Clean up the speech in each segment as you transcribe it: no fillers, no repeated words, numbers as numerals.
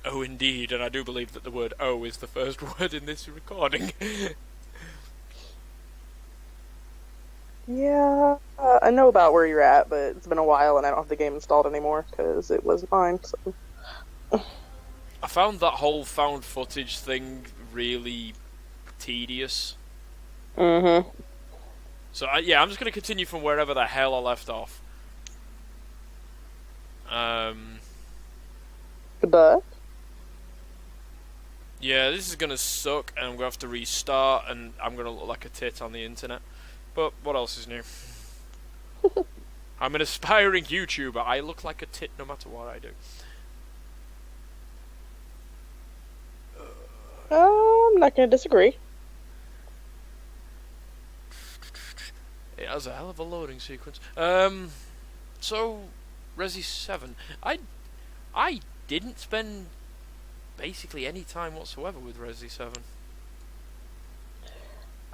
Oh, indeed, and I do believe that the word "oh" is the first word in this recording. Yeah, I know about where you're at, but it's been a while and I don't have the game installed anymore because it wasn't mine. So. I found that whole found footage thing really tedious. Mm-hmm. So, yeah, I'm just going to continue from wherever the hell I left off. But Yeah, this is going to suck, and I'm going to have to restart, and I'm going to look like a tit on the internet. But what else is new? I'm an aspiring YouTuber. I look like a tit no matter what I do. I'm not going to disagree. It has a hell of a loading sequence. So, Resi 7. I didn't spend basically any time whatsoever with Resi 7.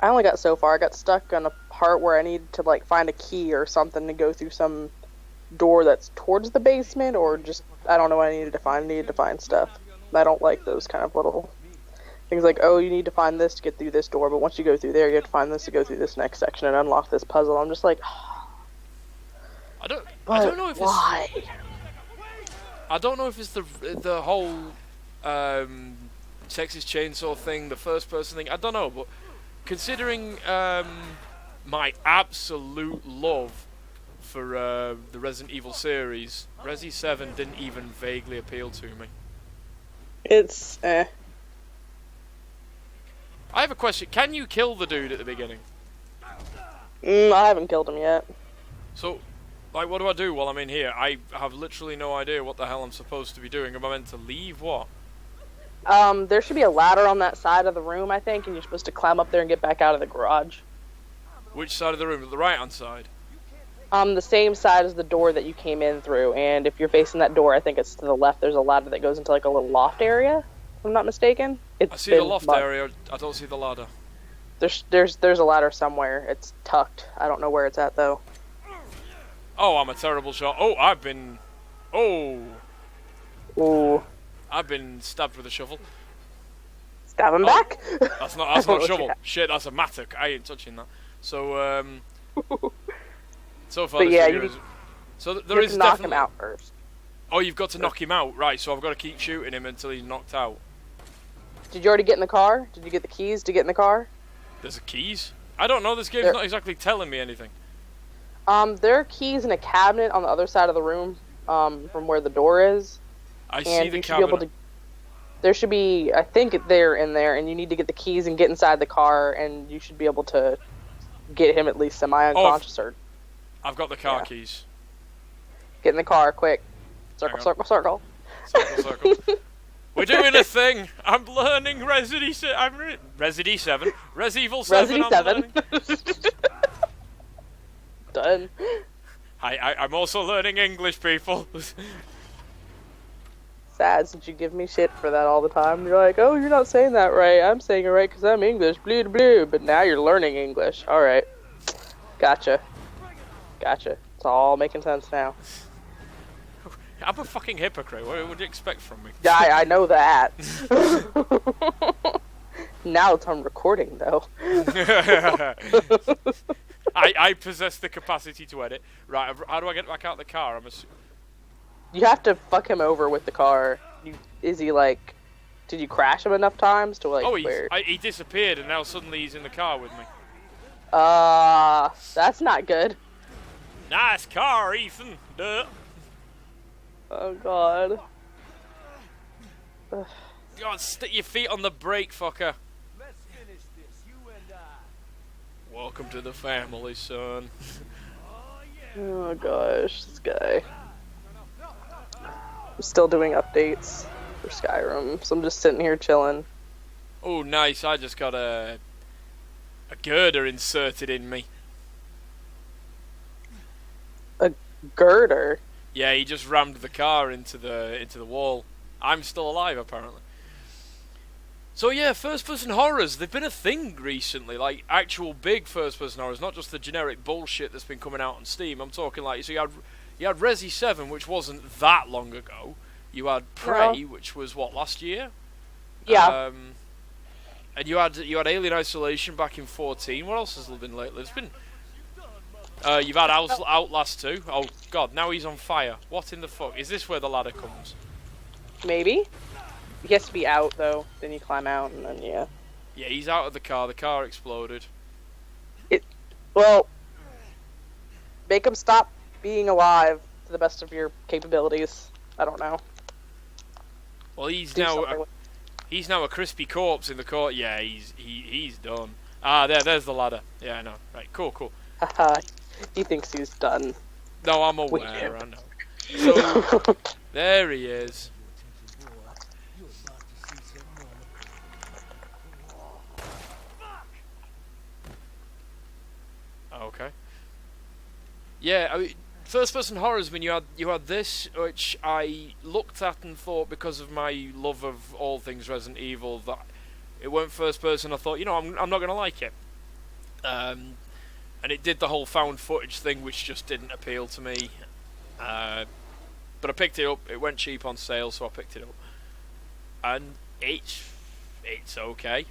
I only got so far. I got stuck on a part where I needed to like find a key or something to go through some door that's towards the basement, or just I don't know what I needed to find. I needed to find stuff. I don't like those kind of little things like, oh, you need to find this to get through this door, but once you go through there, you have to find this to go through this next section and unlock this puzzle. I'm just like, I don't know if why? I don't know if it's the whole Texas Chainsaw thing, the first person thing. I don't know, but considering my absolute love for the Resident Evil series, Resi 7 didn't even vaguely appeal to me. It's I have a question. Can you kill the dude at the beginning? I haven't killed him yet. So, like, what do I do while I'm in here? I have literally no idea what the hell I'm supposed to be doing. Am I meant to leave? What? There should be a ladder on that side of the room, I think, and you're supposed to climb up there and get back out of the garage. Which side of the room? The right-hand side? The same side as the door that you came in through, and if you're facing that door, I think it's to the left, there's a ladder that goes into, like, a little loft area, if I'm not mistaken. I see the loft area, I don't see the ladder. There's a ladder somewhere. It's tucked. I don't know where it's at, though. Oh, I'm a terrible shot. Oh, I've been... Oh! Ooh. I've been stabbed with a shovel. Stab him back? That's not a shovel. Shit, that's a mattock. I ain't touching that. So, so far But this yeah, video is... So there is knock definitely... him out first. Oh, you've got to knock him out. Right, so I've got to keep shooting him until he's knocked out. Did you already get in the car? Did you get the keys to get in the car? There's keys? I don't know, this game's not exactly telling me anything. There are keys in a cabinet on the other side of the room, from where the door is. I see the cabinet. There should be, I think they're in there, and you need to get the keys and get inside the car, and you should be able to get him at least semi-unconscious. I've got the car keys. Get in the car, quick. Circle, circle, circle. Circle, circle. We're doing a thing. I'm learning Resident 7. Res Evil 7. Resident 7. Done. I'm also learning English, people. Sad, since you give me shit for that all the time. You're like, oh, you're not saying that right. I'm saying it right because I'm English. Blue, blue. But now you're learning English. All right. Gotcha. It's all making sense now. I'm a fucking hypocrite. What would you expect from me? Yeah, I know that. Now it's on recording, though. I possess the capacity to edit. Right, how do I get back out of the car? You have to fuck him over with the car. Is he like... Did you crash him enough times to like... Oh, he disappeared and now suddenly he's in the car with me. That's not good. Nice car, Ethan. Duh. Oh, God. God, stick your feet on the brake, fucker. Let's finish this, you and I. Welcome to the family, son. Oh, gosh, this guy. I'm still doing updates for Skyrim, so I'm just sitting here chilling. Oh, nice. I just got a girder inserted in me. A girder? Yeah, he just rammed the car into the wall. I'm still alive, apparently. So yeah, first-person horrors, they've been a thing recently, like actual big first-person horrors, not just the generic bullshit that's been coming out on Steam. I'm talking like, so you had Resi 7, which wasn't that long ago. You had Prey, which was what, last year? Yeah. And you had Alien Isolation back in 14. What else has there been lately? There's been. You've had Outlast 2. Oh god, now he's on fire. What in the fuck? Is this where the ladder comes? Maybe. He has to be out though. Then you climb out, and then yeah. Yeah, he's out of the car. The car exploded. Well, make him stop being alive to the best of your capabilities. I don't know. Well, he's Do now something with- he's now a crispy corpse in the court. Yeah, he's done. Ah, there's the ladder. Yeah, I know. Right, cool. Haha. He thinks he's done. No, I'm With aware. him. I know. So there he is. Okay. Yeah, I mean, first-person horrors. I mean, you had this, which I looked at and thought, because of my love of all things Resident Evil, that it weren't first-person. I thought, I'm not gonna like it. And it did the whole found footage thing, which just didn't appeal to me. But I picked it up. It went cheap on sale, so I picked it up. And it's okay.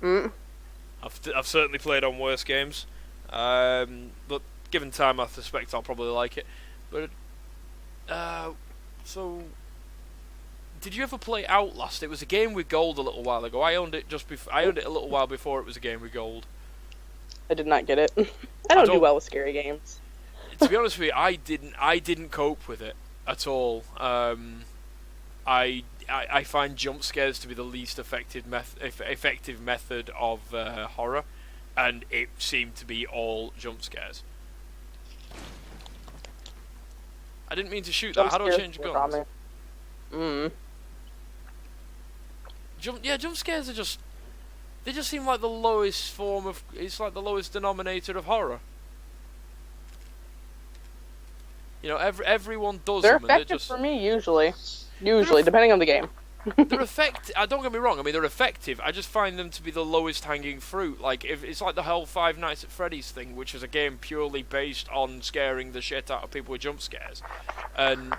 I've certainly played on worse games, but given time, I suspect I'll probably like it. But so, did you ever play Outlast? It was a game with gold a little while ago. I owned it I owned it a little while before it was a game with gold. I did not get it. I don't do well with scary games. To be honest with you, I didn't cope with it at all. I find jump scares to be the least effective method of horror, and it seemed to be all jump scares. I didn't mean to shoot that. How do I change guns? Jump scares are just. They just seem like the lowest form of. It's like the lowest denominator of horror. Everyone does They're them. And effective for me usually. Usually, depending on the game. They're effective. Don't get me wrong. I mean, they're effective. I just find them to be the lowest hanging fruit. Like, if it's like the whole Five Nights at Freddy's thing, which is a game purely based on scaring the shit out of people with jump scares, and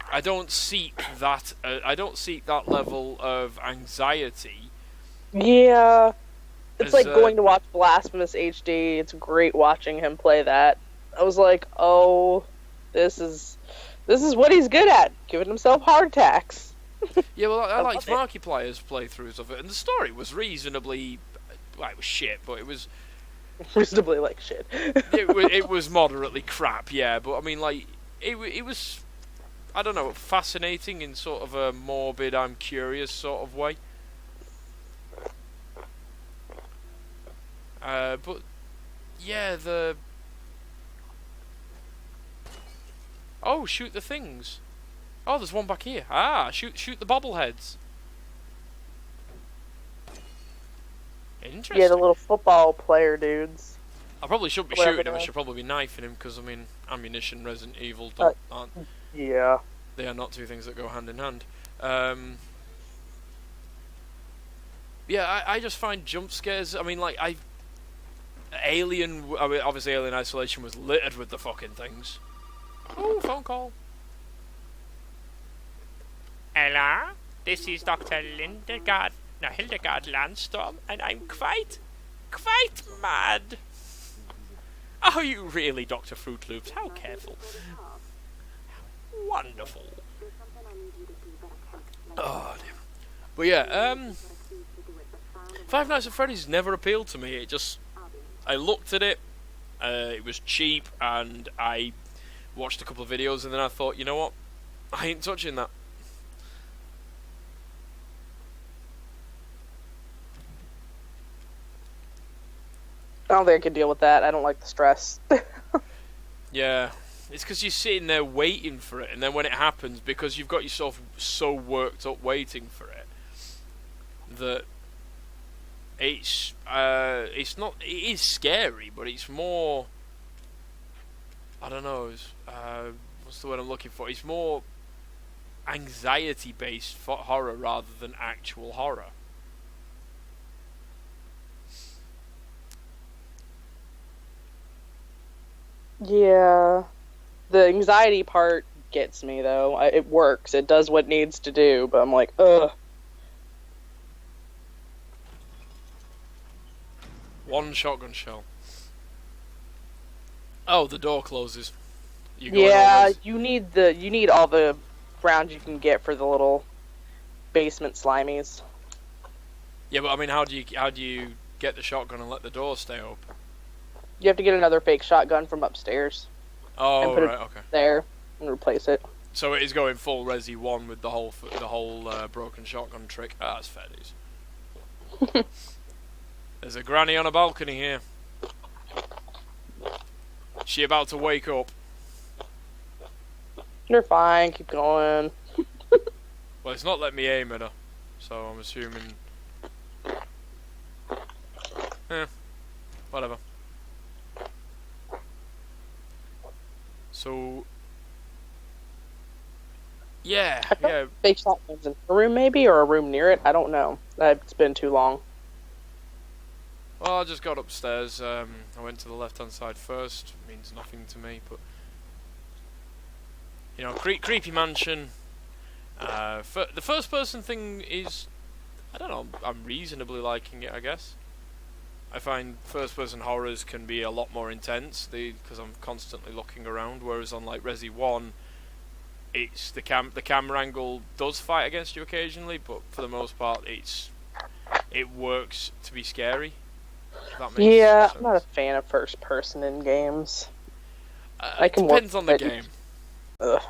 I don't seek that. I don't seek that level of anxiety. Yeah, it's As, like going to watch Blasphemous HD. It's great watching him play that. I was like, oh, this is what he's good at, giving himself heart attacks. Yeah, well, I liked love it. Markiplier's playthroughs of it, and the story was reasonably. Well, it was shit, but it was. Reasonably like shit. it was moderately crap, yeah. But I mean, like, it was. I don't know, fascinating in sort of a morbid, I'm curious sort of way. But yeah, oh, shoot the things. Oh, there's one back here. Ah, shoot the bobbleheads. Interesting. Yeah, the little football player dudes. I probably shouldn't be Whatever shooting him. I they are. should probably be knifing him because I mean, ammunition, Resident Evil, aren't. Yeah. They are not two things that go hand in hand. Yeah, I just find jump scares. I mean, like Alien. I mean, obviously, Alien Isolation was littered with the fucking things. Oh, phone call. Hello, this is Dr. Hildegard Landstorm, and I'm quite mad. Are you really, Dr. Fruit Loops? How careful. Wonderful. Oh, dear. But yeah, Five Nights at Freddy's never appealed to me. I looked at it, it was cheap, and I watched a couple of videos, and then I thought, you know what? I ain't touching that. I don't think I can deal with that. I don't like the stress. Yeah, it's because you're sitting there waiting for it, and then when it happens, because you've got yourself so worked up waiting for it, that it's not. It is scary, but it's more. I don't know. What's the word I'm looking for? It's more anxiety-based horror rather than actual horror. Yeah. The anxiety part gets me though. It works. It does what it needs to do, but I'm like, ugh. One shotgun shell. Oh, the door closes. You going Yeah, over? you need all the rounds you can get for the little basement slimies. Yeah, but I mean, how do you get the shotgun and let the door stay open? You have to get another fake shotgun from upstairs Oh, and put right, it okay. there and replace it. So it is going full Resi 1 with the whole broken shotgun trick. Ah, that's fair dues. There's a granny on a balcony here. She about to wake up. You're fine. Keep going. Well, it's not letting me aim at her, so I'm assuming. Whatever. So. Yeah, yeah. Fake shotguns in a room maybe, or a room near it. I don't know. It's been too long. Well, I just got upstairs. I went to the left-hand side first. Means nothing to me, but you know, creepy mansion. The first-person thing is, I don't know. I'm reasonably liking it, I guess. I find first-person horrors can be a lot more intense because I'm constantly looking around. Whereas on like Resi 1, it's the camera angle does fight against you occasionally, but for the most part, it works to be scary. If that makes Yeah, sense. I'm not a fan of first person in games. It depends on the game. Ugh.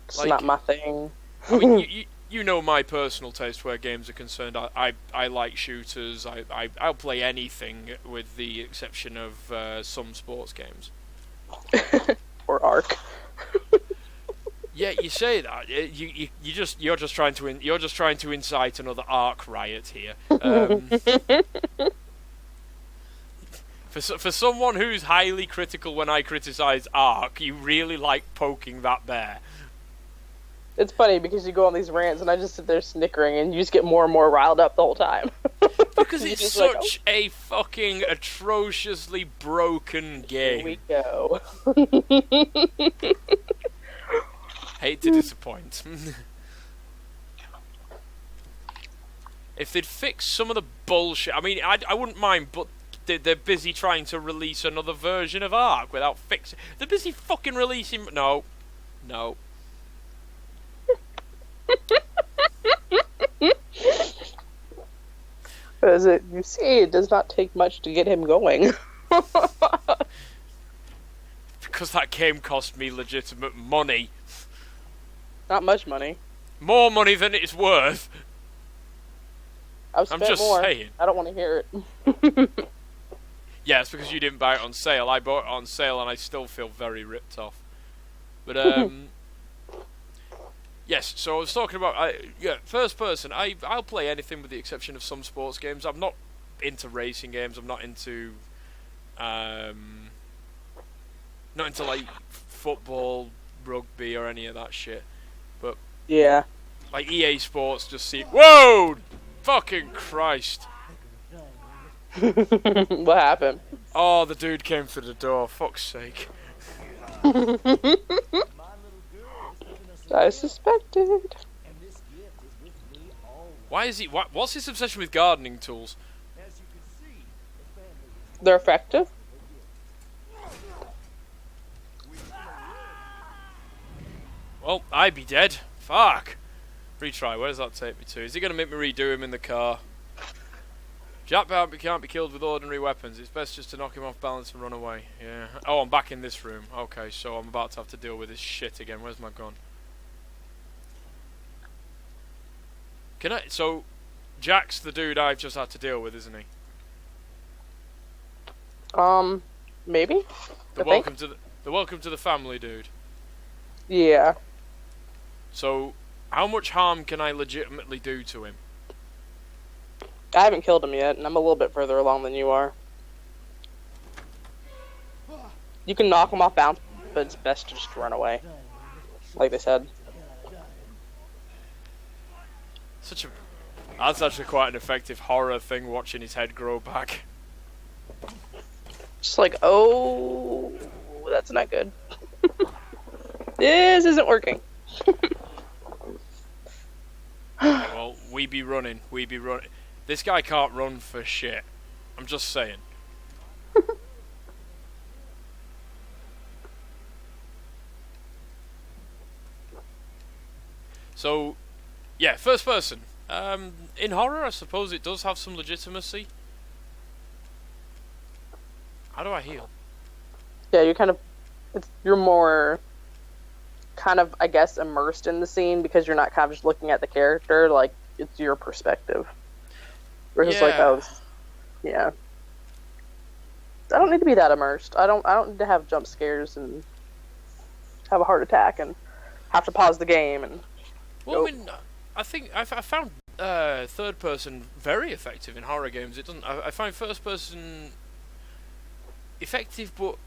It's Like- not my thing. I mean, you know my personal taste where games are concerned. I like shooters. I'll play anything with the exception of some sports games. Or Ark. Yeah, you say that. You're just trying to incite another Ark riot here. For someone who's highly critical when I criticize Ark, you really like poking that bear. It's funny because you go on these rants and I just sit there snickering and you just get more and more riled up the whole time. Because You're it's just like, such a fucking atrociously broken Here game. we go. Hate to disappoint. If they'd fix some of the bullshit, I mean, I wouldn't mind, but they're busy trying to release another version of Ark without fixing. They're busy fucking releasing. No. Because you see, it does not take much to get him going. Because that game cost me legitimate money. Not much money. More money than it's worth. I've spent just more. saying. I don't want to hear it. Yeah, it's because you didn't buy it on sale. I bought it on sale and I still feel very ripped off. But, yes, so I was talking about, first person. I'll play anything with the exception of some sports games. I'm not into racing games. I'm not into, like, football, rugby, or any of that shit. But, Yeah. like, EA Sports just see, whoa! Fucking Christ. What happened? Oh, the dude came through the door. Fuck's sake. I suspected. Why is he? What's his obsession with gardening tools? They're effective. Well, I'd be dead. Fuck. Retry. Where does that take me to? Is he going to make me redo him in the car? Jack Barbie can't be killed with ordinary weapons. It's best just to knock him off balance and run away. Yeah. Oh, I'm back in this room. Okay, so I'm about to have to deal with this shit again. Where's my gun? Can I? So, Jack's the dude I've just had to deal with, isn't he? Maybe? The welcome to the family dude. Yeah. So, how much harm can I legitimately do to him? I haven't killed him yet, and I'm a little bit further along than you are. You can knock him off balance, but it's best to just run away. Like they said. That's actually quite an effective horror thing, watching his head grow back. Just like, oh, that's not good. This isn't working. Well, we be running. This guy can't run for shit. I'm just saying. So, yeah, first person. In horror, I suppose it does have some legitimacy. How do I heal? Yeah, you're more kind of, I guess, immersed in the scene because you're not kind of just looking at the character, like, it's your perspective. Versus like, Yeah. yeah. I don't need to be that immersed. I don't need to have jump scares and have a heart attack and have to pause the game and Well, I mean, I think I found third person very effective in horror games. It doesn't. I find first person effective, but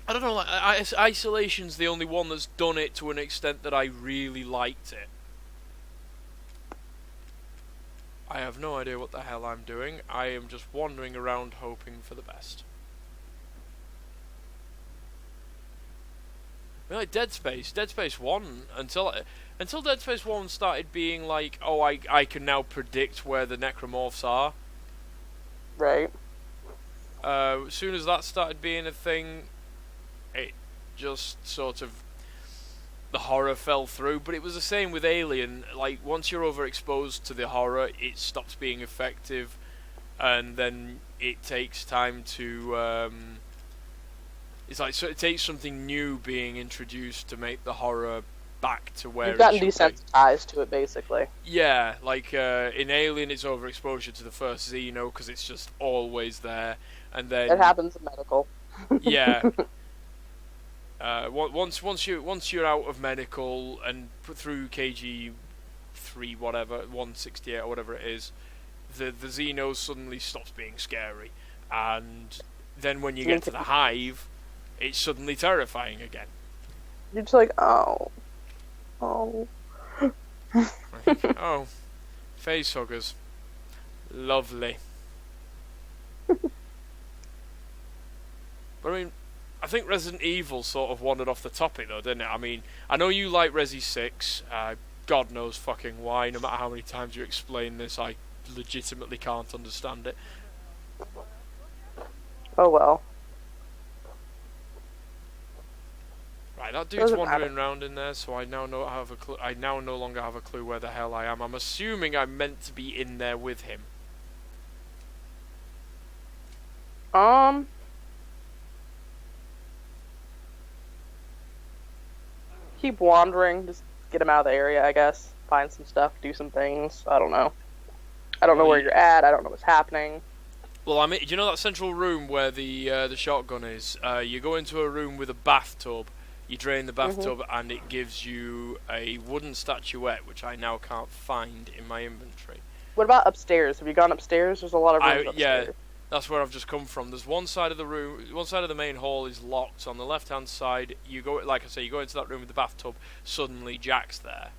I don't know. Like, Isolation's the only one that's done it to an extent that I really liked it. I have no idea what the hell I'm doing. I am just wandering around hoping for the best. I mean, like Dead Space 1, until Dead Space 1 started being like, oh, I can now predict where the necromorphs are. right. As soon as that started being a thing, it just sort of, the horror fell through. But it was the same with Alien. Like, once you're overexposed to the horror, it stops being effective, and then it takes time to it's like, so it takes something new being introduced to make the horror back to where You've gotten it should be. desensitized to it, basically. Yeah, like in Alien, it's overexposure to the first Xeno because it's just always there, and then It happens in medical. yeah. Once you're out of medical and put through KG 3 whatever 168 or whatever it is, the Xeno suddenly stops being scary, and then when you get to the hive, it's suddenly terrifying again. You're just like, oh. Oh, face huggers, lovely. But I mean, I think Resident Evil sort of wandered off the topic though, didn't it? I mean, I know you like Resi 6. God knows fucking why. No matter how many times you explain this, I legitimately can't understand it. Oh well. Right, that dude's Doesn't wandering matter. around in there, so I now no longer have a clue where the hell I am. I'm assuming I'm meant to be in there with him. Keep wandering. Just get him out of the area, I guess. Find some stuff, do some things. I don't know. I don't know where you're at. I don't know what's happening. Well, do you know that central room where the shotgun is? You go into a room with a bathtub. You drain the bathtub, and it gives you a wooden statuette, which I now can't find in my inventory. What about upstairs? Have you gone upstairs? There's a lot of rooms upstairs. Yeah, that's where I've just come from. There's one side of the room, one side of the main hall is locked. On the left-hand side, you go, like I say, you go into that room with the bathtub. Suddenly, Jack's there.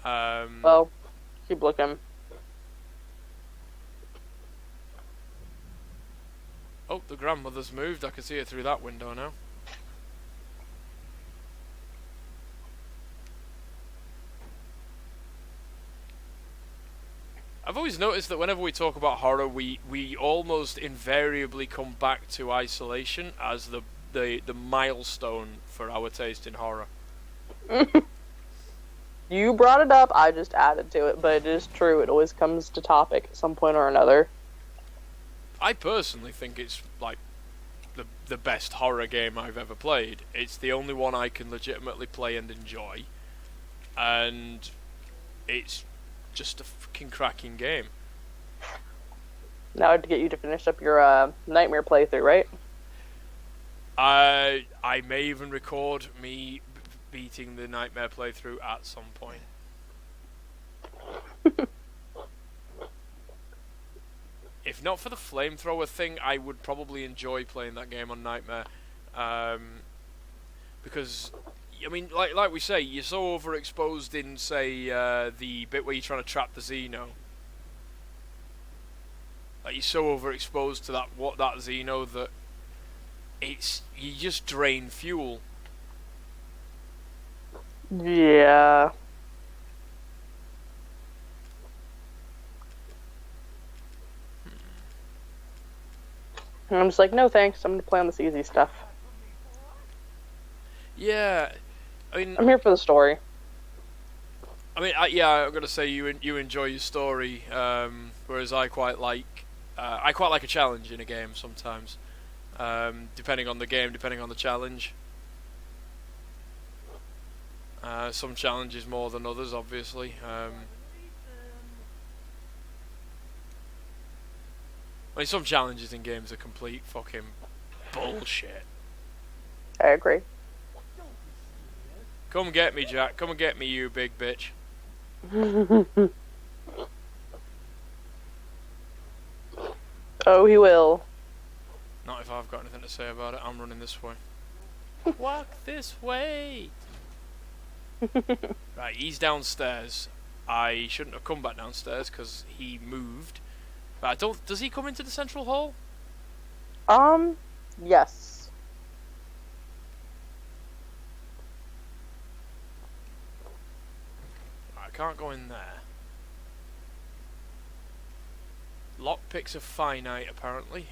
Well, keep looking. Oh, the grandmother's moved. I can see her through that window now. I've always noticed that whenever we talk about horror, we almost invariably come back to Isolation as the milestone for our taste in horror. You brought it up, I just added to it, but it is true, it always comes to topic at some point or another. I personally think it's like the best horror game I've ever played. It's the only one I can legitimately play and enjoy, and it's just a fucking cracking game. Now I have to get you to finish up your Nightmare playthrough, right? I may even record me beating the Nightmare playthrough at some point. If not for the flamethrower thing, I would probably enjoy playing that game on Nightmare, because I mean, like we say, you're so overexposed in, say, the bit where you're trying to trap the Xeno. Like, you're so overexposed to that Xeno that you just drain fuel. Yeah. And I'm just like, no thanks, I'm gonna play on this easy stuff. Yeah, I mean, I'm here for the story. yeah, I'm gonna say you enjoy your story, whereas I quite like a challenge in a game sometimes, depending on the game, depending on the challenge. Some challenges more than others, obviously. Some challenges in games are complete fucking bullshit. I agree. Come get me, Jack. Come and get me, you big bitch. Oh, he will. Not if I've got anything to say about it. I'm running this way. Walk this way. Right, he's downstairs. I shouldn't have come back downstairs because he moved. But I don't. Does he come into the central hall? Yes. I can't go in there. Lockpicks are finite, apparently.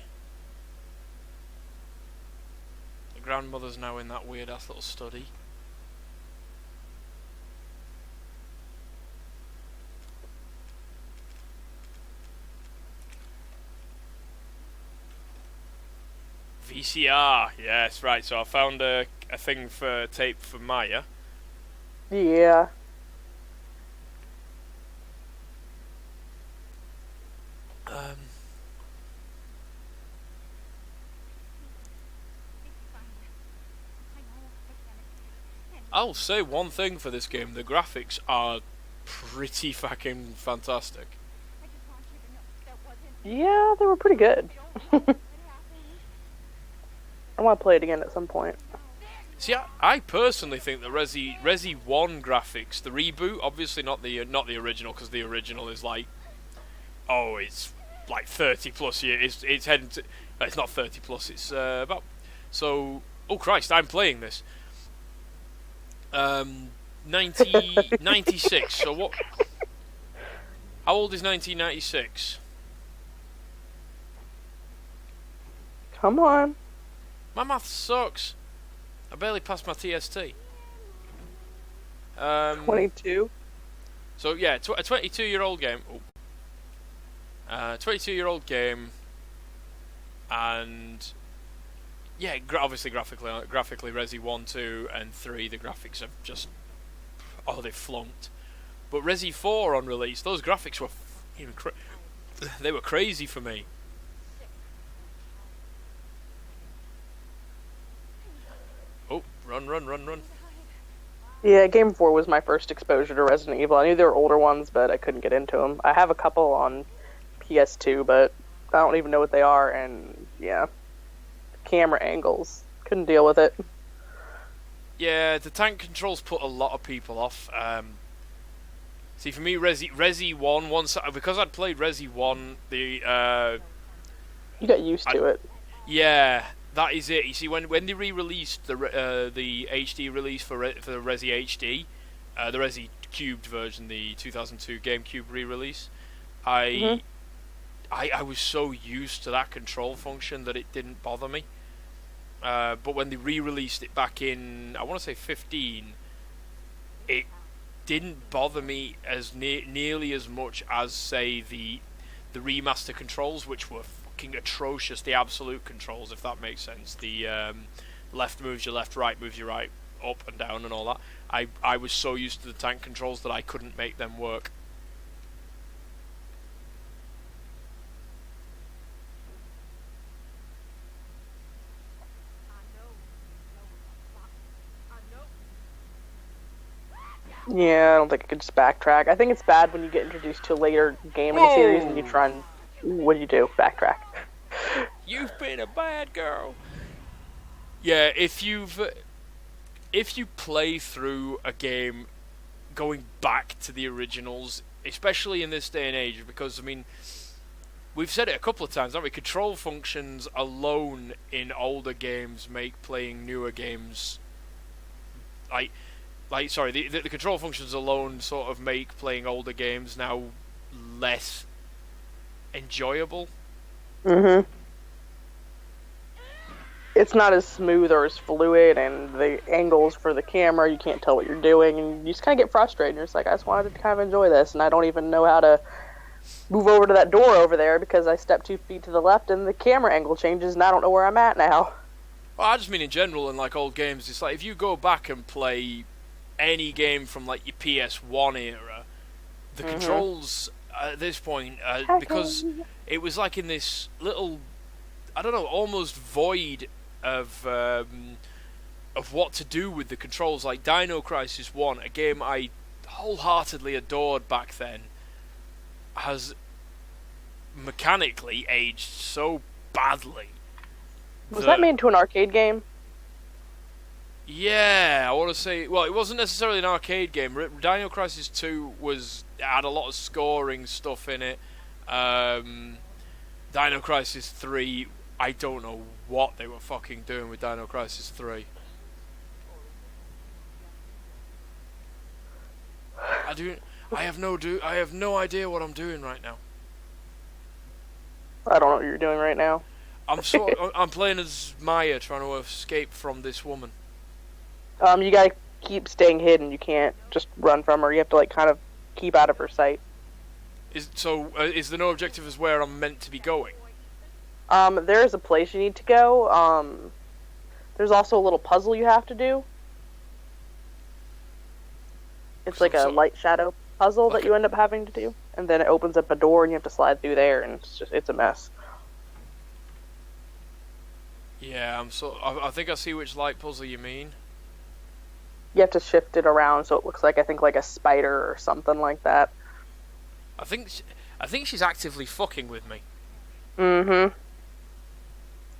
The grandmother's now in that weird ass little study. VCR, yes, right. So I found a thing for tape for Maya. Yeah. I'll say one thing for this game: the graphics are pretty fucking fantastic. Yeah, they were pretty good. I want to play it again at some point. See, I personally think the Resi 1 graphics, the reboot, obviously not the original, because the original is like, it's like 30 plus years. It's heading to, it's not 30 plus. It's about. So, oh Christ, I'm playing this. 96. So what? How old is 1996? Come on. My math sucks. I barely passed my TST. 22. So yeah, a 22-year-old game. 22-year-old game, and yeah, obviously graphically, Resi 1, 2, and 3, the graphics have just they flunked. But Resi 4 on release, those graphics were they were crazy for me. Oh, run. Yeah, Game 4 was my first exposure to Resident Evil. I knew there were older ones, but I couldn't get into them. I have a couple on PS2, but I don't even know what they are, and yeah. Camera angles. Couldn't deal with it. Yeah, the tank controls put a lot of people off. See, for me, Resi 1, because I'd played Resi 1, you got used to it. Yeah, that is it. You see, when they re-released the HD release for the Resi HD, the Resi Cubed version, the 2002 GameCube re-release, I was so used to that control function that it didn't bother me. But when they re-released it back in, I want to say 15, it didn't bother me as nearly as much as, say, the remaster controls, which were fucking atrocious. The absolute controls, if that makes sense. The left moves your left, right moves your right, up and down and all that. I was so used to the tank controls that I couldn't make them work. Yeah, I don't think I could just backtrack. I think it's bad when you get introduced to a later game in the series and you try and... What do you do? Backtrack. You've been a bad girl. Yeah, if you play through a game going back to the originals, especially in this day and age, because, I mean, we've said it a couple of times, haven't we? Control functions alone in older games make playing newer games the control functions alone sort of make playing older games now less enjoyable. Mhm. It's not as smooth or as fluid, and the angles for the camera, you can't tell what you're doing, and you just kind of get frustrated. You're just like, I just wanted to kind of enjoy this, and I don't even know how to move over to that door over there because I stepped 2 feet to the left and the camera angle changes, and I don't know where I'm at now. Well, I just mean in general in like old games, it's like if you go back and play any game from like your PS1 era, the controls at this point, because it was like in this little, I don't know, almost void of what to do with the controls. Like Dino Crisis 1, a game I wholeheartedly adored back then, has mechanically aged so badly. Was that made into an arcade game? Yeah, I want to say. Well, it wasn't necessarily an arcade game. Dino Crisis 2 had a lot of scoring stuff in it. Dino Crisis 3, I don't know what they were fucking doing with Dino Crisis 3. I have no idea what I'm doing right now. I don't know what you're doing right now. I'm playing as Maya, trying to escape from this woman. You gotta keep staying hidden. You can't just run from her. You have to like kind of keep out of her sight. Is there no objective as where I'm meant to be going? There is a place you need to go. There's also a little puzzle you have to do. It's like a light shadow puzzle that you end up having to do, and then it opens up a door and you have to slide through there, and it's a mess. Yeah, I think I see which light puzzle you mean. You have to shift it around so it looks like, I think, like a spider or something like that. I think she's actively fucking with me. Mm-hmm.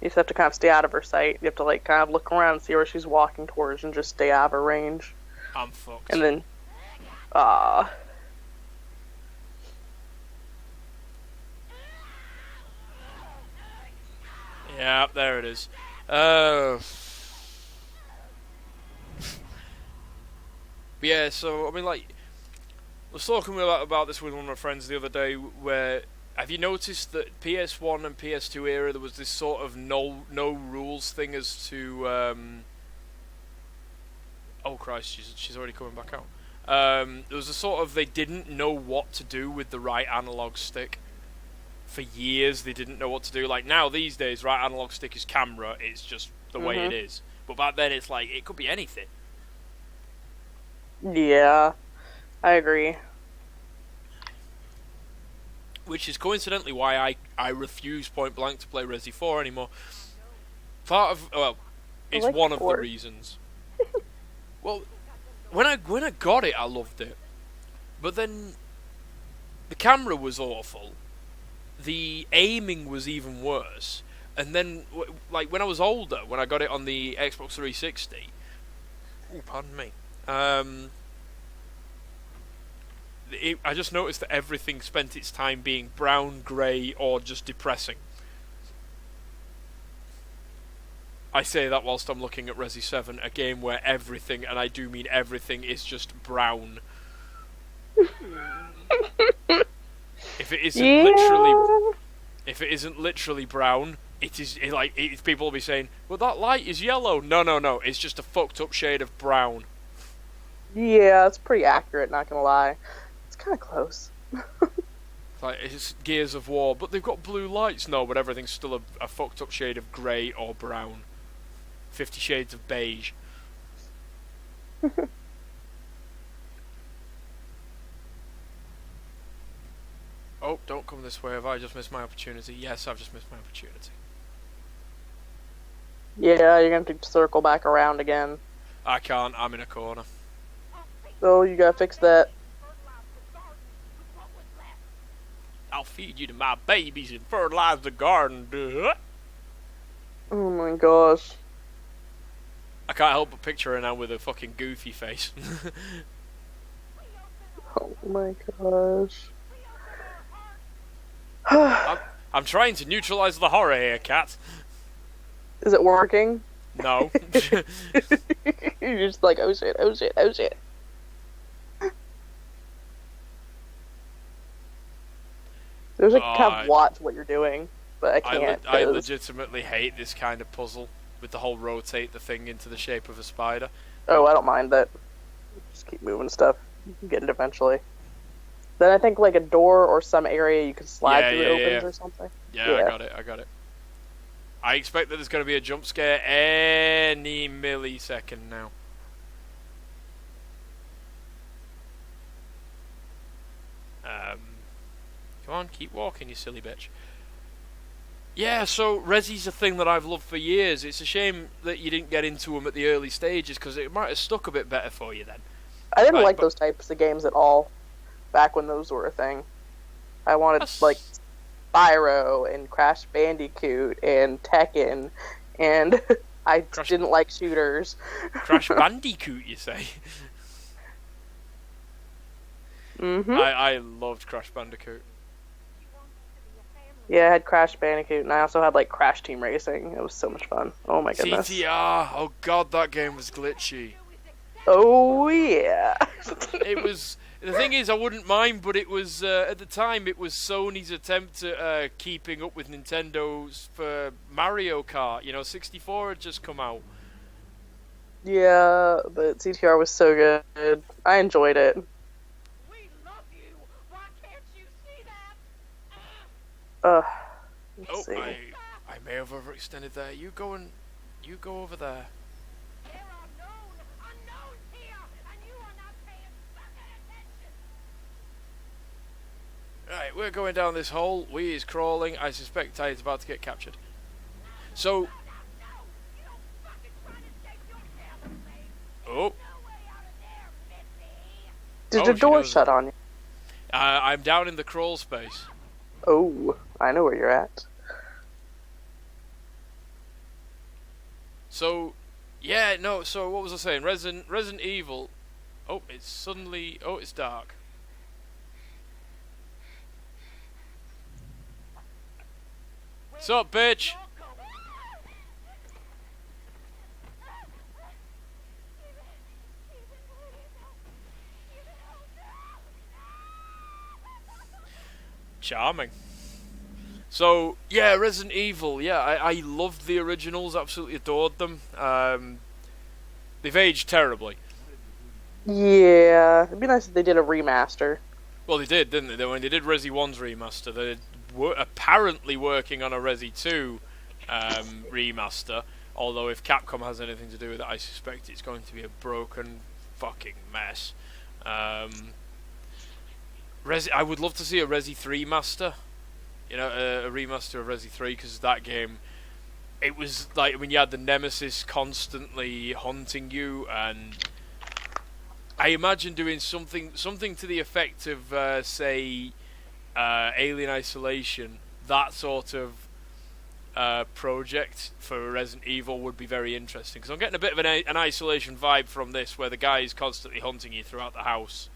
You just have to kind of stay out of her sight. You have to like kind of look around and see where she's walking towards and just stay out of her range. I'm fucked. And then, yeah, there it is. Yeah, so I mean, like, I was talking about this with one of my friends the other day. Where have you noticed that PS1 and PS2 era there was this sort of no rules thing as to oh Christ, she's already coming back out. There was a sort of, they didn't know what to do with the right analog stick. For years they didn't know what to do. Like now these days, right analog stick is camera. It's just the way it is. But back then it's like it could be anything. yeah, I agree. Which is coincidentally why I refuse point blank to play Resi 4 anymore. Part of, well, it's like one of the 4. reasons. Well, when I got it, I loved it, but then the camera was awful, the aiming was even worse, and then like when I was older, when I got it on the Xbox 360, ooh, pardon me, I just noticed that everything spent its time being brown, grey, or just depressing. I say that whilst I'm looking at Resi 7, a game where everything, and I do mean everything, is just brown. If it isn't literally brown, people will be saying, "Well, that light is yellow." No, it's just a fucked up shade of brown. Yeah, it's pretty accurate. Not gonna lie, it's kind of close. Like, it's Gears of War, but they've got blue lights. No, but everything's still a fucked up shade of grey or brown. 50 Shades of Beige. Oh, don't come this way. Have I just missed my opportunity? Yes, I've just missed my opportunity. Yeah, you're gonna have to circle back around again. I can't. I'm in a corner. So you gotta fix that. I'll feed you to my babies and fertilize the garden, duh. Oh my gosh. I can't help but picture her now with a fucking goofy face. Oh my gosh. I'm trying to neutralize the horror here, Cat. Is it working? No. You're just like, oh shit, oh shit, oh shit. There's like kind of watch what you're doing, but I can't. I legitimately hate this kind of puzzle with the whole rotate the thing into the shape of a spider. Oh, I don't mind that. Just keep moving stuff. You can get it eventually. Then I think like a door or some area you can slide through opens or something. Yeah, I got it. I expect that there's going to be a jump scare any millisecond now. Come on, keep walking, you silly bitch. Yeah, so Resi's a thing that I've loved for years. It's a shame that you didn't get into them at the early stages, because it might have stuck a bit better for you then. I didn't like those types of games at all, back when those were a thing. I wanted, like, Spyro and Crash Bandicoot and Tekken, and I didn't like shooters. Crash Bandicoot, you say? Mm-hmm. I loved Crash Bandicoot. Yeah, I had Crash Bandicoot, and I also had, like, Crash Team Racing. It was so much fun. Oh my goodness. CTR! Oh god, that game was glitchy. Oh yeah. It was... The thing is, I wouldn't mind, but it was, at the time, it was Sony's attempt at keeping up with Nintendo's for Mario Kart. You know, 64 had just come out. Yeah, but CTR was so good. I enjoyed it. Let's see. I may have overextended there. You go over there. There are unknowns here, and you are not paying fucking attention. Right, we're going down this hole. We is crawling. I suspect Ty is about to get captured. So. Oh. Did the door shut on you? I'm down in the crawl space. Oh, I know where you're at. So, yeah, no, so what was I saying? Resident Evil. Oh, it's dark. What's up, bitch? Charming. So, yeah, Resident Evil, yeah, I loved the originals, absolutely adored them. They've aged terribly. Yeah, it'd be nice if they did a remaster. Well, they did, didn't they? When they did Resi 1's remaster, they were apparently working on a Resi 2 remaster, although if Capcom has anything to do with it, I suspect it's going to be a broken fucking mess. I would love to see a Resi 3 master. You know, a remaster of Resi 3, because that game, it was like when you had the Nemesis constantly hunting you, and I imagine doing something to the effect of, say, Alien Isolation. That sort of project for Resident Evil would be very interesting, because I'm getting a bit of an Isolation vibe from this, where the guy is constantly hunting you throughout the house.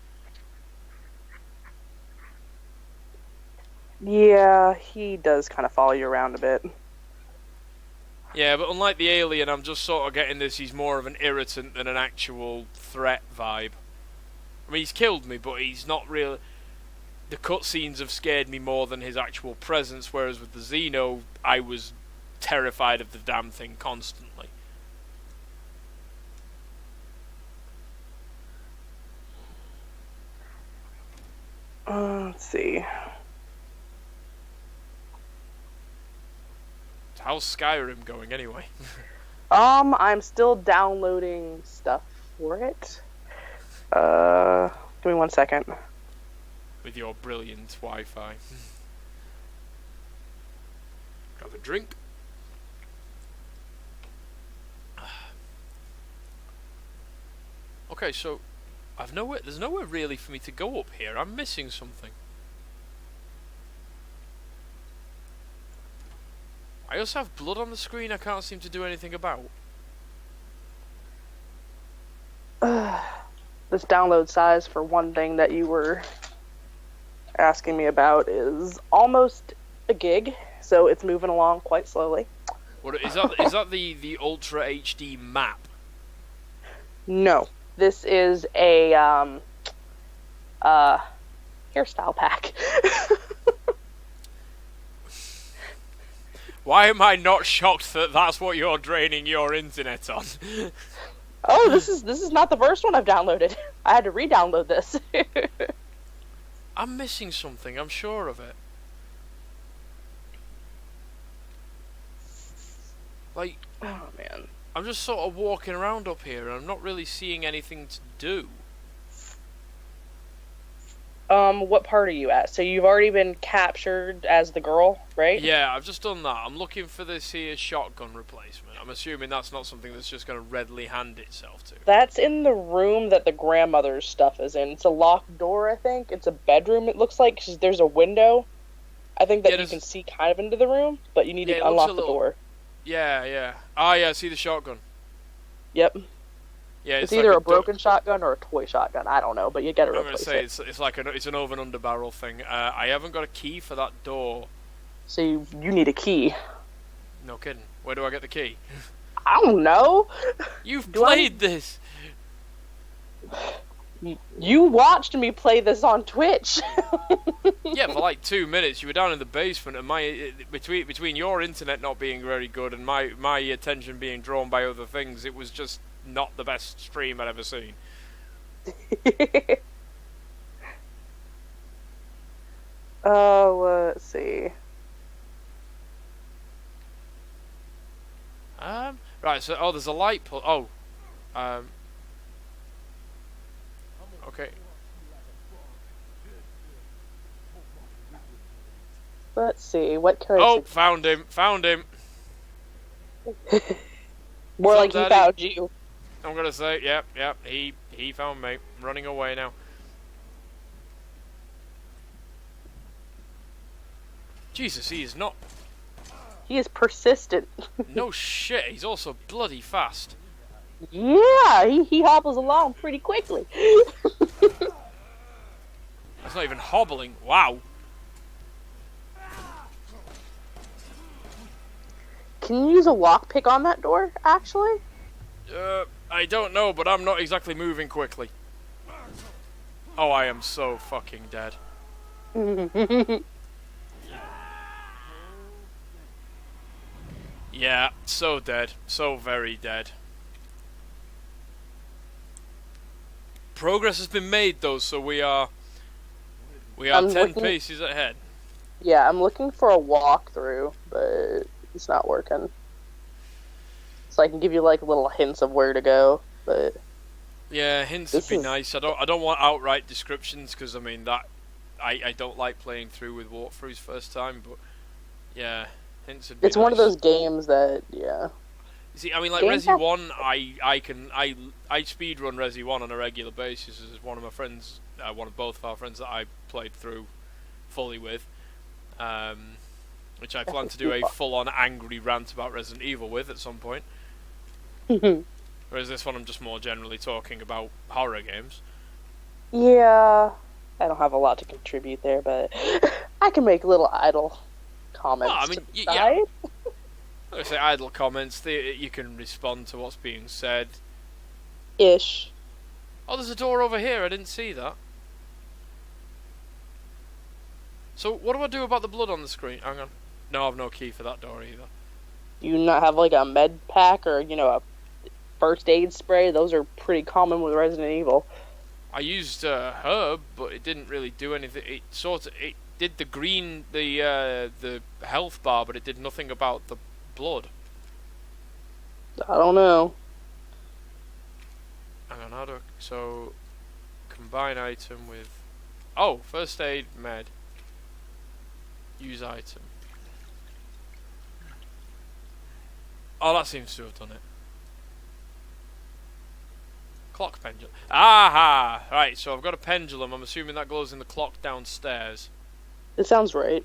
Yeah, he does kind of follow you around a bit. Yeah, but unlike the Alien, I'm just sort of getting this, he's more of an irritant than an actual threat vibe. I mean, he's killed me, but he's not real. The cutscenes have scared me more than his actual presence, whereas with the Xeno, I was terrified of the damn thing constantly. Let's see. How's Skyrim going anyway? I'm still downloading stuff for it. Give me 1 second. With your brilliant Wi-Fi. Have a drink. Okay, so there's nowhere really for me to go up here. I'm missing something. I also have blood on the screen I can't seem to do anything about. This download size for one thing that you were asking me about is almost a gig, so it's moving along quite slowly. What is that? Is that the Ultra HD map? No, this is a hairstyle pack. Why am I not shocked that that's what you're draining your internet on? Oh, this is not the first one I've downloaded. I had to re-download this. I'm missing something. I'm sure of it. Like, Oh man. I'm just sort of walking around up here and I'm not really seeing anything to do. What part are you at? So you've already been captured as the girl, right? Yeah, I've just done that. I'm looking for this here shotgun replacement. I'm assuming that's not something that's just going to readily hand itself to. That's in the room that the grandmother's stuff is in. It's a locked door, I think. It's a bedroom, it looks like, 'cause there's a window. I think that you can see kind of into the room, but you need to unlock the door. Yeah, yeah. Ah, yeah, I see the shotgun. Yep. Yeah, it's either a broken shotgun or a toy shotgun. I don't know, but you gotta replace it. It's like it's an over and under barrel thing. I haven't got a key for that door. So you need a key. No kidding. Where do I get the key? I don't know. You've played this. You watched me play this on Twitch. Yeah, for like 2 minutes. You were down in the basement, and between your internet not being very good and my attention being drawn by other things, it was just not the best stream I'd ever seen. Let's see. Right. So, there's a light pole. Okay. Let's see. What can I Oh, say? found him. Found him. More like he Daddy? found you. I'm gonna say, yep. He found me. I'm running away now. Jesus, he is not. He is persistent. No shit. He's also bloody fast. Yeah, he hobbles along pretty quickly. It's not even hobbling. Wow. Can you use a lockpick on that door, actually? I don't know, but I'm not exactly moving quickly. Oh, I am so fucking dead. Yeah, so dead. So very dead. Progress has been made, though, so we are 10 paces ahead. Yeah, I'm looking for a walkthrough, but it's not working. So I can give you like little hints of where to go, but yeah, hints would be nice. I don't want outright descriptions because I mean that I don't like playing through with walkthroughs first time, but yeah, hints would be it's one of nice. those games that yeah. You see, I mean, like Resi 1, I speedrun Resi 1 on a regular basis. As one of my friends, one of both of our friends that I played through fully with, which I plan to do a full-on angry rant about Resident Evil with at some point. Whereas this one, I'm just more generally talking about horror games. Yeah, I don't have a lot to contribute there, but I can make little idle comments. I mean, yeah. I say idle comments. You can respond to what's being said. Ish. Oh, there's a door over here. I didn't see that. So, what do I do about the blood on the screen? Hang on. No, I have no key for that door either. Do you not have like a med pack or, a first aid spray? Those are pretty common with Resident Evil. I used herb, but it didn't really do anything. It did the green, the health bar, but it did nothing about the blood. I don't know. Hang on, so combine item with first aid med. Use item. Oh, that seems to have done it. Clock pendulum. Aha! Right, so I've got a pendulum. I'm assuming that goes in the clock downstairs. It sounds right.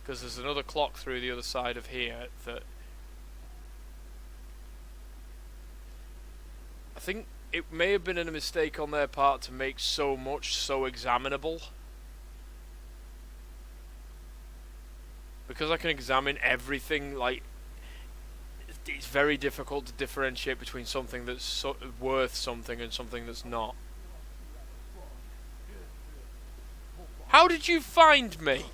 Because there's another clock through the other side of here that... I think it may have been a mistake on their part to make so much so examinable. because I can examine everything, like, it's very difficult to differentiate between something that's worth something and something that's not. How did you find me?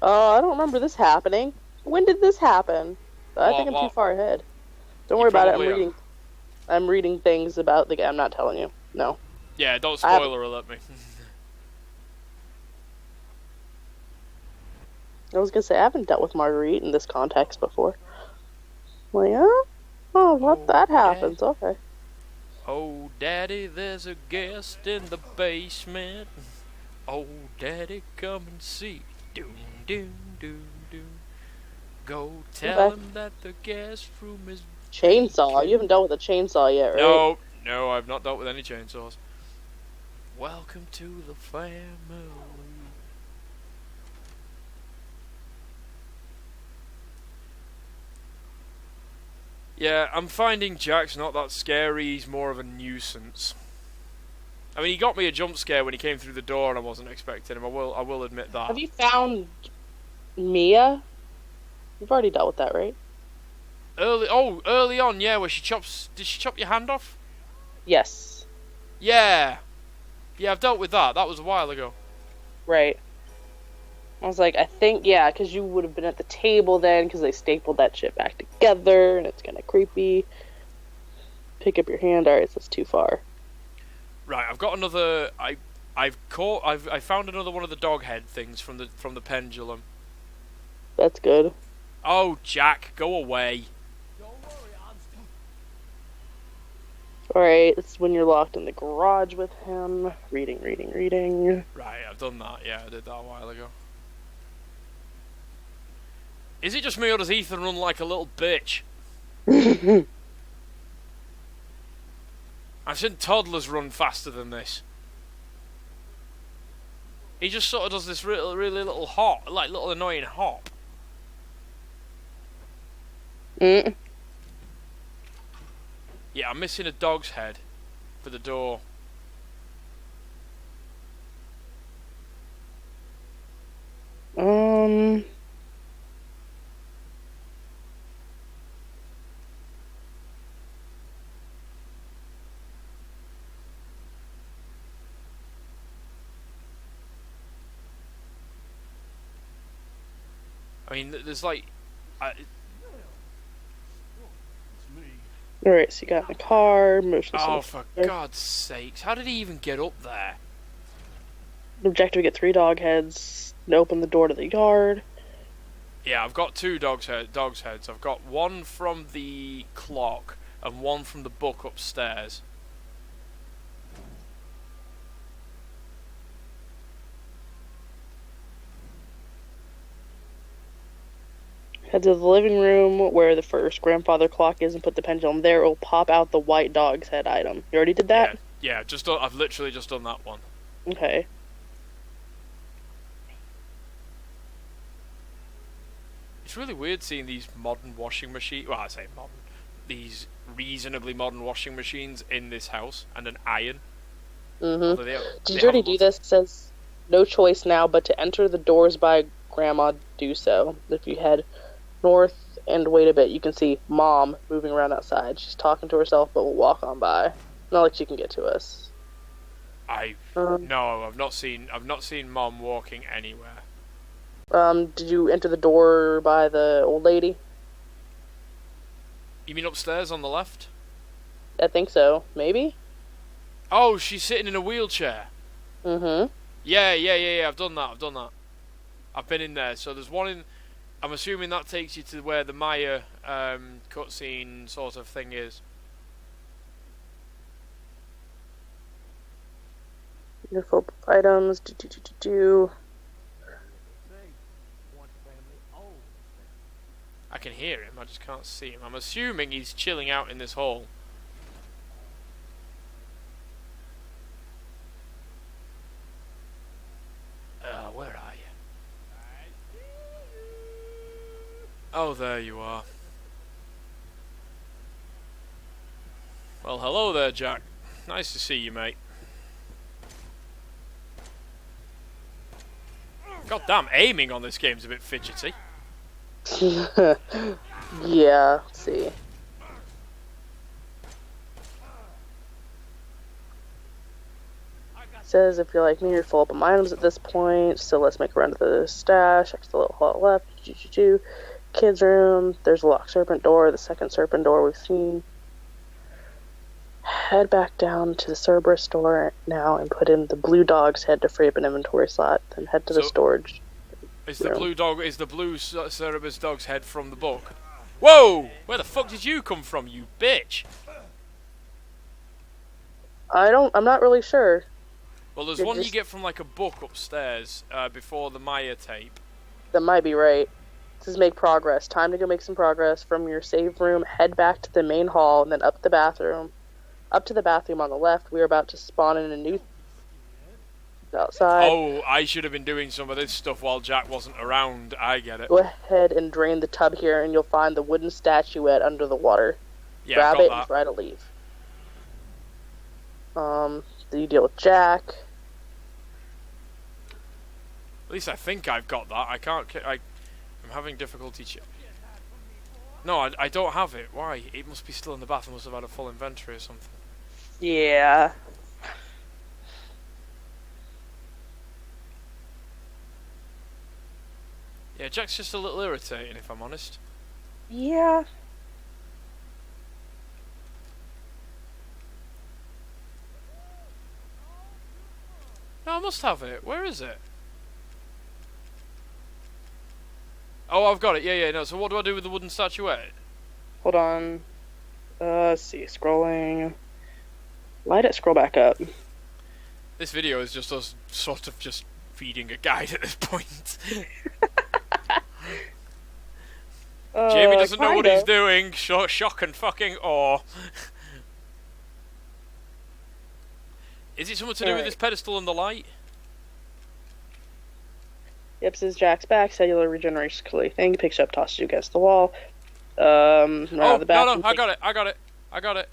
I don't remember this happening. When did this happen? I think I'm too What? far ahead. Don't You worry about it. probably are. I'm reading things about the game. I'm not telling you. No. Yeah, don't spoiler alert me. I was gonna say I haven't dealt with Marguerite in this context before. Like, that happens. Okay. Oh, Daddy, there's a guest in the basement. Oh, Daddy, come and see. Doom, doom, doom, doom. Go tell him that the guest room is... Chainsaw. You haven't dealt with a chainsaw yet, right? No, I've not dealt with any chainsaws. Welcome to the family. Yeah, I'm finding Jack's not that scary, he's more of a nuisance. I mean, he got me a jump scare when he came through the door and I wasn't expecting him, I will admit that. Have you found Mia? You've already dealt with that, right? Early on, yeah, where she chops... Did she chop your hand off? Yes. Yeah. Yeah, I've dealt with that. That was a while ago. Right. I was like, I think, yeah, because you would have been at the table then, because they stapled that shit back together, and it's kind of creepy. Pick up your hand. Alright, so it's too far. Right, I've got another... I found another one of the dog head things from the pendulum. That's good. Oh, Jack, go away. Alright, it's when you're locked in the garage with him. Reading. Right, I've done that. Yeah, I did that a while ago. Is it just me or does Ethan run like a little bitch? I've seen toddlers run faster than this. He just sort of does this really little hop, like little annoying hop. Mm. Yeah, I'm missing a dog's head for the door. I mean, there's like... Alright, so you got in the car, motion Oh, sensor. for God's sakes. How did he even get up there? The objective, get 3 dog heads, and open the door to the yard. Yeah, I've got 2 dog's heads. I've got one from the clock and one from the book upstairs. Head to the living room where the first grandfather clock is and put the pendulum there. It will pop out the white dog's head item. You already did that? Yeah, I've literally just done that one. Okay. It's really weird seeing these modern washing machines. Well, I say modern. These reasonably modern washing machines in this house and an iron. Mm-hmm. Did you already do this? It says, no choice now but to enter the doors by Grandma. Do so. If you head north and wait a bit, you can see Mom moving around outside. She's talking to herself, but will walk on by. Not like she can get to us. No, I've not seen Mom walking anywhere. Did you enter the door by the old lady? You mean upstairs on the left? I think so. Maybe? Oh, she's sitting in a wheelchair. Mm-hmm. Yeah, I've done that. I've been in there. So there's one in... I'm assuming that takes you to where the Maya cutscene sort of thing is. Your full items. I can hear him, I just can't see him. I'm assuming he's chilling out in this hall. Where are you? Oh, there you are. Well, hello there, Jack. Nice to see you, mate. God damn, aiming on this game's a bit fidgety. Yeah, let's see. Says if you're like me, you're full up of items at this point, so let's make a run to the stash. Next to the little hall left. Kids' room. There's a locked serpent door, the second serpent door we've seen. Head back down to the Cerberus store now and put in the blue dog's head to free up an inventory slot. Then head to the storage. Is the blue Cerberus dog's head from the book? Whoa! Where the fuck did you come from, you bitch? I'm not really sure. Well, there's one you get from like a book upstairs before the Maya tape. That might be right. This is make progress. Time to go make some progress. From your save room, head back to the main hall and then up the bathroom. Up to the bathroom on the left. We are about to spawn in a new outside. Oh, I should have been doing some of this stuff while Jack wasn't around. I get it. Go ahead and drain the tub here and you'll find the wooden statuette under the water. Yeah, grab it and try to leave. You deal with Jack. At least I think I've got that. I can't. I'm having difficulty. No, I don't have it. Why? It must be still in the bath. I must have had a full inventory or something. Yeah. Yeah, Jack's just a little irritating, if I'm honest. Yeah. No, I must have it. Where is it? Oh, I've got it. Yeah, no. So what do I do with the wooden statuette? Hold on. Let's see. Scrolling. Why'd it scroll back up? This video is just us sort of just feeding a guide at this point. Jamie doesn't know what he's doing. Shock and fucking awe. Is it something to do with this pedestal and the light? Yep, says Jack's back. Cellular regeneration clearly thing. Picks up, tosses you against the wall. No, I got it.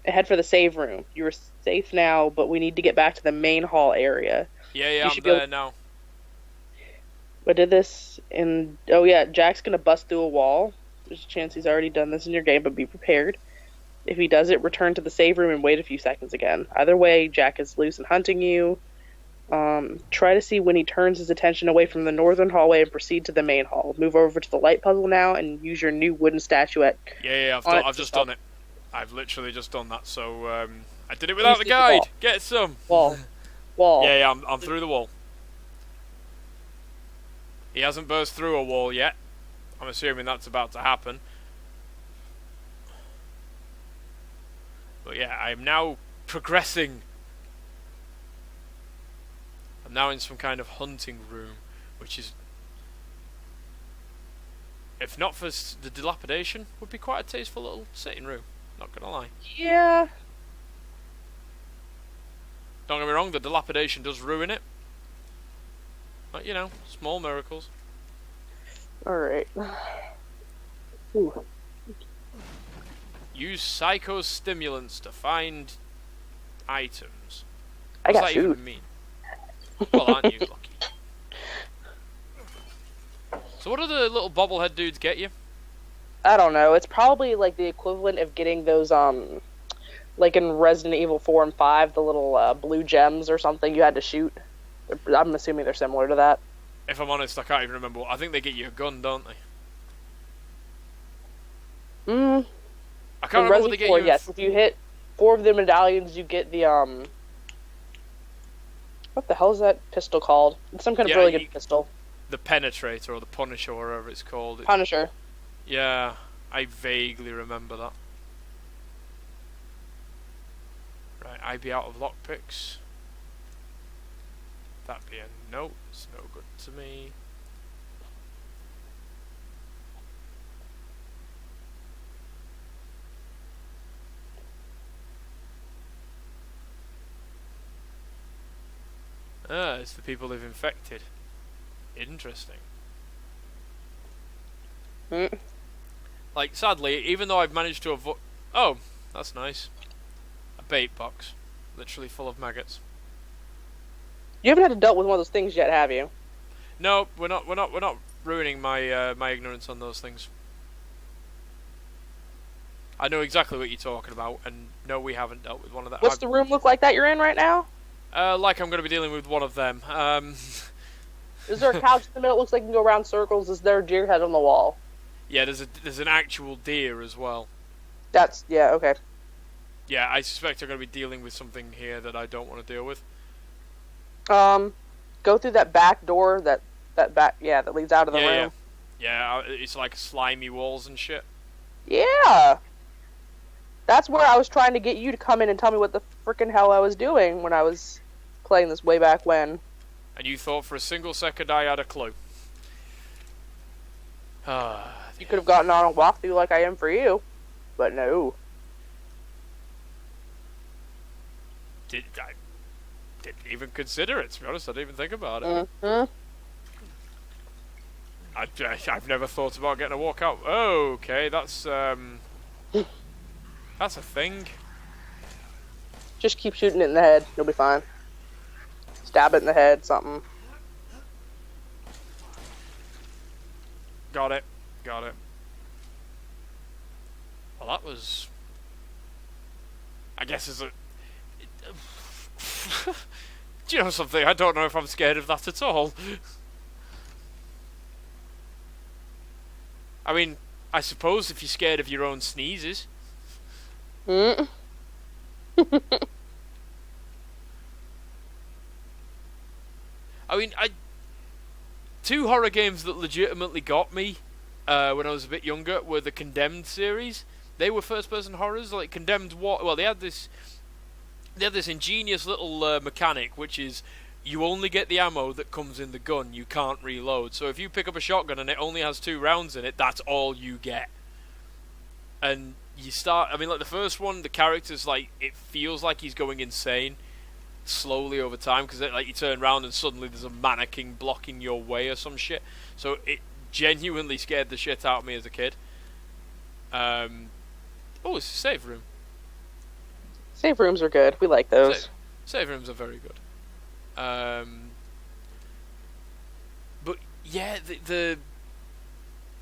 Head for the save room. You were safe now, but we need to get back to the main hall area. Yeah, I'm there now. I did this in... Oh yeah, Jack's gonna bust through a wall. There's a chance he's already done this in your game, but be prepared. If he does it, return to the save room and wait a few seconds again. Either way, Jack is loose and hunting you. Try to see when he turns his attention away from the northern hallway and proceed to the main hall. Move over to the light puzzle now and use your new wooden statuette. Yeah, I've just done it. I've literally just done that, so I did it without the guide. Get some. Wall. Yeah, I'm through the wall. He hasn't burst through a wall yet. I'm assuming that's about to happen. But yeah, I'm now progressing. I'm now in some kind of hunting room, which is, if not for the dilapidation, would be quite a tasteful little sitting room. Not gonna lie. Yeah. Don't get me wrong, the dilapidation does ruin it. But, you know, small miracles. Alright. Ooh. Use psychostimulants to find items. I got What does that food. even mean? Well, aren't you lucky? So what do the little bobblehead dudes get you? I don't know. It's probably like the equivalent of getting those, like in Resident Evil 4 and 5, the little blue gems or something you had to shoot. I'm assuming they're similar to that. If I'm honest, I can't even remember. I think they get you a gun, don't they? I can't remember what they get 4, you. yes. If you hit 4 of the medallions, you get the, what the hell is that pistol called? It's some kind of really good pistol. The Penetrator or the Punisher, or whatever it's called. Punisher. Yeah, I vaguely remember that. Right, I'd be out of lockpicks. That'd be a note. It's no good to me. Ah, it's the people they've infected. Interesting. Like, sadly, even though I've managed to avoid... Oh, that's nice. A bait box. Literally full of maggots. You haven't had to deal with one of those things yet, have you? No, we're not ruining my my ignorance on those things. I know exactly what you're talking about, and no, we haven't dealt with one of that. What's the room look like that you're in right now? Like I'm going to be dealing with one of them. Is there a couch in the middle? It looks like you can go around circles. Is there a deer head on the wall? Yeah, there's an actual deer as well. Yeah, okay. Yeah, I suspect I'm going to be dealing with something here that I don't want to deal with. Go through that back door that leads out of the room. Yeah, it's like slimy walls and shit. Yeah. That's where I was trying to get you to come in and tell me what the frickin' hell I was doing when I was playing this way back when. And you thought for a single second I had a clue. You could have gotten on a walkthrough like I am for you, but no. I didn't even consider it, to be honest. I didn't even think about it. Mm-hmm. I've never thought about getting a walk out. Oh, okay, that's a thing. Just keep shooting it in the head. You'll be fine. Stab it in the head, something. Got it. Well, that was... I guess is a... Do you know something? I don't know if I'm scared of that at all. I mean, I suppose if you're scared of your own sneezes. Mm. I mean, two horror games that legitimately got me when I was a bit younger were the Condemned series. They were first-person horrors. Like Condemned, well, they had this ingenious little mechanic, which is you only get the ammo that comes in the gun. You can't reload. So if you pick up a shotgun and it only has 2 rounds in it, that's all you get. And you start... I mean, like, the first one, the character's, like, it feels like he's going insane slowly over time, because, like, you turn around and suddenly there's a mannequin blocking your way or some shit. So it genuinely scared the shit out of me as a kid. Oh, it's a save room. Save rooms are good. We like those. Save rooms are very good. But yeah,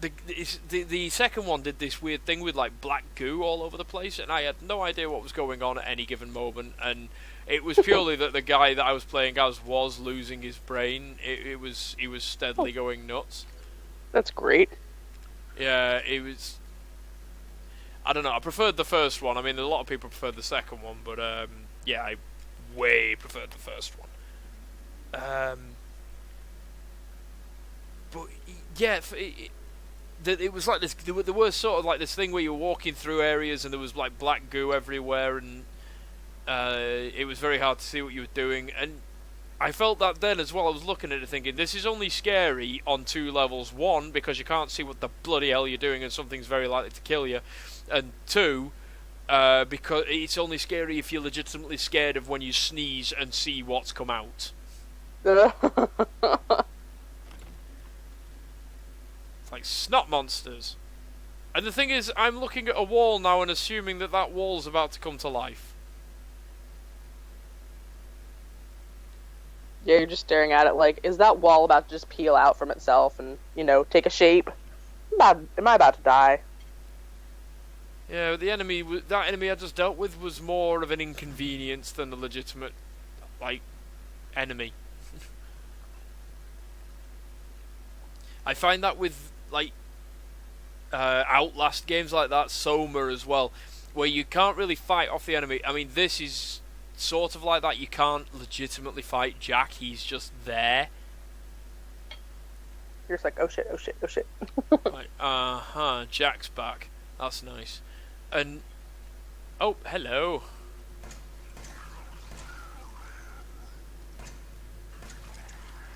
the second one did this weird thing with like black goo all over the place, and I had no idea what was going on at any given moment. And it was purely that the guy that I was playing as was losing his brain. He was steadily going nuts. That's great. Yeah, it was. I don't know. I preferred the first one. I mean, a lot of people preferred the second one, but yeah, I way preferred the first one. But yeah, it was like this. There was sort of like this thing where you were walking through areas and there was like black goo everywhere, and it was very hard to see what you were doing. And I felt that then as well. I was looking at it thinking, this is only scary on 2 levels. 1, because you can't see what the bloody hell you're doing and something's very likely to kill you. And 2, because it's only scary if you're legitimately scared of when you sneeze and see what's come out. It's like Snotmonsters. And the thing is, I'm looking at a wall now and assuming that that wall's about to come to life. Yeah, you're just staring at it like, is that wall about to just peel out from itself and, take a shape? Am I about to die? Yeah, that enemy I just dealt with was more of an inconvenience than a legitimate, like, enemy. I find that with, like, Outlast games like that, Soma as well, where you can't really fight off the enemy. I mean, this is sort of like that. You can't legitimately fight Jack, he's just there. You're just like, oh shit, oh shit, oh shit. Like, Jack's back. That's nice. And, oh, hello.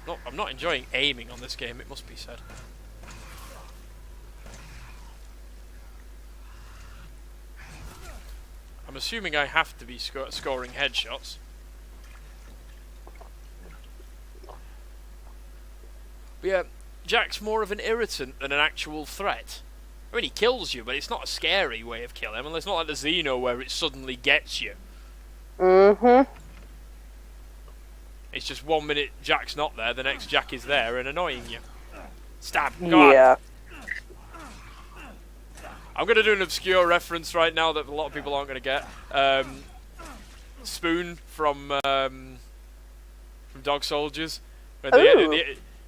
No, I'm not enjoying aiming on this game, it must be said. I'm assuming I have to be scoring headshots. But yeah, Jack's more of an irritant than an actual threat. I mean, he kills you, but it's not a scary way of killing him, and it's not like the Xeno where it suddenly gets you. Mm-hmm. It's just 1 minute Jack's not there, the next Jack is there and annoying you. Stab. Go on. Yeah. I'm going to do an obscure reference right now that a lot of people aren't going to get. Spoon from Dog Soldiers. When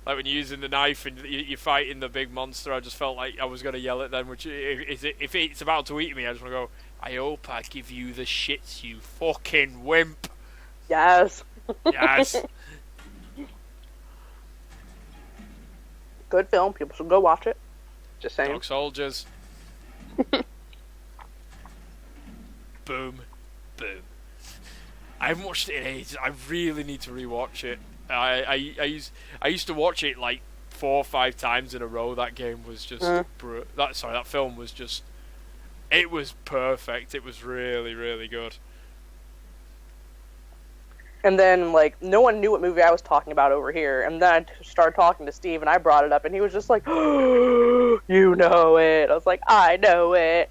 like when you're using the knife and you're fighting the big monster, I just felt like I was going to yell at them. Which, if it's about to eat me, I just want to go, I hope I give you the shits, you fucking wimp. Yes. Yes. Good film. People should go watch it. Just saying. Dog Soldiers. Boom. Boom. I haven't watched it in ages. I really need to rewatch it. I used to watch it like 4 or 5 times in a row. That game was just that film was just, it was perfect. It was really, really good. And then, like, no one knew what movie I was talking about over here. And then I started talking to Steve, and I brought it up, and he was just like, oh, you know it. I was like, I know it.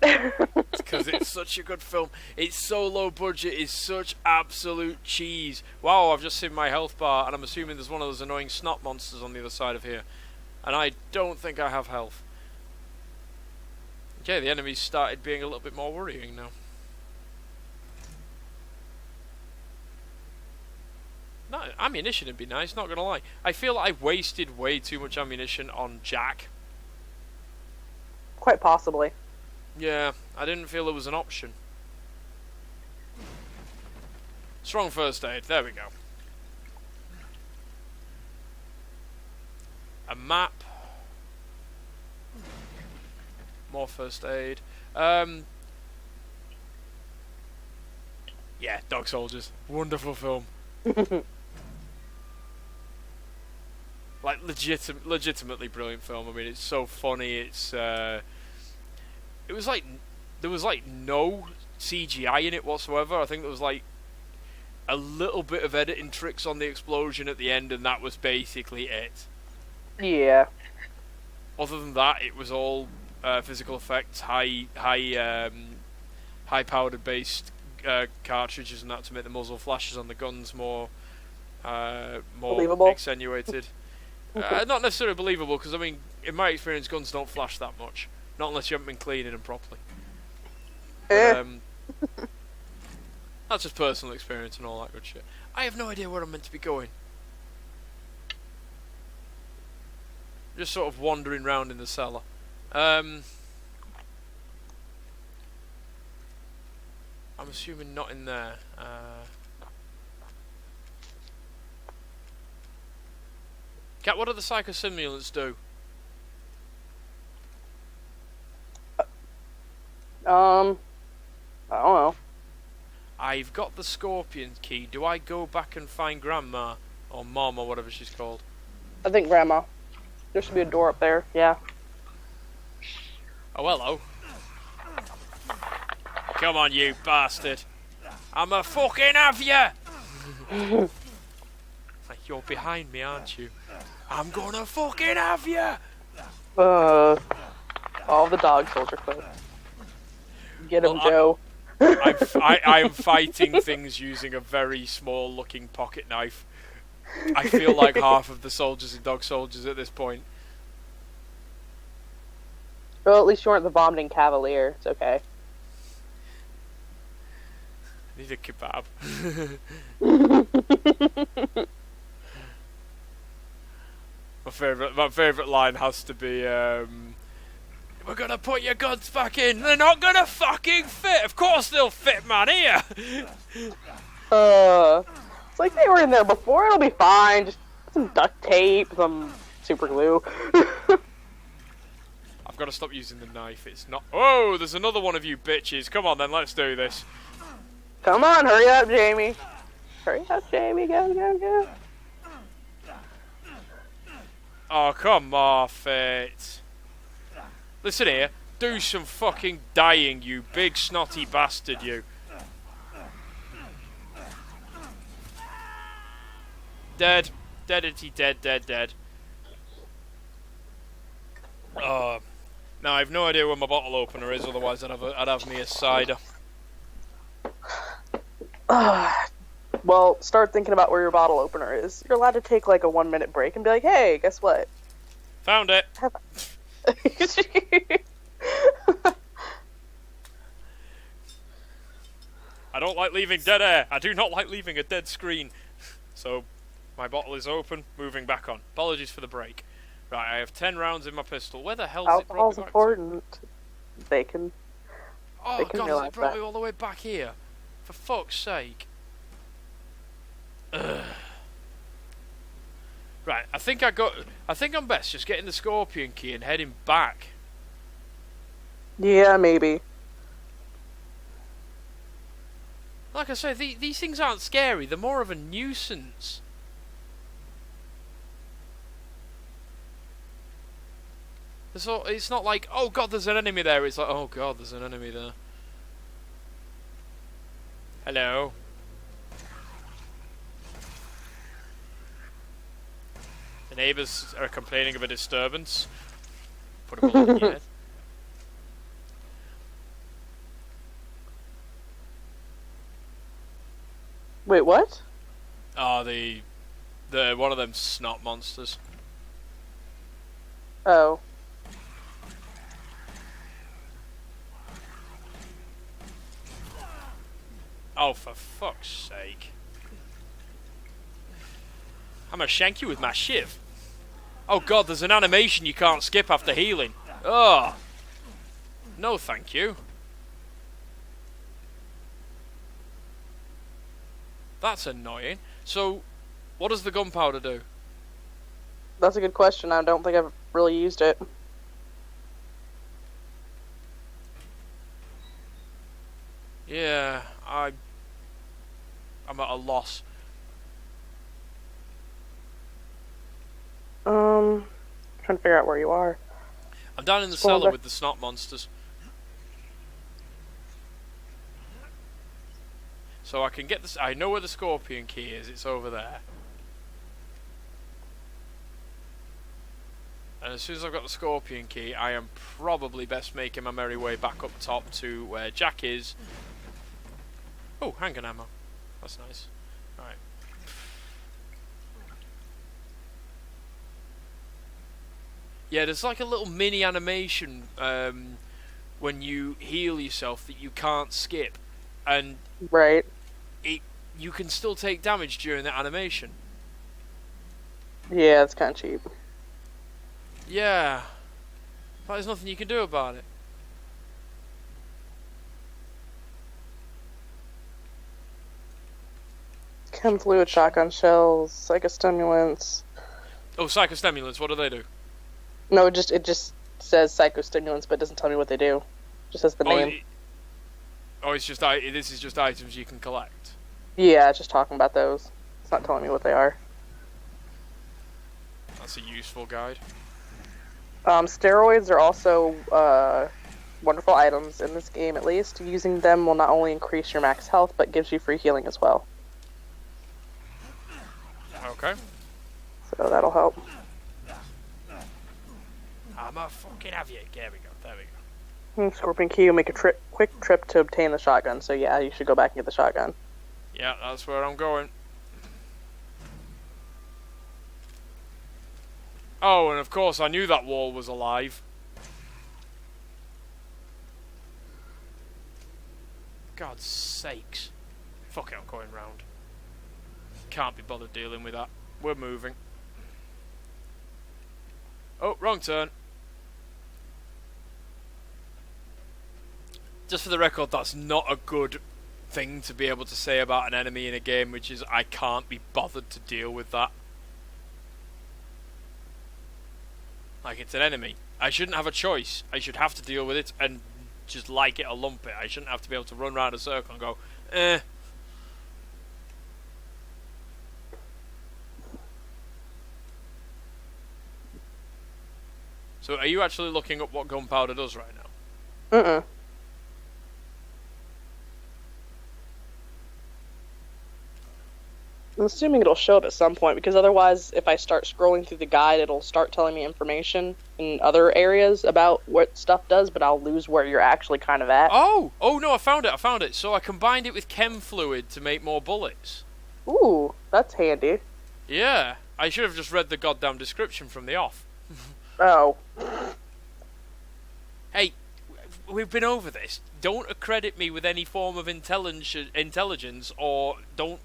Because it's such a good film. It's so low budget. It's such absolute cheese. Wow, I've just seen my health bar, and I'm assuming there's one of those annoying Snotmonsters on the other side of here. And I don't think I have health. Okay, the enemies started being a little bit more worrying now. No, ammunition would be nice, not gonna lie. I feel like I've wasted way too much ammunition on Jack. Quite possibly. Yeah, I didn't feel it was an option. Strong first aid, there we go. A map. More first aid. Yeah, Dog Soldiers. Wonderful film. Like legitimately brilliant film. I mean, it's so funny. It's it was like there was like no CGI in it whatsoever. I think there was like a little bit of editing tricks on the explosion at the end, and that was basically it. Yeah. Other than that, it was all physical effects, high powder based cartridges and that to make the muzzle flashes on the guns more believable. Extenuated. Not necessarily believable, because I mean, in my experience, guns don't flash that much, not unless you haven't been cleaning them properly. But, that's just personal experience and all that good shit. I have no idea where I'm meant to be going. Just sort of wandering around in the cellar. I'm assuming not in there. Cat, what do the psychostimulants do? I don't know. I've got the scorpion key. Do I go back and find Grandma? Or Mom, or whatever she's called? I think Grandma. There should be a door up there, yeah. Oh, hello. Come on, you bastard. I'ma fucking have ya! Like, you're behind me, aren't you? I'm gonna fucking have ya! All the Dog Soldier clips. Get him, Joe. I'm fighting things using a very small looking pocket knife. I feel like half of the soldiers in Dog Soldiers at this point. Well, at least you weren't the vomiting cavalier. It's okay. Need a kebab. My favourite line has to be, we're gonna put your guns back in. They're not gonna fucking fit. Of course they'll fit, man. Here. It's like they were in there before. It'll be fine. Just some duct tape, some super glue. I've got to stop using the knife. It's not. Oh, there's another one of you bitches. Come on, then. Let's do this. Come on, hurry up, Jamie. Hurry up, Jamie. Go, go, go. Oh, come off it. Listen here. Do some fucking dying, you big snotty bastard, you. Dead. Deadity, dead, dead, dead. Oh. Now, I have no idea where my bottle opener is, otherwise I'd have me a cider. Well, start thinking about where your bottle opener is. You're allowed to take like a 1-minute break and be like, hey, guess what? Found it. I don't like leaving dead air. I do not like leaving a dead screen. So, my bottle is open, moving back on. Apologies for the break. Right, I have 10 rounds in my pistol. Where the hell is it brought Alcohol's me back important. They can. to? Oh, they can God, has realize it brought that. me all the way back here? For fuck's sake. Ugh. Right, I think I'm best just getting the Scorpion key and heading back. Yeah, maybe. Like I say, these things aren't scary. They're more of a nuisance. It's not like, oh God, there's an enemy there. It's like, oh God, there's an enemy there. Hello. The neighbours are complaining of a disturbance. Put a bullet in your head. Wait, what? Oh, the one of them Snotmonsters. Oh. Oh, for fuck's sake. I'm gonna shank you with my shiv. Oh God, there's an animation you can't skip after healing. Oh. No, thank you. That's annoying. So, what does the gunpowder do? That's a good question. I don't think I've really used it. Yeah, I'm at a loss. Trying to figure out where you are. I'm down in the Spoiler. cellar with the Snotmonsters. So I can get this. I know where the Scorpion key is. It's over there. And as soon as I've got the Scorpion key, I am probably best making my merry way back up top to where Jack is. Oh, handgun ammo. That's nice. Alright. Yeah, there's like a little mini animation when you heal yourself that you can't skip. And Right. you can still take damage during that animation. Yeah, it's kind of cheap. Yeah. But there's nothing you can do about it. Chem fluid, shotgun shells, psychostimulants. Oh, psychostimulants, what do they do? No, it just says psychostimulants, but it doesn't tell me what they do. It just says the name. It's just this is just items you can collect. Yeah, it's just talking about those. It's not telling me what they are. That's a useful guide. Steroids are also wonderful items in this game, at least. Using them will not only increase your max health, but gives you free healing as well. Okay. So that'll help. I'm a fucking have you. There we go. Scorpion key will make a quick trip to obtain the shotgun. So yeah, you should go back and get the shotgun. Yeah, that's where I'm going. Oh, and of course I knew that wall was alive. God's sakes. Fuck it, I'm going round. Can't be bothered dealing with that. We're moving. Oh, wrong turn. Just for the record, that's not a good thing to be able to say about an enemy in a game, which is I can't be bothered to deal with that. Like, it's an enemy. I shouldn't have a choice. I should have to deal with it and just like it or lump it. I shouldn't have to be able to run around a circle and go, eh. So, are you actually looking up what gunpowder does right now? Mm-mm. I'm assuming it'll show up at some point, because otherwise, if I start scrolling through the guide, it'll start telling me information in other areas about what stuff does, but I'll lose where you're actually kind of at. Oh no, I found it. So I combined it with chem fluid to make more bullets. Ooh, that's handy. Yeah, I should have just read the goddamn description from the off. Oh. Hey, we've been over this. Don't accredit me with any form of intelligence, or don't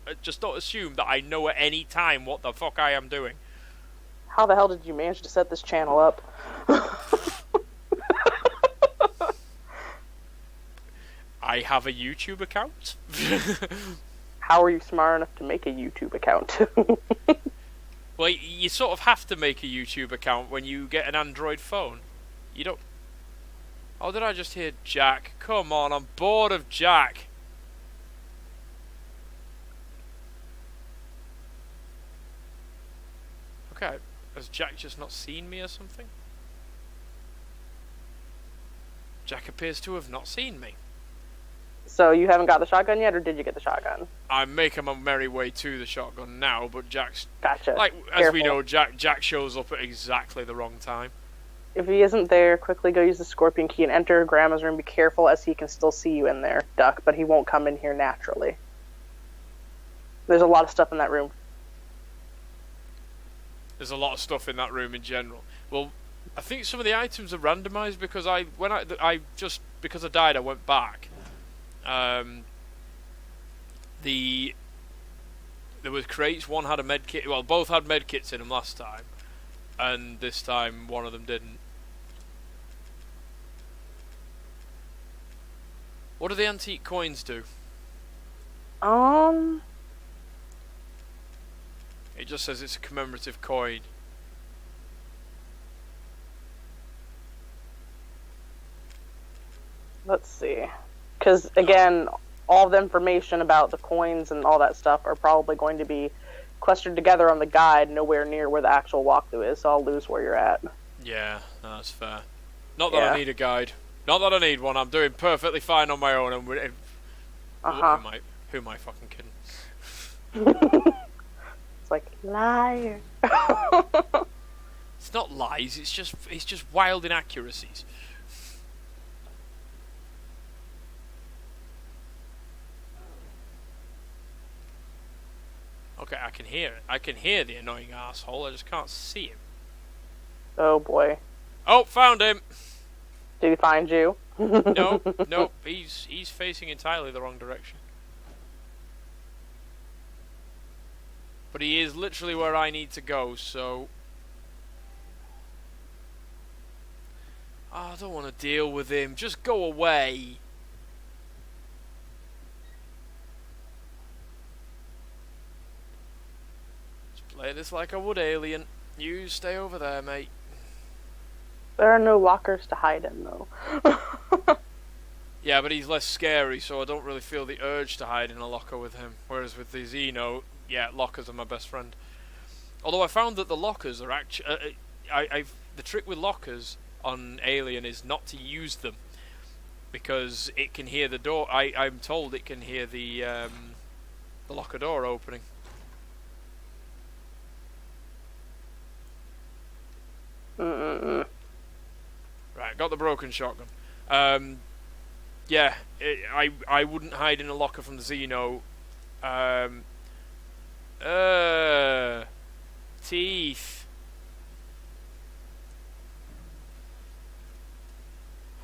assume that I know at any time what the fuck I am doing. How the hell did you manage to set this channel up? I have a YouTube account. How are you smart enough to make a YouTube account? Well, you sort of have to make a YouTube account when you get an Android phone. You don't... Oh, did I just hear Jack? Come on, I'm bored of Jack. Okay, has Jack just not seen me or something? Jack appears to have not seen me. So you haven't got the shotgun yet, or did you get the shotgun? I'm making my merry way to the shotgun now, but Jack's... Gotcha. Like, as Careful. we know, Jack shows up at exactly the wrong time. If he isn't there, quickly go use the scorpion key and enter Grandma's room. Be careful, as he can still see you in there, Duck, but he won't come in here naturally. There's a lot of stuff in that room. There's a lot of stuff in that room in general. Well, I think some of the items are randomized because because I died, I went back. There was crates. One had a med kit. Well, both had med kits in them last time, and this time one of them didn't. What do the antique coins do? It just says it's a commemorative coin. Let's see. Because, again, all the information about the coins and all that stuff are probably going to be clustered together on the guide, nowhere near where the actual walkthrough is, so I'll lose where you're at. Yeah, that's fair. Not that I need a guide. Not that I need one. I'm doing perfectly fine on my own. And who am I fucking kidding? It's like, liar. It's not lies. It's just wild inaccuracies. Okay, I can hear it. I can hear the annoying asshole. I just can't see him. Oh, boy. Oh, found him. Did he find you? Nope. He's facing entirely the wrong direction. But he is literally where I need to go, so... Oh, I don't want to deal with him. Just go away. Just play this like I would Alien. You stay over there, mate. There are no lockers to hide in, though. Yeah, but he's less scary, so I don't really feel the urge to hide in a locker with him. Whereas with the Xeno, yeah, lockers are my best friend. Although I found that the lockers are actually... the trick with lockers on Alien is not to use them. Because it can hear the door... I'm told it can hear the locker door opening. Mm-mm-mm. Right, got the broken shotgun. Yeah, I wouldn't hide in a locker from the Xeno. Teeth.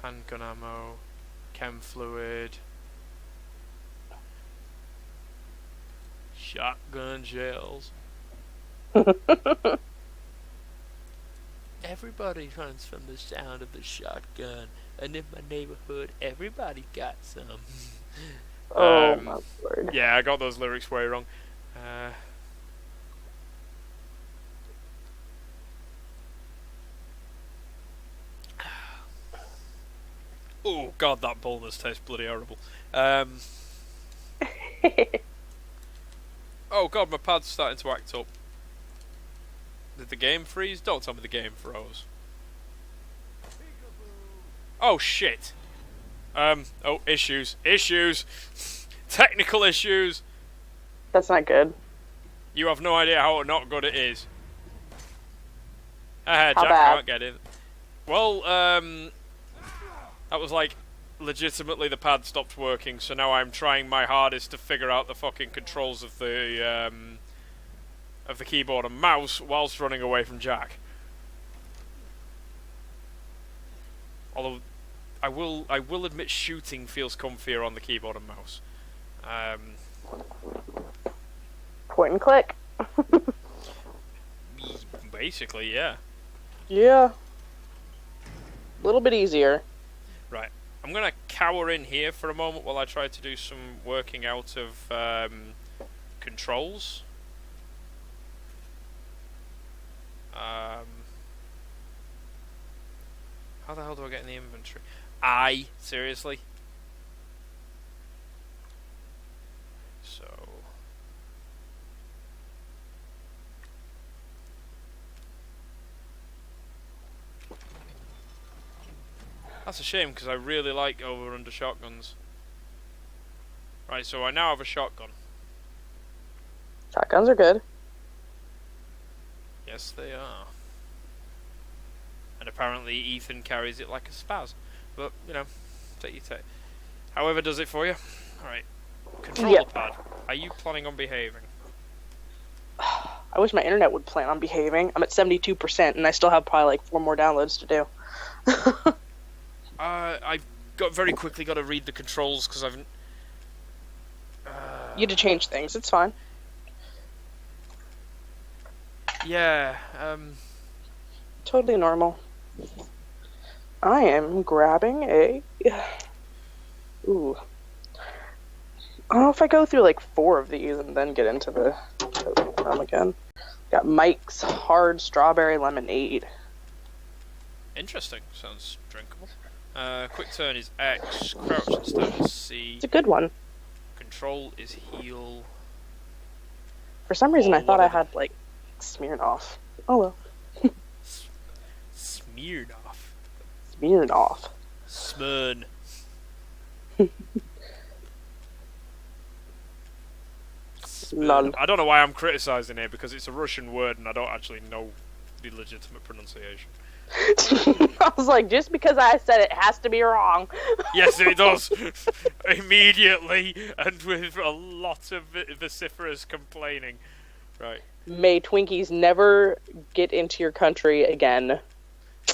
Handgun ammo. Chem fluid. Shotgun shells. Everybody runs from the sound of the shotgun, and in my neighborhood, everybody got some. Oh, my word. Yeah, I got those lyrics way wrong. Oh god, that bonus tastes bloody horrible. Oh god, my pad's starting to act up. Did the game freeze? Don't tell me the game froze. Oh shit. Oh, issues. Technical issues. That's not good. You have no idea how not good it is. How Jack bad? can't get in. Well, that was like legitimately the pad stopped working, so now I'm trying my hardest to figure out the fucking controls of the keyboard and mouse whilst running away from Jack. Although I will admit shooting feels comfier on the keyboard and mouse. Point and click. Basically, yeah. Yeah. A little bit easier. Right. I'm gonna cower in here for a moment while I try to do some working out of controls. How the hell do I get in the inventory? Seriously? So... That's a shame, because I really like over-under shotguns. Right, so I now have a shotgun. Shotguns are good. Yes, they are. And apparently Ethan carries it like a spaz. But, you know, take your take. However does it for you. Alright. Controller pad. Are you planning on behaving? I wish my internet would plan on behaving. I'm at 72%, and I still have probably like 4 more downloads to do. I very quickly got to read the controls, because I've... You had to change things. It's fine. Yeah, Totally normal. I am grabbing a... Ooh. I don't know if I go through like 4 of these and then get into the again. Got Mike's Hard Strawberry Lemonade. Interesting. Sounds drinkable. Quick turn is X, crouch and stand is C. It's a good one. Control is heal. For some reason, I thought I had like Smirnoff. Oh well. Smeared off. Smirnoff. Smurn. Lol. I don't know why I'm criticising it, because it's a Russian word and I don't actually know the legitimate pronunciation. I was like, just because I said it has to be wrong. Yes, it does. Immediately, and with a lot of vociferous complaining. Right. May Twinkies never get into your country again.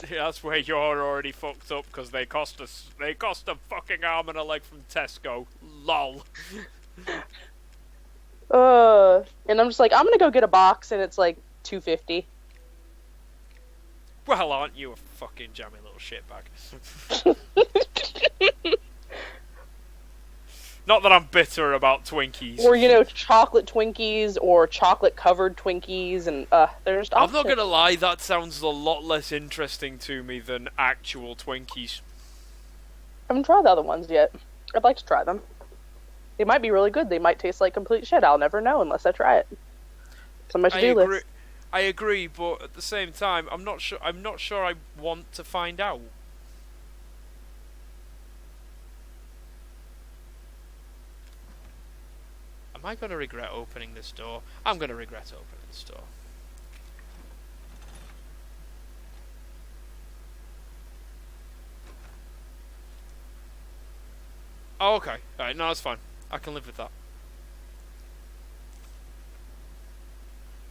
Yeah, that's where you're already fucked up, because they cost a fucking arm and a leg from Tesco. Lol. And I'm just like, I'm gonna go get a box, and it's like $2.50. Well, aren't you a fucking jammy little shitbag? Not that I'm bitter about Twinkies. Or, chocolate Twinkies, or chocolate-covered Twinkies, and, there's... I'm not gonna lie, that sounds a lot less interesting to me than actual Twinkies. I haven't tried the other ones yet. I'd like to try them. They might be really good. They might taste like complete shit. I'll never know unless I try it. It's on my to-do list. I agree, but at the same time, I'm not sure I want to find out. Am I going to regret opening this door? I'm going to regret opening this door. Oh, okay. Alright, no, that's fine. I can live with that.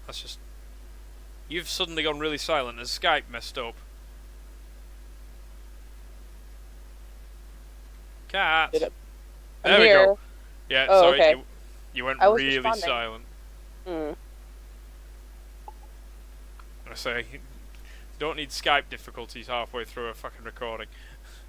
That's just... You've suddenly gone really silent. Has Skype messed up? Cat. Did it? There we go. Yeah, Oh, sorry. okay. You went I was really responding. silent. I say, don't need Skype difficulties halfway through a fucking recording.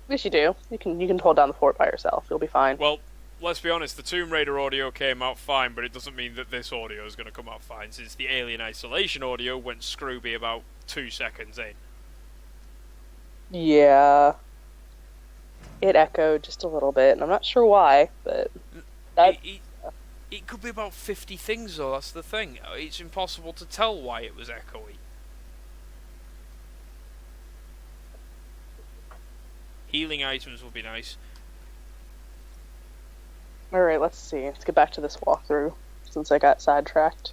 Yes, you do. You can hold down the fort by yourself. You'll be fine. Well, let's be honest, the Tomb Raider audio came out fine, but it doesn't mean that this audio is going to come out fine, since the Alien Isolation audio went scrooby about 2 seconds in. Yeah. It echoed just a little bit, and I'm not sure why, but... It could be about 50 things, though, that's the thing. It's impossible to tell why it was echoey. Healing items will be nice. Alright, let's see. Let's get back to this walkthrough, since I got sidetracked.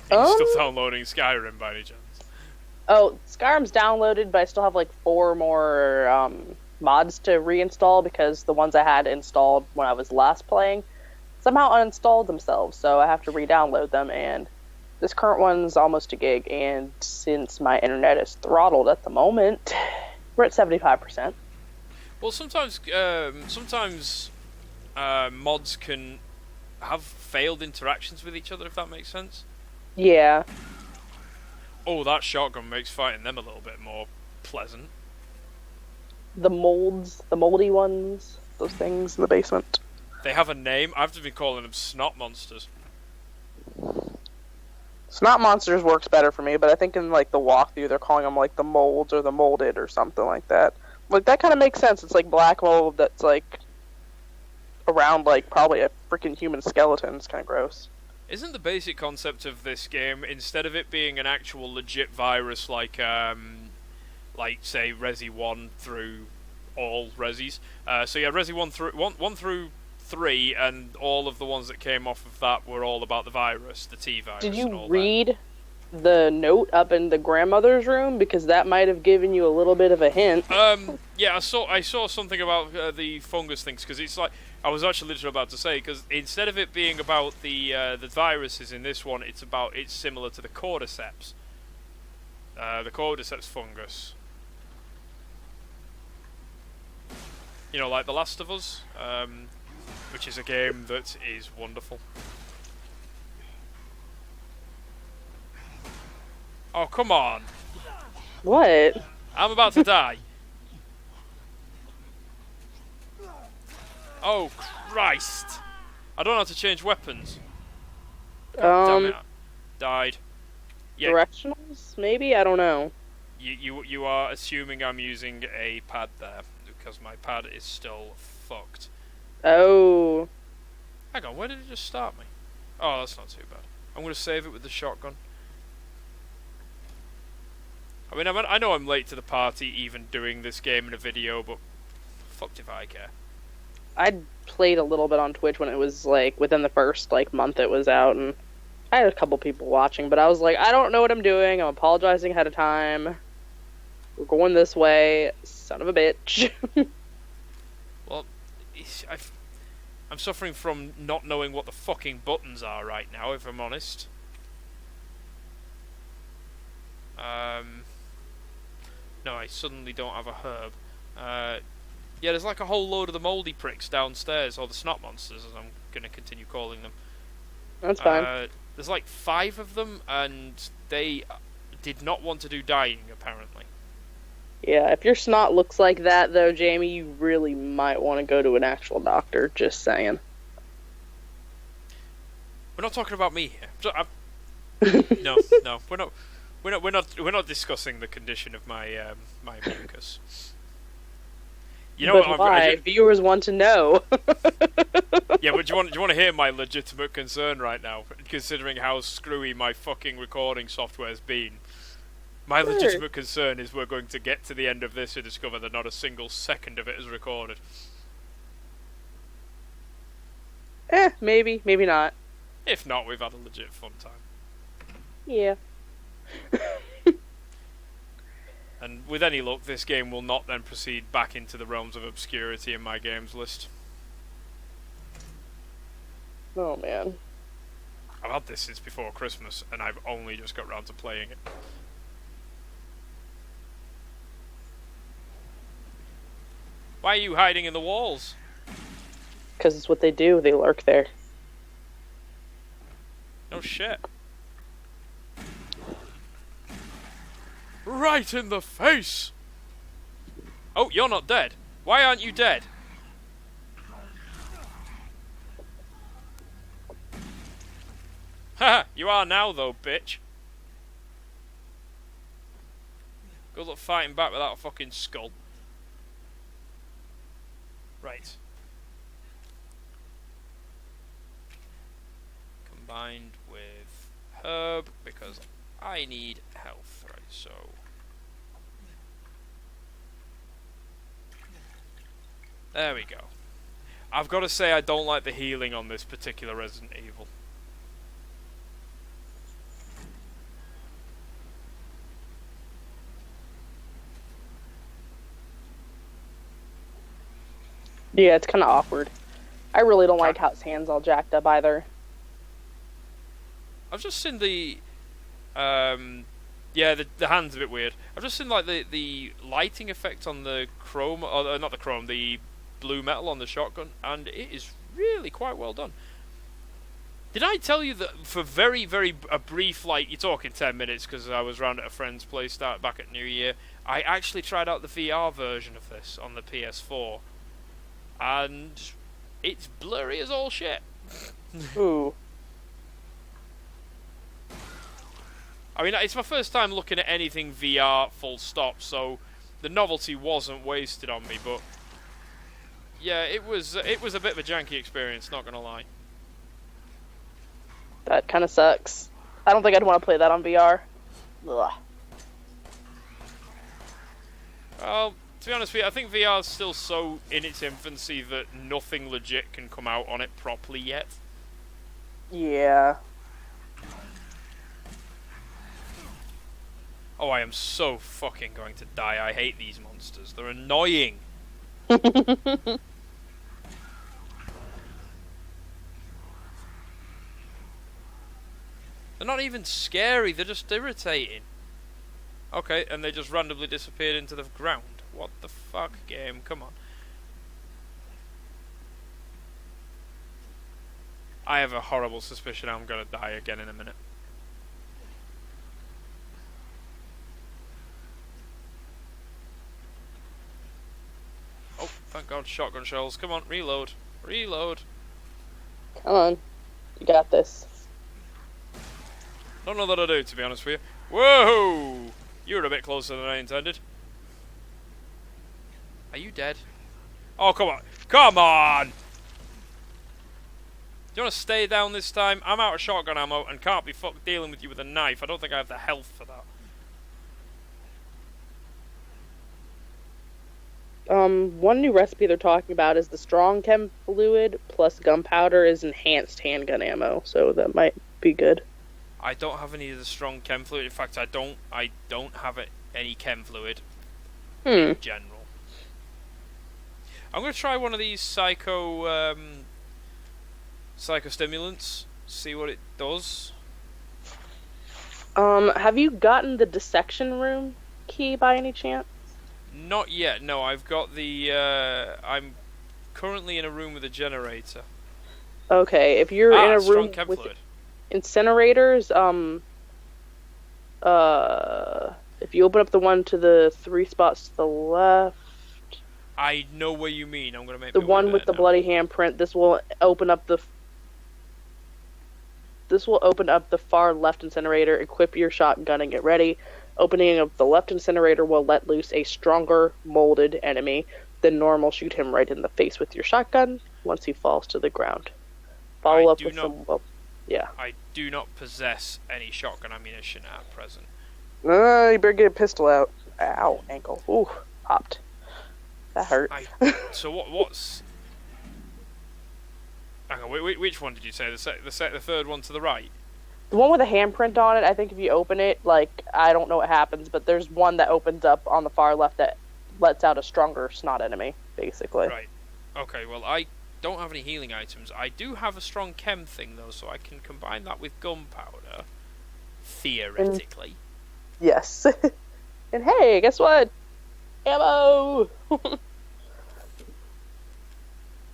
Are you still downloading Skyrim by any chance? Oh, Skyrim's downloaded, but I still have like 4 more mods to reinstall because the ones I had installed when I was last playing somehow uninstalled themselves, so I have to re-download them, and this current one's almost a gig, and since my internet is throttled at the moment, we're at 75%. Well, sometimes mods can have failed interactions with each other, if that makes sense. Yeah. Oh, that shotgun makes fighting them a little bit more pleasant. The moldy ones, those things in the basement. They have a name. I've just been calling them Snotmonsters. Snotmonsters works better for me, but I think in like the walkthrough they're calling them like the molds or the molded or something like that. Like that kind of makes sense. It's like black mold that's like around like probably a freaking human skeleton. It's kind of gross. Isn't the basic concept of this game, instead of it being an actual legit virus like say Resi 1 through all Resis, so yeah, Resi 1 through 3, and all of the ones that came off of that were all about the virus, the T virus. Did and you all read the note up in the grandmother's room? Because that might have given you a little bit of a hint. Yeah, I saw something about the fungus things, because it's like, I was actually literally about to say, because instead of it being about the viruses in this one, it's similar to the cordyceps. The cordyceps fungus. You know, like The Last of Us, which is a game that is wonderful. Oh, come on. What? I'm about to die. Oh, Christ. I don't know how to change weapons. Damn it. Died. Yeah. Directionals? Maybe? I don't know. You are assuming I'm using a pad there, because my pad is still fucked. Oh. Hang on, where did it just start me? Oh, that's not too bad. I'm going to save it with the shotgun. I mean, I know I'm late to the party even doing this game in a video, but fucked if I care. I played a little bit on Twitch when it was, like, within the first, like, month it was out, and I had a couple people watching, but I was like, I don't know what I'm doing, I'm apologizing ahead of time. We're going this way, son of a bitch. Well, I'm suffering from not knowing what the fucking buttons are right now, if I'm honest. No, I suddenly don't have a herb. Yeah, there's like a whole load of the mouldy pricks downstairs, or the Snotmonsters, as I'm going to continue calling them. That's fine. There's like 5 of them, and they did not want to do dying, apparently. Yeah, if your snot looks like that, though, Jamie, you really might want to go to an actual doctor, just saying. We're not talking about me here. No, we're not discussing the condition of my my mucus. You know but what? why? Viewers want to know. Yeah, but do you want to hear my legitimate concern right now, considering how screwy my fucking recording software's been? My legitimate concern is we're going to get to the end of this and discover that not a single second of it is recorded. Maybe, maybe not. If not, we've had a legit fun time. Yeah. And with any luck, this game will not then proceed back into the realms of obscurity in my games list. Oh, man. I've had this since before Christmas, and I've only just got round to playing it. Why are you hiding in the walls? Because it's what they do. They lurk there. No shit. Right in the face! Oh, you're not dead. Why aren't you dead? Haha, you are now though, bitch. Good luck fighting back without a fucking skull. Right. Combined with herb, because I need health. Right, so... there we go. I've got to say I don't like the healing on this particular Resident Evil. Yeah, it's kind of awkward. I really don't like how his hand's all jacked up either. I've just seen the the hand's a bit weird. I've just seen like the lighting effect on the chrome, or not the chrome, the blue metal on the shotgun, and it is really quite well done. Did I tell you that for a brief, like, you're talking 10 minutes, because I was round at a friend's place back at New Year, I actually tried out the VR version of this on the PS4, and it's blurry as all shit. Ooh. I mean, it's my first time looking at anything VR full stop, so the novelty wasn't wasted on me, but yeah, it was a bit of a janky experience, not gonna lie. That kind of sucks. I don't think I'd want to play that on VR. Ugh. Well, to be honest with you, I think VR is still so in its infancy that nothing legit can come out on it properly yet. Yeah. Oh, I am so fucking going to die. I hate these monsters. They're annoying. They're not even scary, they're just irritating. Okay, and they just randomly disappeared into the ground. What the fuck, game? Come on. I have a horrible suspicion I'm gonna die again in a minute. Oh, thank God, shotgun shells. Come on, reload. Reload. Come on. You got this. Don't know that I do, to be honest with you. Whoa! You were a bit closer than I intended. Are you dead? Oh, come on. Come on! Do you want to stay down this time? I'm out of shotgun ammo and can't be fucked dealing with you with a knife. I don't think I have the health for that. One new recipe they're talking about is the strong chem fluid plus gunpowder is enhanced handgun ammo, so that might be good. I don't have any of the strong chem fluid. In fact, I don't have any chem fluid in general. I'm going to try one of these psychostimulants, see what it does. Have you gotten the dissection room key by any chance? Not yet, no. I've got the, I'm currently in a room with a generator. Okay, if you're in a room with fluid. Incinerators, if you open up the one to the 3 spots to the left... I know what you mean. I'm going to make the one with the bloody handprint, this will open up the far left incinerator. Equip your shotgun and get ready. Opening of the left incinerator will let loose a stronger molded enemy than normal. Shoot him right in the face with your shotgun once he falls to the ground. Follow up with some... Well, yeah. I do not possess any shotgun ammunition at present. You better get a pistol out. Ow, ankle. Ooh, popped. That hurt. So what's... Hang on, which one did you say? The third one to the right? The one with a handprint on it, I think if you open it, like, I don't know what happens, but there's one that opens up on the far left that lets out a stronger snot enemy, basically. Right. Okay, well, I don't have any healing items. I do have a strong chem thing, though, so I can combine that with gunpowder. Theoretically. Yes. And hey, guess what? Ammo!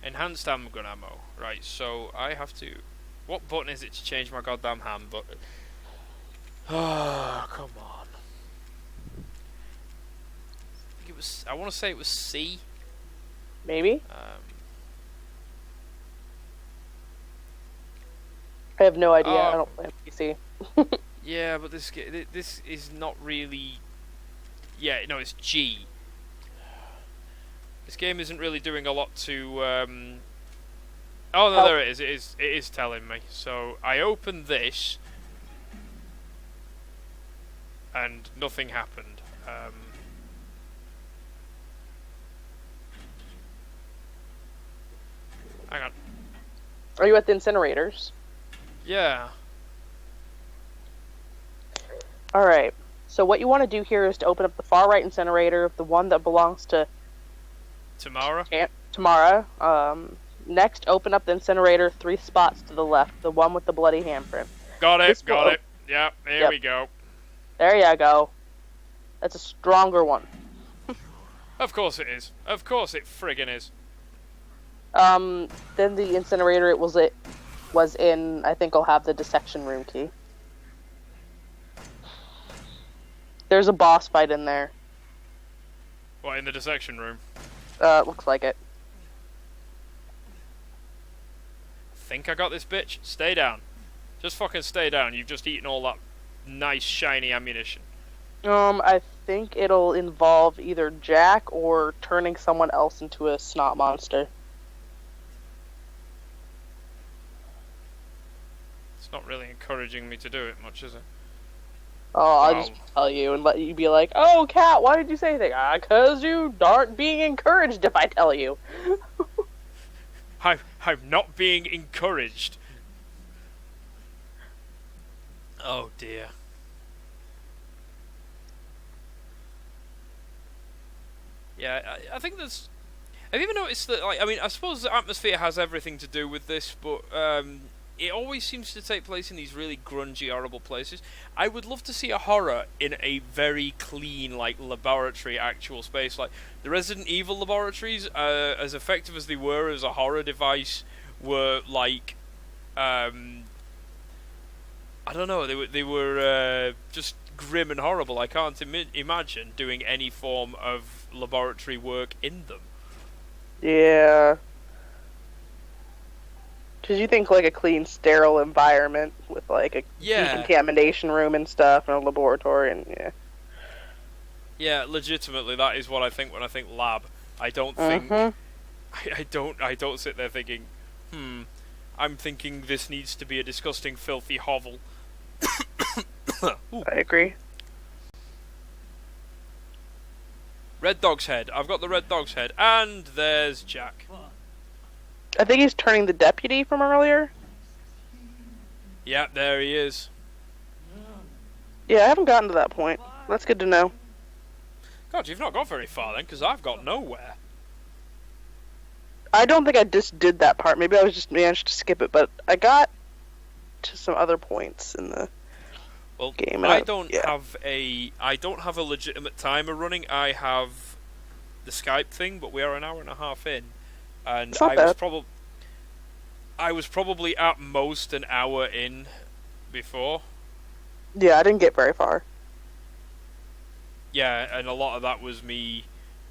Enhanced handgun ammo. Right, so I have to... What button is it to change my goddamn hand button? Oh, come on. I want to say it was C. Maybe? I have no idea. I don't play on PC. Yeah, but this is not really... Yeah, no, it's G. This game isn't really doing a lot to... Oh, no, there it is. It is telling me. So, I opened this, and nothing happened. Hang on. Are you at the incinerators? Yeah. Alright. So what you want to do here is to open up the far right incinerator, the one that belongs to... Tamara? Tamara. Next, open up the incinerator 3 spots to the left, the one with the bloody handprint. Got it, This will got it. Yeah, here Yep. we go. There you go. That's a stronger one. Of course it is. Of course it friggin' is. Then the incinerator was in, I think I'll have the dissection room key. There's a boss fight in there. What, in the dissection room? Looks like it. Think I got this, bitch? Stay down. Just fucking stay down. You've just eaten all that nice, shiny ammunition. I think it'll involve either Jack or turning someone else into a snot monster. It's not really encouraging me to do it much, is it? Oh, I'll Wow. just tell you and let you be like, "Oh, Cat, why did you say anything?" "'Cause you aren't being encouraged if I tell you." I'm not being encouraged. Oh dear. Yeah, I think there's... Have you ever noticed that, like, I mean, I suppose the atmosphere has everything to do with this, but it always seems to take place in these really grungy, horrible places. I would love to see a horror in a very clean, like, laboratory actual space. Like, the Resident Evil laboratories, as effective as they were as a horror device, were, like, I don't know, they were just grim and horrible. I can't imagine doing any form of laboratory work in them. Yeah. Because you think like a clean, sterile environment with like a decontamination room and stuff and a laboratory and yeah. Yeah, legitimately, that is what I think when I think lab. I don't think I don't sit there thinking, I'm thinking this needs to be a disgusting, filthy hovel. I agree. Red Dog's head. I've got the Red Dog's head, and there's Jack. I think he's turning the deputy from earlier. Yeah, there he is. Yeah, I haven't gotten to that point. That's good to know. God, you've not got very far then, because I've got nowhere. I don't think I just did that part. Maybe I was just managed to skip it, but I got to some other points in the game. I don't have a legitimate timer running. I have the Skype thing, but we are an hour and a half in, and I was probably at most an hour in before. Yeah, I didn't get very far. Yeah, and a lot of that was me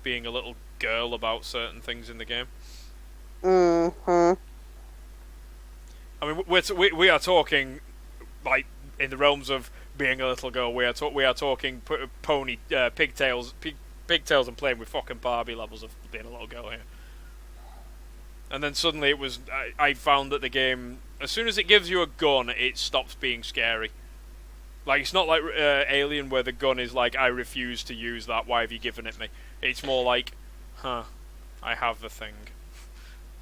being a little girl about certain things in the game. Mm-hmm. I mean, we are talking like in the realms of being a little girl. We are talking pigtails and playing with fucking Barbie levels of being a little girl here. And then suddenly it was I found that the game, as soon as it gives you a gun, it stops being scary. Like, it's not like Alien where the gun is like, I refuse to use that, why have you given it me? It's more like, I have the thing.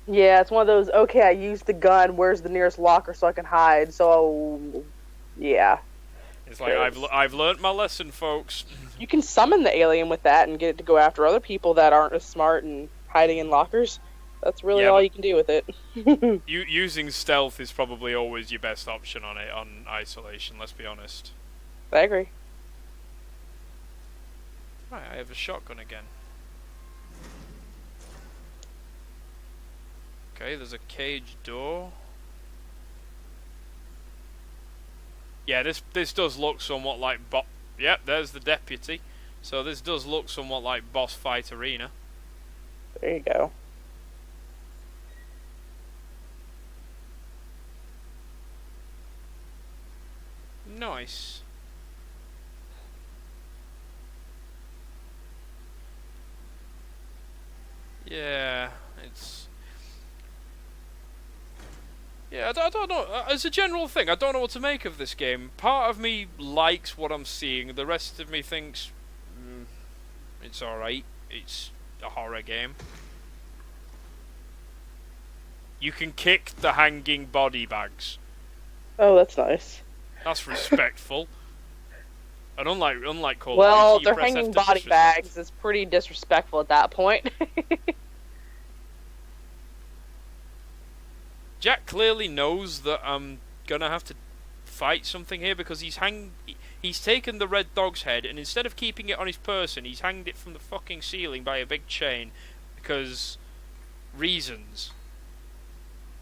Yeah, it's one of those, okay, I used the gun, where's the nearest locker so I can hide, so, yeah. It's like, I've learnt my lesson, folks. You can summon the alien with that and get it to go after other people that aren't as smart and hiding in lockers. That's really all you can do with it. Using stealth is probably always your best option on isolation, let's be honest. I agree. Right, I have a shotgun again. Okay, there's a cage door. Yeah, this does look somewhat like Yep, there's the deputy. So this does look somewhat like boss fight arena. There you go. Nice. Yeah, it's... Yeah, I don't know. As a general thing, I don't know what to make of this game. Part of me likes what I'm seeing. The rest of me thinks... it's alright. It's a horror game. You can kick the hanging body bags. Oh, that's nice. That's respectful. And unlike Call well, of Duty, they're hanging body bags is pretty disrespectful at that point. Jack clearly knows that I'm gonna have to fight something here because he's taken the red dog's head and instead of keeping it on his person, he's hanged it from the fucking ceiling by a big chain because reasons.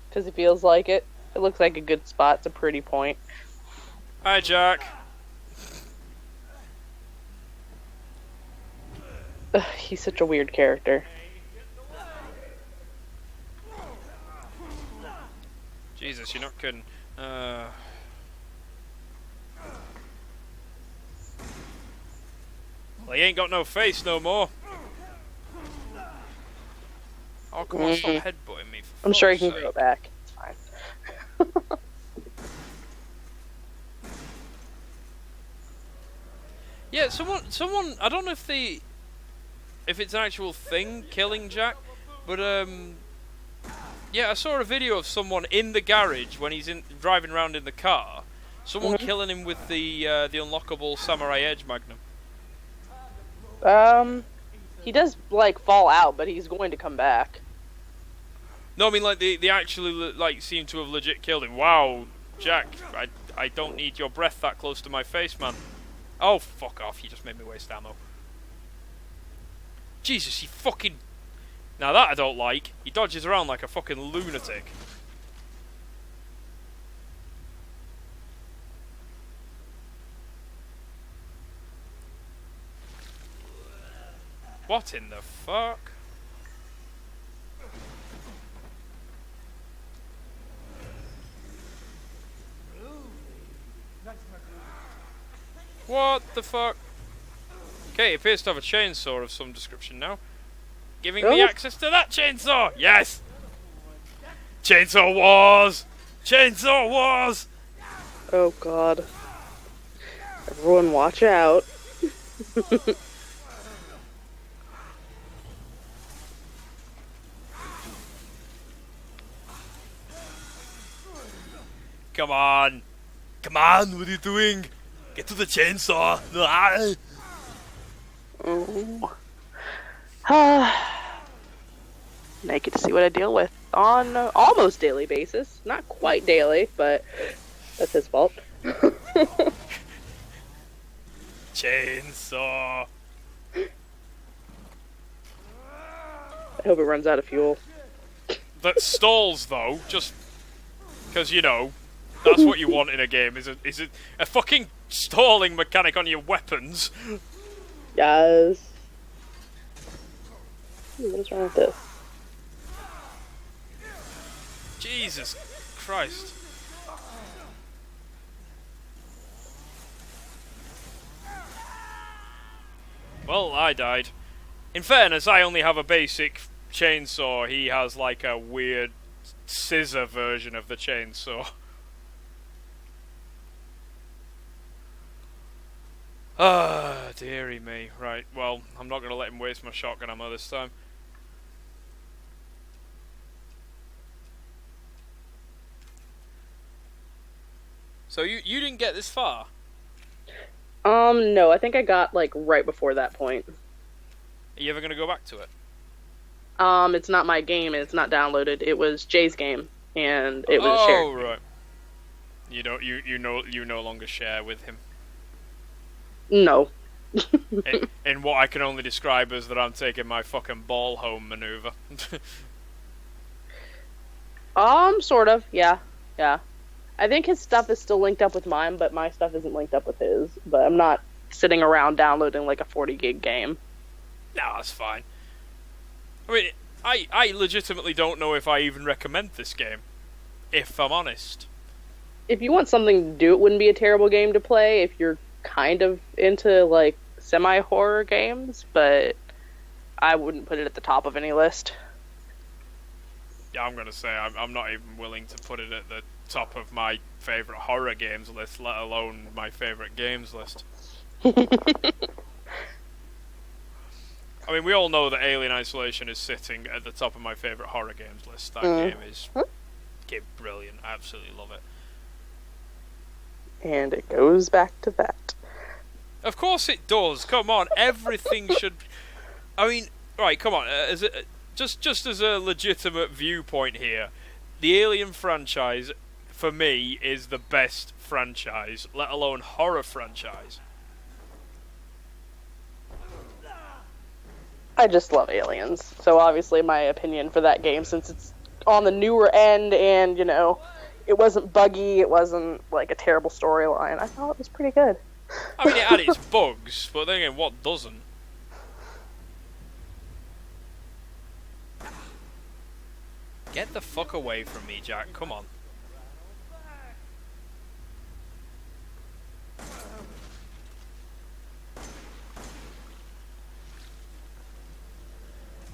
Because he feels like it. It looks like a good spot. It's a pretty point. Hi, Jack. Ugh, he's such a weird character. Jesus, you're not kidding. Well, he ain't got no face no more. Oh, come on, stop headbutting me. For I'm sure he can fuck's go sake. back. It's fine. Yeah, someone. I don't know if it's an actual thing killing Jack, but yeah, I saw a video of someone in the garage when he's driving around in the car. Someone killing him with the unlockable Samurai Edge Magnum. He does like fall out, but he's going to come back. No, I mean like they actually like seem to have legit killed him. Wow, Jack, I don't need your breath that close to my face, man. Oh, fuck off! You just made me waste ammo. Jesus, he fucking. Now that I don't like. He dodges around like a fucking lunatic. What in the fuck? What the fuck? Okay, it appears to have a chainsaw of some description now. Giving me access to that chainsaw! Yes! Chainsaw Wars! Chainsaw Wars! Oh god. Everyone watch out. Come on! Come on, what are you doing? Get to the chainsaw! Oh. Now you get to see what I deal with on almost daily basis. Not quite daily, but that's his fault. Chainsaw! I hope it runs out of fuel. That stalls though, just because you know that's what you want in a game. Is it a fucking stalling mechanic on your weapons? Yes. What is wrong with this? Jesus Christ! Well, I died. In fairness, I only have a basic chainsaw. He has like a weird scissor version of the chainsaw. Ah, dearie me. Right, well, I'm not going to let him waste my shotgun ammo this time. So you didn't get this far? No, I think I got, like, right before that point. Are you ever going to go back to it? It's not my game, and it's not downloaded. It was Jay's game, and it was shared. Oh, right. You don't, you no longer share with him. No. in what I can only describe as that I'm taking my fucking ball home maneuver. Sort of, yeah. Yeah. I think his stuff is still linked up with mine, but my stuff isn't linked up with his. But I'm not sitting around downloading like a 40 gig game. No, that's fine. I mean, I legitimately don't know if I even recommend this game, if I'm honest. If you want something to do, it wouldn't be a terrible game to play if you're kind of into like semi-horror games, but I wouldn't put it at the top of any list. Yeah, I'm gonna say I'm not even willing to put it at the top of my favourite horror games list, let alone my favourite games list. I mean, we all know that Alien Isolation is sitting at the top of my favourite horror games list. That game is brilliant. I absolutely love it. And it goes back to that. Of course it does. Come on, everything should. I mean, right? Come on. Just as a legitimate viewpoint here, the Alien franchise, for me, is the best franchise, let alone horror franchise. I just love Aliens. So obviously my opinion for that game, since it's on the newer end and, you know, it wasn't buggy, it wasn't like a terrible storyline, I thought it was pretty good. I mean, it had its bugs, but then again, what doesn't? Get the fuck away from me, Jack. Come on.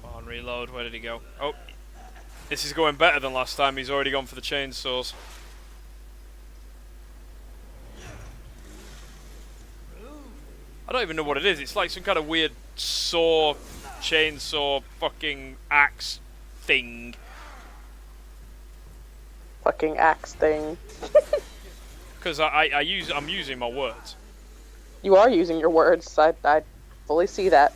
Come on, reload. Where did he go? Oh. This is going better than last time. He's already gone for the chainsaws. I don't even know what it is. It's like some kind of weird saw, chainsaw, fucking axe thing. Fucking axe thing. Because I'm using my words. You are using your words. I fully see that.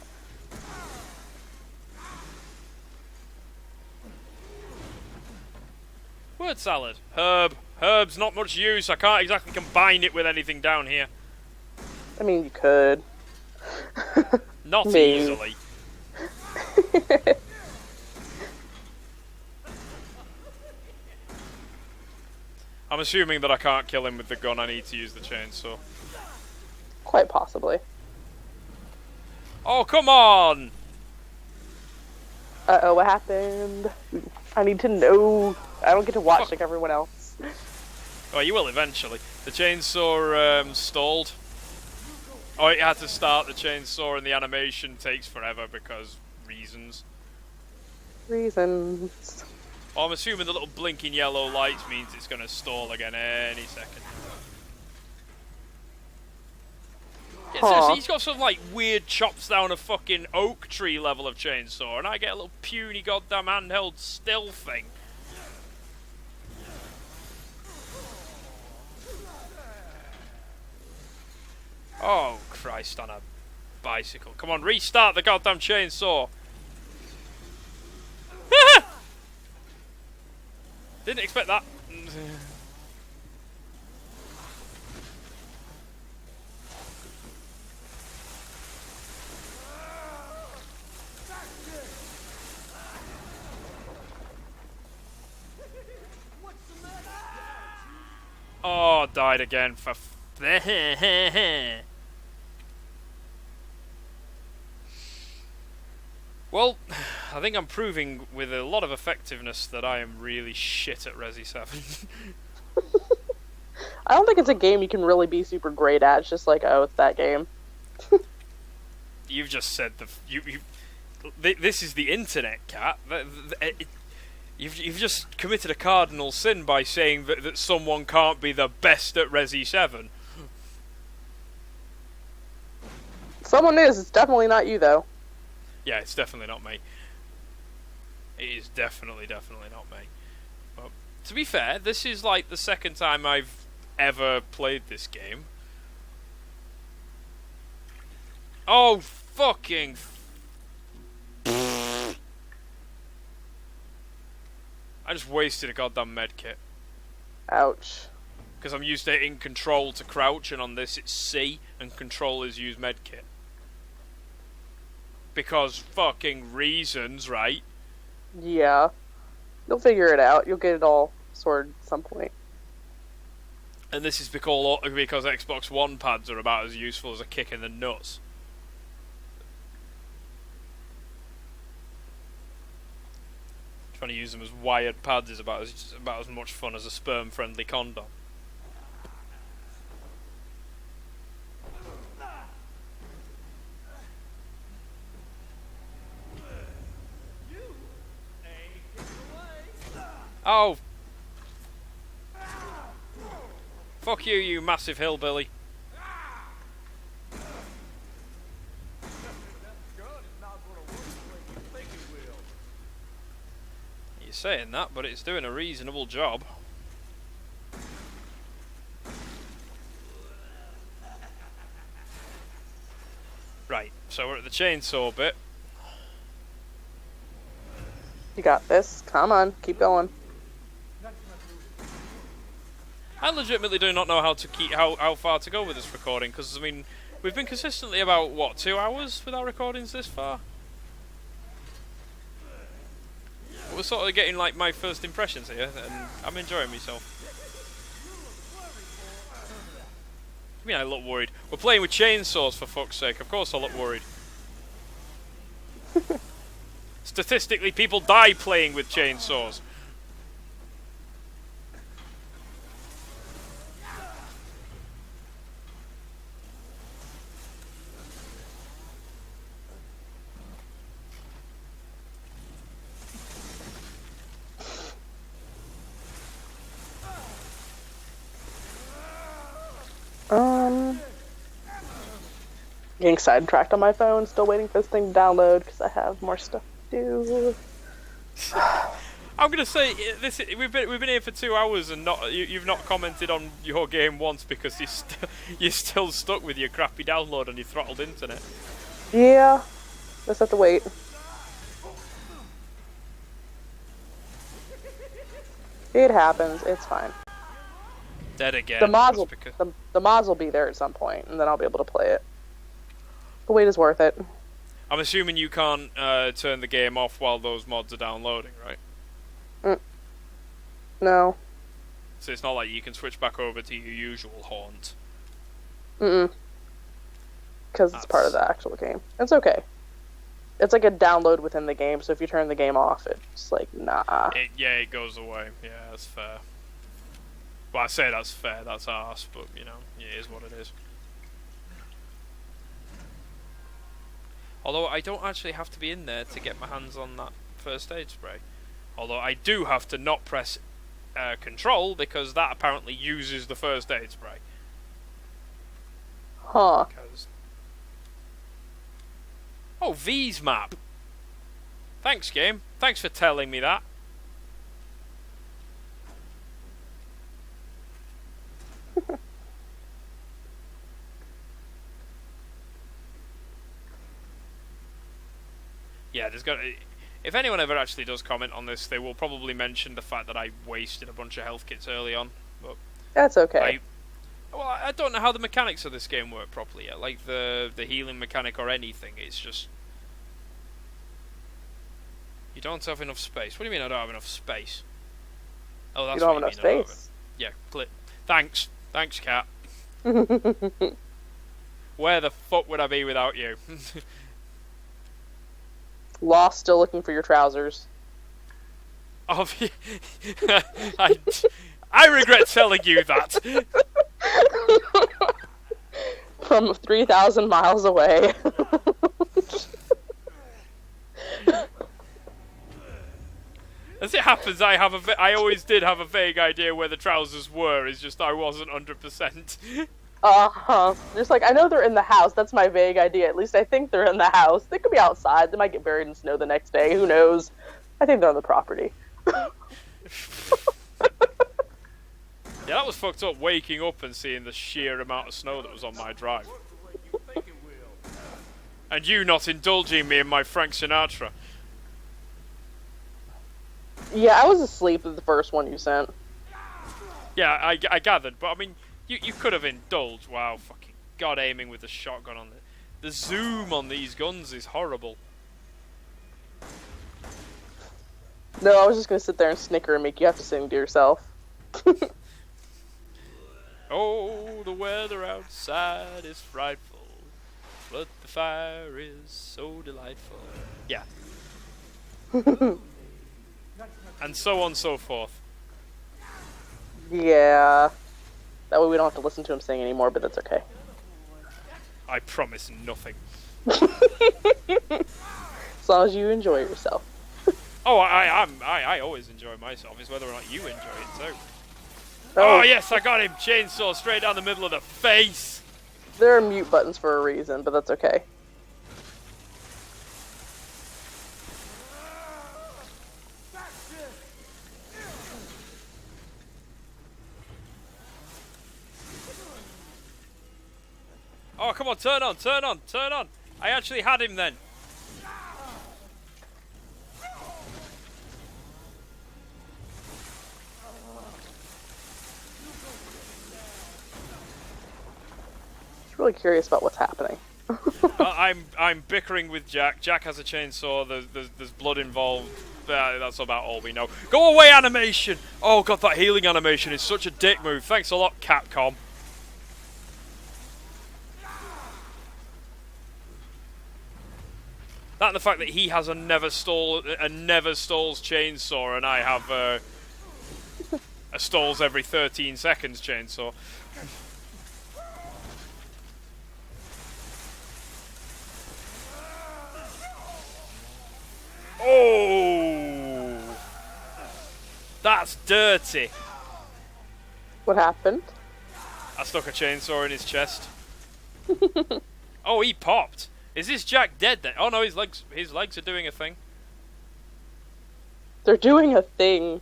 Word salad. Herb. Herb's not much use. I can't exactly combine it with anything down here. I mean, you could. Not Maybe. easily. I'm assuming that I can't kill him with the gun. I need to use the chainsaw. Quite possibly. Oh, come on! Uh-oh, what happened? I need to know. I don't get to watch like everyone else. Oh, you will eventually. The chainsaw stalled. Oh, it had to start the chainsaw and the animation takes forever because reasons. Reasons. Well, I'm assuming the little blinking yellow lights means it's going to stall again any second. Yeah, seriously, he's got some like weird chops down a fucking oak tree level of chainsaw, and I get a little puny goddamn handheld still thing. Oh Christ on a bicycle! Come on, restart the goddamn chainsaw. Didn't expect that. Oh, died again for Well, I think I'm proving with a lot of effectiveness that I am really shit at Resi 7. I don't think it's a game you can really be super great at. It's just like, oh, it's that game. You've just said this is the internet, Cat. You've just committed a cardinal sin by saying that someone can't be the best at Resi 7. Someone is. It's definitely not you, though. Yeah, it's definitely not me. It is definitely not me. But to be fair, this is like the second time I've ever played this game. Oh, fucking... I just wasted a goddamn medkit. Ouch. Because I'm used to hitting control to crouch, and on this it's C, and control is use medkit. Because fucking reasons, right? Yeah. You'll figure it out. You'll get it all sorted at some point. And this is because Xbox One pads are about as useful as a kick in the nuts. Trying to use them as wired pads is about as much fun as a sperm-friendly condom. Oh! Fuck you, you massive hillbilly. You're saying that, but it's doing a reasonable job. Right, so we're at the chainsaw bit. You got this. Come on. Keep going. I legitimately do not know how to keep how far to go with this recording, because I mean, we've been consistently about what 2 hours with our recordings this far. We're sort of getting like my first impressions here, and I'm enjoying myself. I mean, I look worried. We're playing with chainsaws, for fuck's sake. Of course I look worried. Statistically, people die playing with chainsaws. Getting sidetracked on my phone, still waiting for this thing to download because I have more stuff to do. I'm gonna say this. We've been here for 2 hours and you've not commented on your game once because you're still stuck with your crappy download on your throttled internet. Yeah, just have to wait. It happens. It's fine. Dead again. The mods will be there at some point, and then I'll be able to play it. The wait is worth it. I'm assuming you can't turn the game off while those mods are downloading, right? No. So it's not like you can switch back over to your usual haunt. Because it's part of the actual game. It's okay. It's like a download within the game, so if you turn the game off, it's like, nah. It goes away. Yeah, that's fair. Well, I say that's fair, that's arse, but, you know, it is what it is. Although I don't actually have to be in there to get my hands on that first aid spray. Although I do have to not press control, because that apparently uses the first aid spray. Huh. Oh, V's map! Thanks, game. Thanks for telling me that. Yeah, there's got. If anyone ever actually does comment on this, they will probably mention the fact that I wasted a bunch of health kits early on. But that's okay. I don't know how the mechanics of this game work properly yet, like the healing mechanic or anything. It's just you don't have enough space. What do you mean I don't have enough space? Oh, that's you don't what have you enough mean. space. Yeah, click. Thanks, cat. Where the fuck would I be without you? Lost, still looking for your trousers. Oh, I regret telling you that. From 3,000 miles away. As it happens, I always did have a vague idea where the trousers were. It's just I wasn't 100%. Just like, I know they're in the house. That's my vague idea. At least I think they're in the house. They could be outside. They might get buried in snow the next day. Who knows? I think they're on the property. Yeah, that was fucked up, waking up and seeing the sheer amount of snow that was on my drive. And you not indulging me in my Frank Sinatra. Yeah, I was asleep at the first one you sent. Yeah, I gathered, but I mean, you could have indulged. Wow, fucking god, aiming with the shotgun on it. The zoom on these guns is horrible. No, I was just gonna sit there and snicker and make you have to sing to yourself. Oh, the weather outside is frightful, but the fire is so delightful. Yeah. And so on and so forth. Yeah. That way we don't have to listen to him sing anymore, but that's okay. I promise nothing. As long as you enjoy yourself. Oh, I always enjoy myself. It's whether or not you enjoy it too. Oh yes, I got him! Chainsaw straight down the middle of the face! There are mute buttons for a reason, but that's okay. Oh, come on, turn on, turn on, turn on! I actually had him then. really curious about what's happening. I'm bickering with Jack. Jack has a chainsaw. There's blood involved. That's about all we know. Go away, animation! Oh god, that healing animation is such a dick move. Thanks a lot, Capcom. That and the fact that he has a never stalls chainsaw, and I have a stalls every 13 seconds chainsaw. Oh, that's dirty. What happened? I stuck a chainsaw in his chest. Oh, he popped. Is this Jack dead then? Oh no, his legs are doing a thing. They're doing a thing.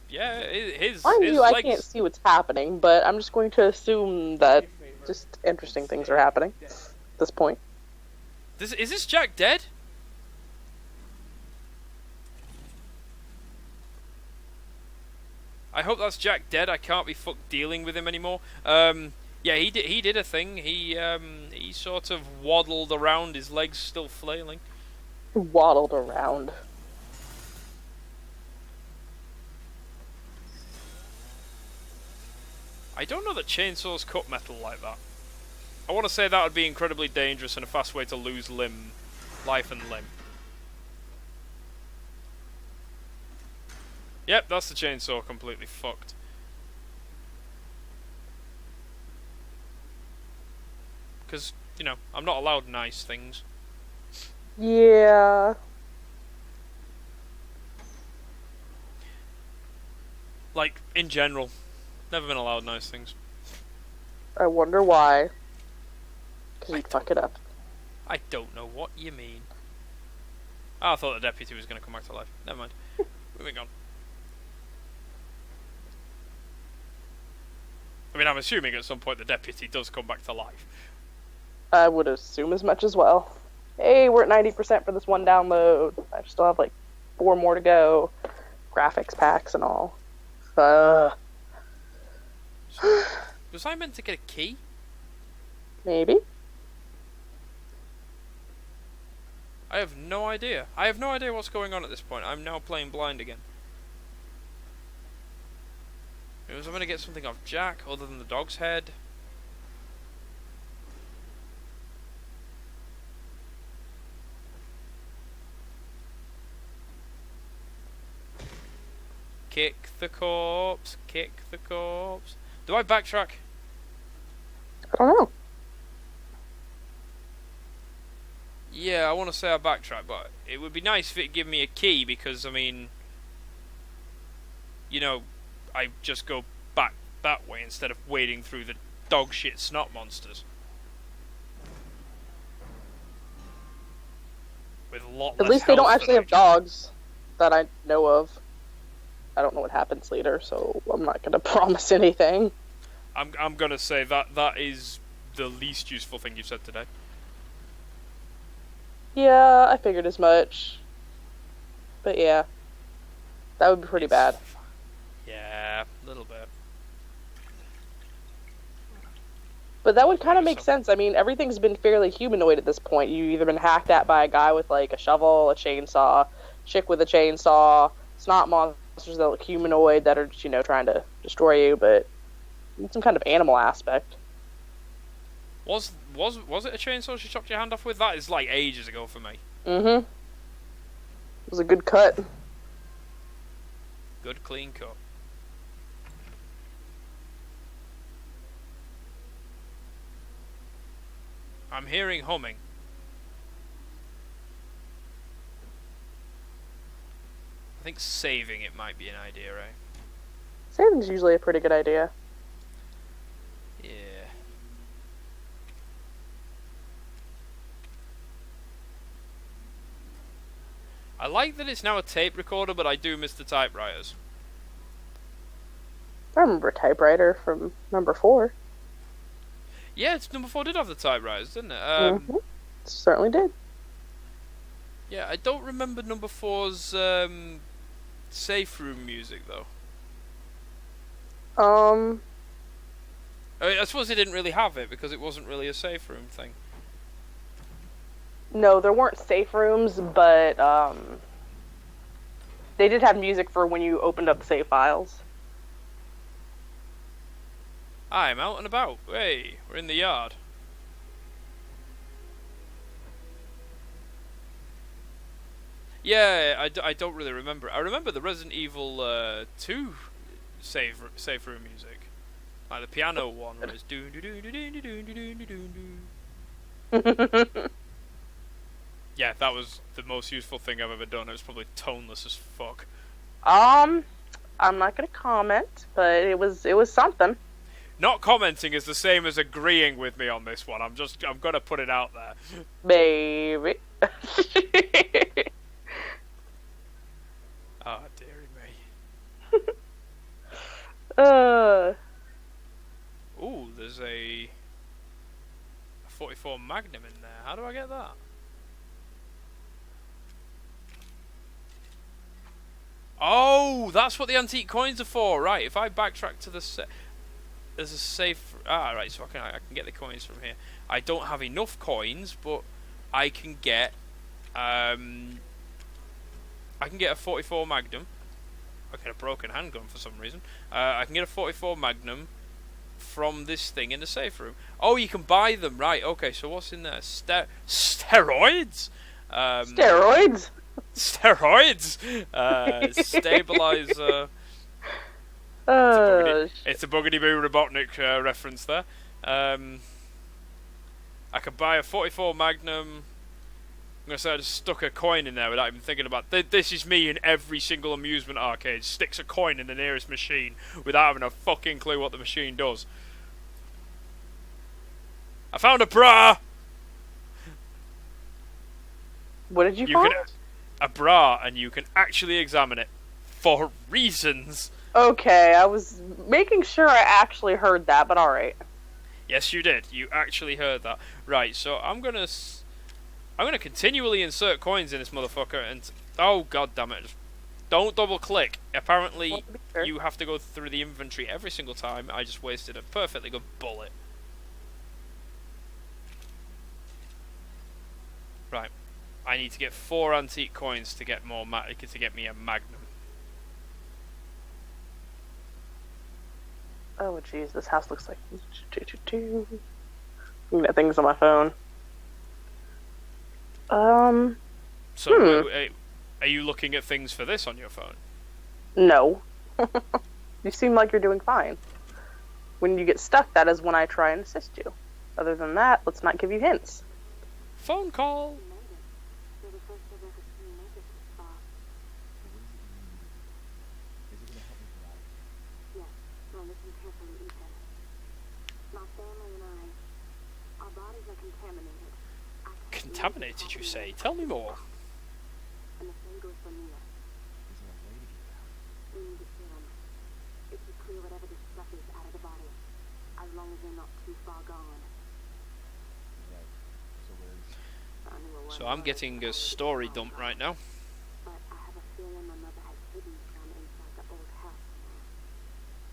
Yeah, his Mind you, legs. I can't see what's happening, but I'm just going to assume that just interesting things are happening at this point. Is this Jack dead? I hope that's Jack dead. I can't be fucked dealing with him anymore. Yeah, he did a thing. He sort of waddled around, his legs still flailing. Waddled around. I don't know that chainsaws cut metal like that. I want to say that would be incredibly dangerous and a fast way to lose life and limb. Yep, that's the chainsaw completely fucked. Because, you know, I'm not allowed nice things. Yeah. Like, in general. Never been allowed nice things. I wonder why. Because you'd fuck it up. I don't know what you mean. Oh, I thought the deputy was going to come back to life. Never mind. Moving on. I mean, I'm assuming at some point the deputy does come back to life. I would assume as much as well. Hey, we're at 90% for this one download. I still have like 4 more to go. Graphics packs and all. Was I meant to get a key? Maybe. I have no idea. I have no idea what's going on at this point. I'm now playing blind again. Was I going to get something off Jack other than the dog's head? Kick the corpse, kick the corpse. Do I backtrack? I don't know. Yeah, I want to say I backtrack, but it would be nice if it gave me a key because, I mean, you know, I just go back that way instead of wading through the dog shit Snotmonsters. With a lot less At least they don't health actually than have dogs that I know of. I don't know what happens later, so I'm not going to promise anything. I'm gonna say that is the least useful thing you've said today. Yeah, I figured as much. But yeah, that would be pretty bad. Yeah, a little bit. But that would kind of make sense. I mean, everything's been fairly humanoid at this point. You've either been hacked at by a guy with like a shovel, a chainsaw, chick with a chainsaw, snot monsters that look humanoid that are just, you know, trying to destroy you, but some kind of animal aspect. Was it a chainsaw she chopped your hand off with? That is like ages ago for me. Mm-hmm. It was a good cut. Good clean cut. I'm hearing humming. I think saving it might be an idea, right? Saving's usually a pretty good idea. Yeah. I like that it's now a tape recorder, but I do miss the typewriters. I remember a typewriter from number 4. Yeah, number 4 did have the typewriters, didn't it? Mm-hmm. Certainly did. Yeah, I don't remember number 4's safe room music though. I suppose they didn't really have it because it wasn't really a safe room thing. No, there weren't safe rooms, but they did have music for when you opened up the save files. I'm out and about. Hey, we're in the yard. Yeah, I don't really remember. I remember the Resident Evil 2 safe room music. Like the piano one where it's doo doo doo doo doo doo doo doo doo. Yeah, that was the most useful thing I've ever done. It was probably toneless as fuck. I'm not gonna comment, but it was something. Not commenting is the same as agreeing with me on this one. I'm gonna put it out there. Baby. Ah, dearie me. Ooh, there's a 44 Magnum in there. How do I get that? Oh, that's what the antique coins are for, right? If I backtrack to the there's a safe. Ah, right. So I can get the coins from here. I don't have enough coins, but I can get I can get a 44 Magnum. I get a broken handgun for some reason. I can get a 44 Magnum from this thing in the safe room. Oh, you can buy them, right? Okay, so what's in there? Steroids. Steroids. Steroids. Stabilizer. It's a Buggity Boo Robotnik reference there. I could buy a 44 Magnum. I'm going to say I just stuck a coin in there without even thinking about it. This is me in every single amusement arcade. Sticks a coin in the nearest machine without having a fucking clue what the machine does. I found a bra! What did you find? A bra, and you can actually examine it. For reasons. Okay, I was making sure I actually heard that, but alright. Yes, you did. You actually heard that. Right, so I'm gonna continually insert coins in this motherfucker, and oh god damn it! Just don't double click. Apparently, you have to go through the inventory every single time. I just wasted a perfectly good bullet. Right, I need to get 4 antique coins to get more to get me a Magnum. Oh jeez, this house looks like looking at things on my phone. So, are you looking at things for this on your phone? No. You seem like you're doing fine. When you get stuck, that is when I try and assist you. Other than that, let's not give you hints. Phone call. Contaminated, you say? Tell me more. And the same goes for Mia. We need to serum. It should clear whatever this stuff is out of the body, as long as they're not too far gone. So I'm getting a story dump right now. But I have a feeling my mother has hidden some inside the old house.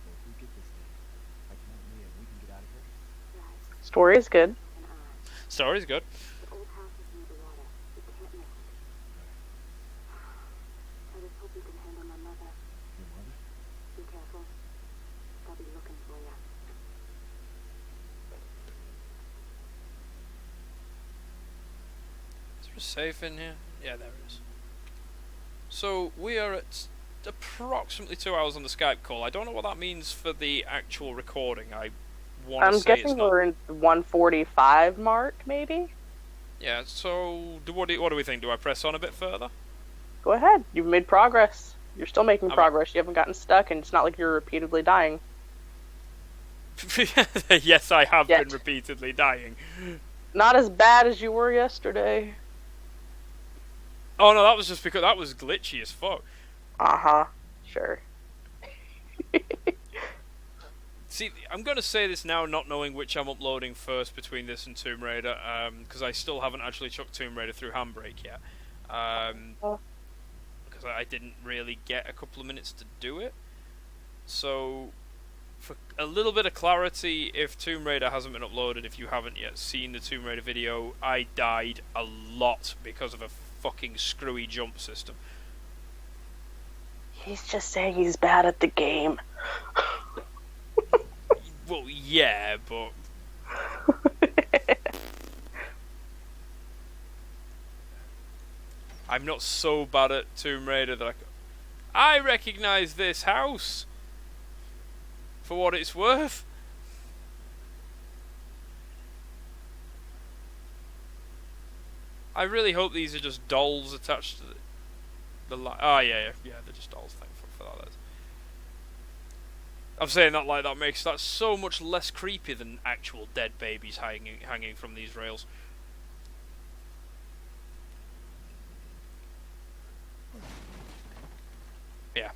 Well, if we get this thing, I can help Mia and we can get out of here. Right. Story is good. And Story's good. the old house is near the water. We can't miss it. I just hope you can handle my mother. Your mother? Be careful. They'll be looking for you. Is there a safe in here? Yeah, there is. So we are at approximately 2 hours on the Skype call. I don't know what that means for the actual recording. I want to I'm say it's guessing not. we're in the 145 mark, maybe? Yeah. So what do we think? Do I press on a bit further? Go ahead. You've made progress. You're still making I'm- progress. You haven't gotten stuck, and it's not like you're repeatedly dying. Yes, I have Yet. been repeatedly dying. Not as bad as you were yesterday. Oh no, that was just because that was glitchy as fuck. Uh-huh. Sure. See, I'm going to say this now, not knowing which I'm uploading first between this and Tomb Raider, because I still haven't actually chucked Tomb Raider through Handbrake yet. Because I didn't really get a couple of minutes to do it. So, for a little bit of clarity, if Tomb Raider hasn't been uploaded, if you haven't yet seen the Tomb Raider video, I died a lot because of a fucking screwy jump system. He's just saying he's bad at the game. Well, yeah, but I'm not so bad at Tomb Raider that I recognise this house for what it's worth. I really hope these are just dolls attached to the oh yeah, they're just dolls. Thankful for that. I'm saying that like that makes that so much less creepy than actual dead babies hanging from these rails. Yeah,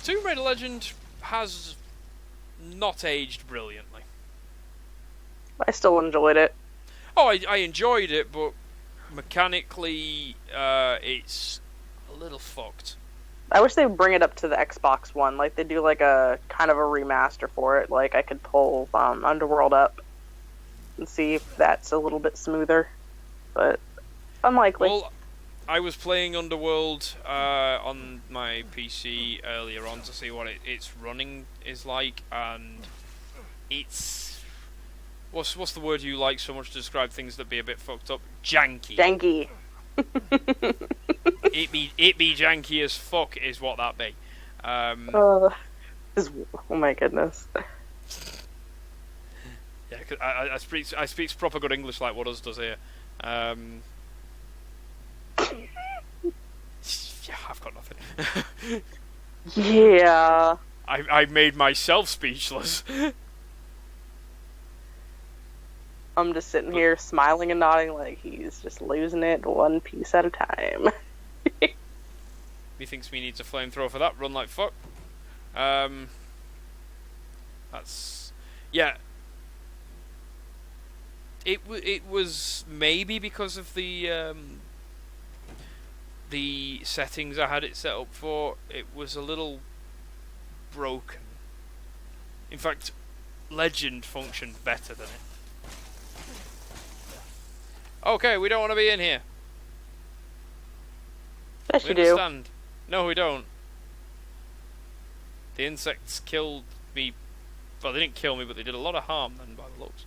Tomb Raider Legend has not aged brilliantly. I still enjoyed it. Oh, I enjoyed it, but mechanically, it's a little fucked. I wish they would bring it up to the Xbox One. Like, they do, like, a kind of a remaster for it. Like, I could pull Underworld up and see if that's a little bit smoother. But unlikely. Well, I was playing Underworld on my PC earlier on to see what its running is like, and it's... What's the word you like so much to describe things that be a bit fucked up? Janky. Janky. it be janky as fuck is what that be. Oh my goodness. Yeah, cause I speak proper good English like what us does here. Yeah, I've got nothing. Yeah. I made myself speechless. I'm just sitting here smiling and nodding like he's just losing it one piece at a time. He thinks me needs a flamethrower for that. Run like fuck. That's... Yeah. It was maybe because of the settings I had it set up for. It was a little broken. In fact, Legend functioned better than it. Okay, we don't want to be in here. Yes, We you do. understand. No, we don't. The insects killed me. Well, they didn't kill me, but they did a lot of harm then, by the looks.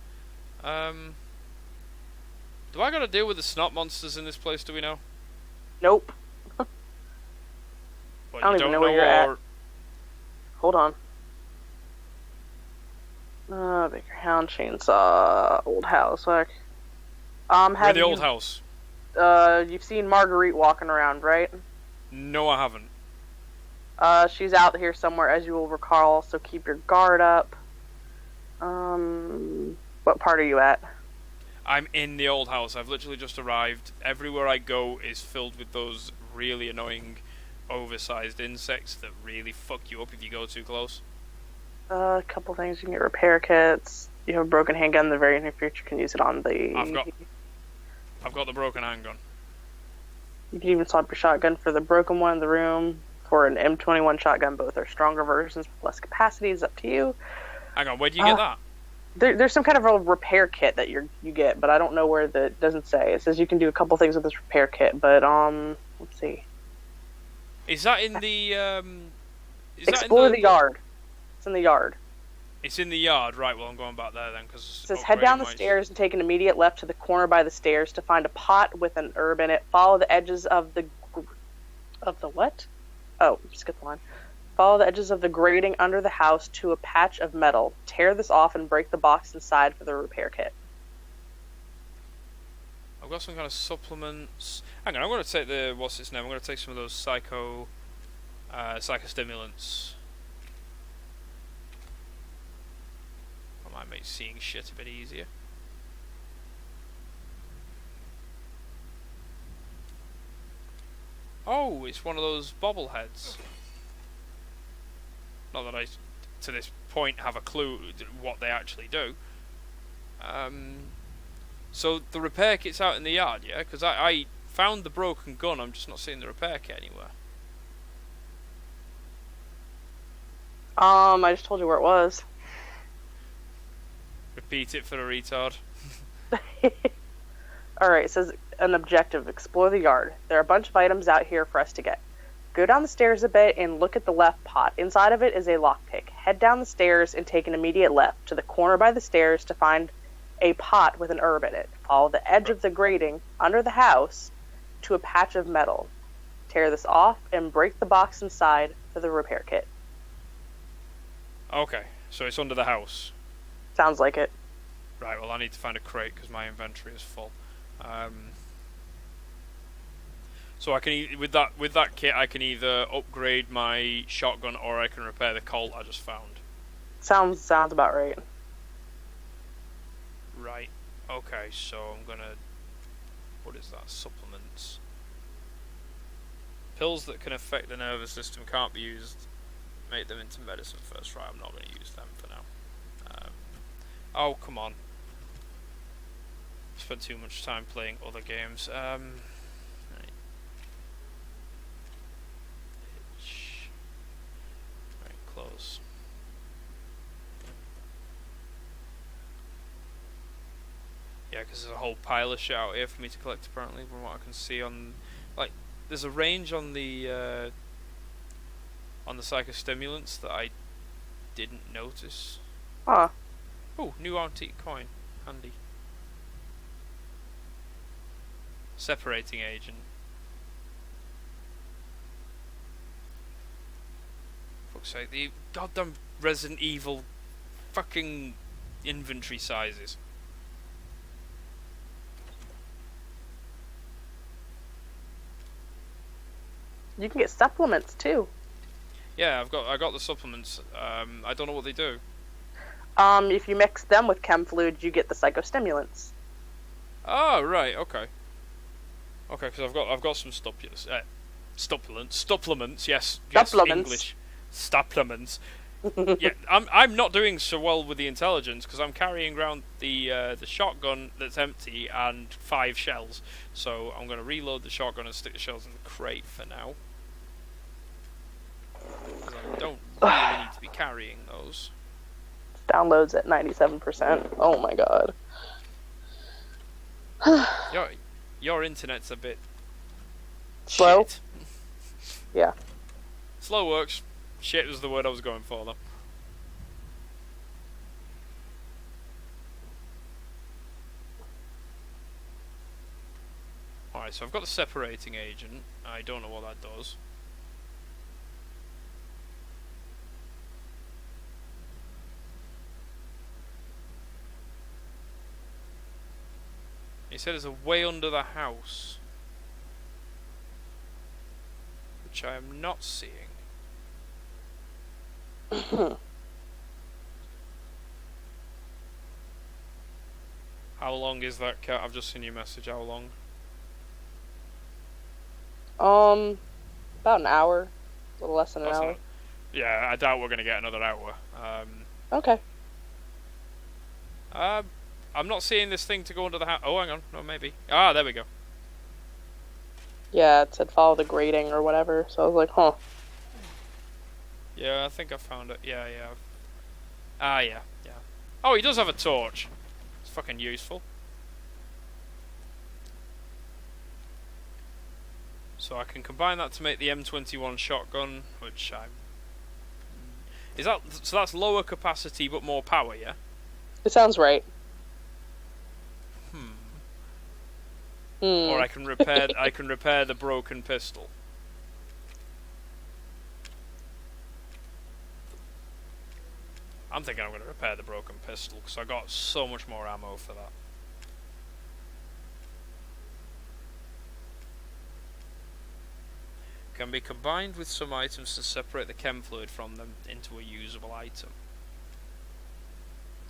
Do I got to deal with the Snotmonsters in this place, do we know? Nope. What, I don't even know where you're at. Hold on. Baker Hound, Chainsaw, Old House. Like, We're the old house. You've seen Marguerite walking around, right? No, I haven't. She's out here somewhere, as you will recall, so keep your guard up. What part are you at? I'm in the old house. I've literally just arrived. Everywhere I go is filled with those really annoying, oversized insects that really fuck you up if you go too close. A couple things. You can get repair kits. You have a broken handgun in the very near future. You can use it on the... I've got the broken handgun. You can even swap your shotgun for the broken one in the room. For an M21 shotgun, both are stronger versions with less capacity. It's up to you. Hang on, where do you get that? There's some kind of a repair kit that you get, but I don't know where it doesn't say. It says you can do a couple things with this repair kit, but let's see. Is that in the Explore the yard. It's in the yard. It's in the yard, right? Well, I'm going back there then, because it says head down the stairs and take an immediate left to the corner by the stairs to find a pot with an herb in it. Follow the edges of the what? Oh, skip the line. Follow the edges of the grating under the house to a patch of metal. Tear this off and break the box inside for the repair kit. I've got some kind of supplements. Hang on, I'm going to take the... What's its name? I'm going to take some of those psychostimulants. That might make seeing shit a bit easier. Oh, it's one of those bobbleheads. Not that I, to this point, have a clue what they actually do. So the repair kit's out in the yard, yeah? Because I found the broken gun, I'm just not seeing the repair kit anywhere. I just told you where it was. Repeat it for a retard. Alright, it says an objective. Explore the yard. There are a bunch of items out here for us to get. Go down the stairs a bit and look at the left pot. Inside of it is a lockpick. Head down the stairs and take an immediate left to the corner by the stairs to find a pot with an herb in it. Follow the edge of the grating under the house to a patch of metal. Tear this off and break the box inside for the repair kit. Okay, so it's under the house. Sounds like it. Right, well I need to find a crate because my inventory is full. So I can with that kit I can either upgrade my shotgun or I can repair the Colt I just found. Sounds about right. Right. Okay, so I'm gonna. What is that? Supplements. Pills that can affect the nervous system can't be used. Make them into medicine first. Right, I'm not going to use them for now. Oh, come on. Spent too much time playing other games. Right. Right, close. Yeah, because there's a whole pile of shit out here for me to collect apparently, from what I can see on... Like, there's a range on the psychostimulants that I didn't notice. Huh. Oh, new antique coin. Handy. Separating agent. Fuck's sake, the goddamn Resident Evil fucking inventory sizes. You can get supplements too. Yeah, I got the supplements. I don't know what they do. If you mix them with chem fluid, you get the psychostimulants. Oh, right, okay. Okay, because I've got some supplements. Yes, Supplements. English. Supplements. Yeah, I'm not doing so well with the intelligence because I'm carrying around the shotgun that's empty and 5 shells. So I'm going to reload the shotgun and stick the shells in the crate for now. 'Cause I don't really need to be carrying those. Downloads at 97%. Oh my god. Your internet's a bit Slow? shit. Yeah. Slow works. Shit was the word I was going for though. Alright, so I've got the separating agent. I don't know what that does. He said there's a way under the house, which I am not seeing. How long is that, Cat? I've just seen your message. How long? About an hour. A little less than an That's hour. not- yeah, I doubt we're going to get another hour. Okay. I'm not seeing this thing to go under the house. Oh, hang on. No, maybe. Ah, there we go. Yeah, it said follow the grating or whatever, so I was like, huh. Yeah, I think I found it. Yeah. Ah, yeah. Oh, he does have a torch. It's fucking useful. So I can combine that to make the M21 shotgun, which I'm... Is that... So that's lower capacity but more power, yeah? It sounds right. Or I can repair the broken pistol. I'm thinking I'm going to repair the broken pistol because I got so much more ammo for that. Can be combined with some items to separate the chem fluid from them into a usable item.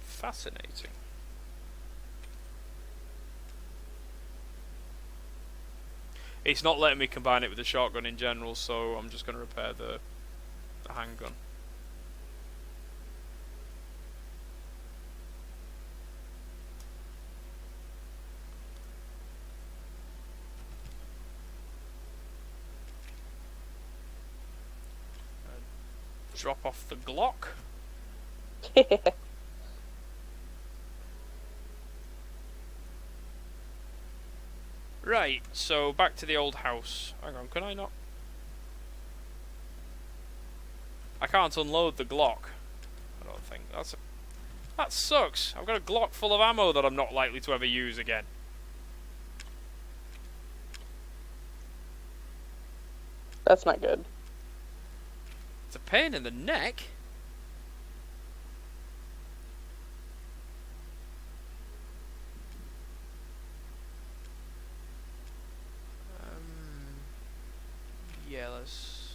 Fascinating. It's not letting me combine it with the shotgun in general, so I'm just going to repair the handgun. Drop off the Glock. Right, so back to the old house. Hang on, can I not? I can't unload the Glock. I don't think. That sucks. I've got a Glock full of ammo that I'm not likely to ever use again. That's not good. It's a pain in the neck. Yeah, let's...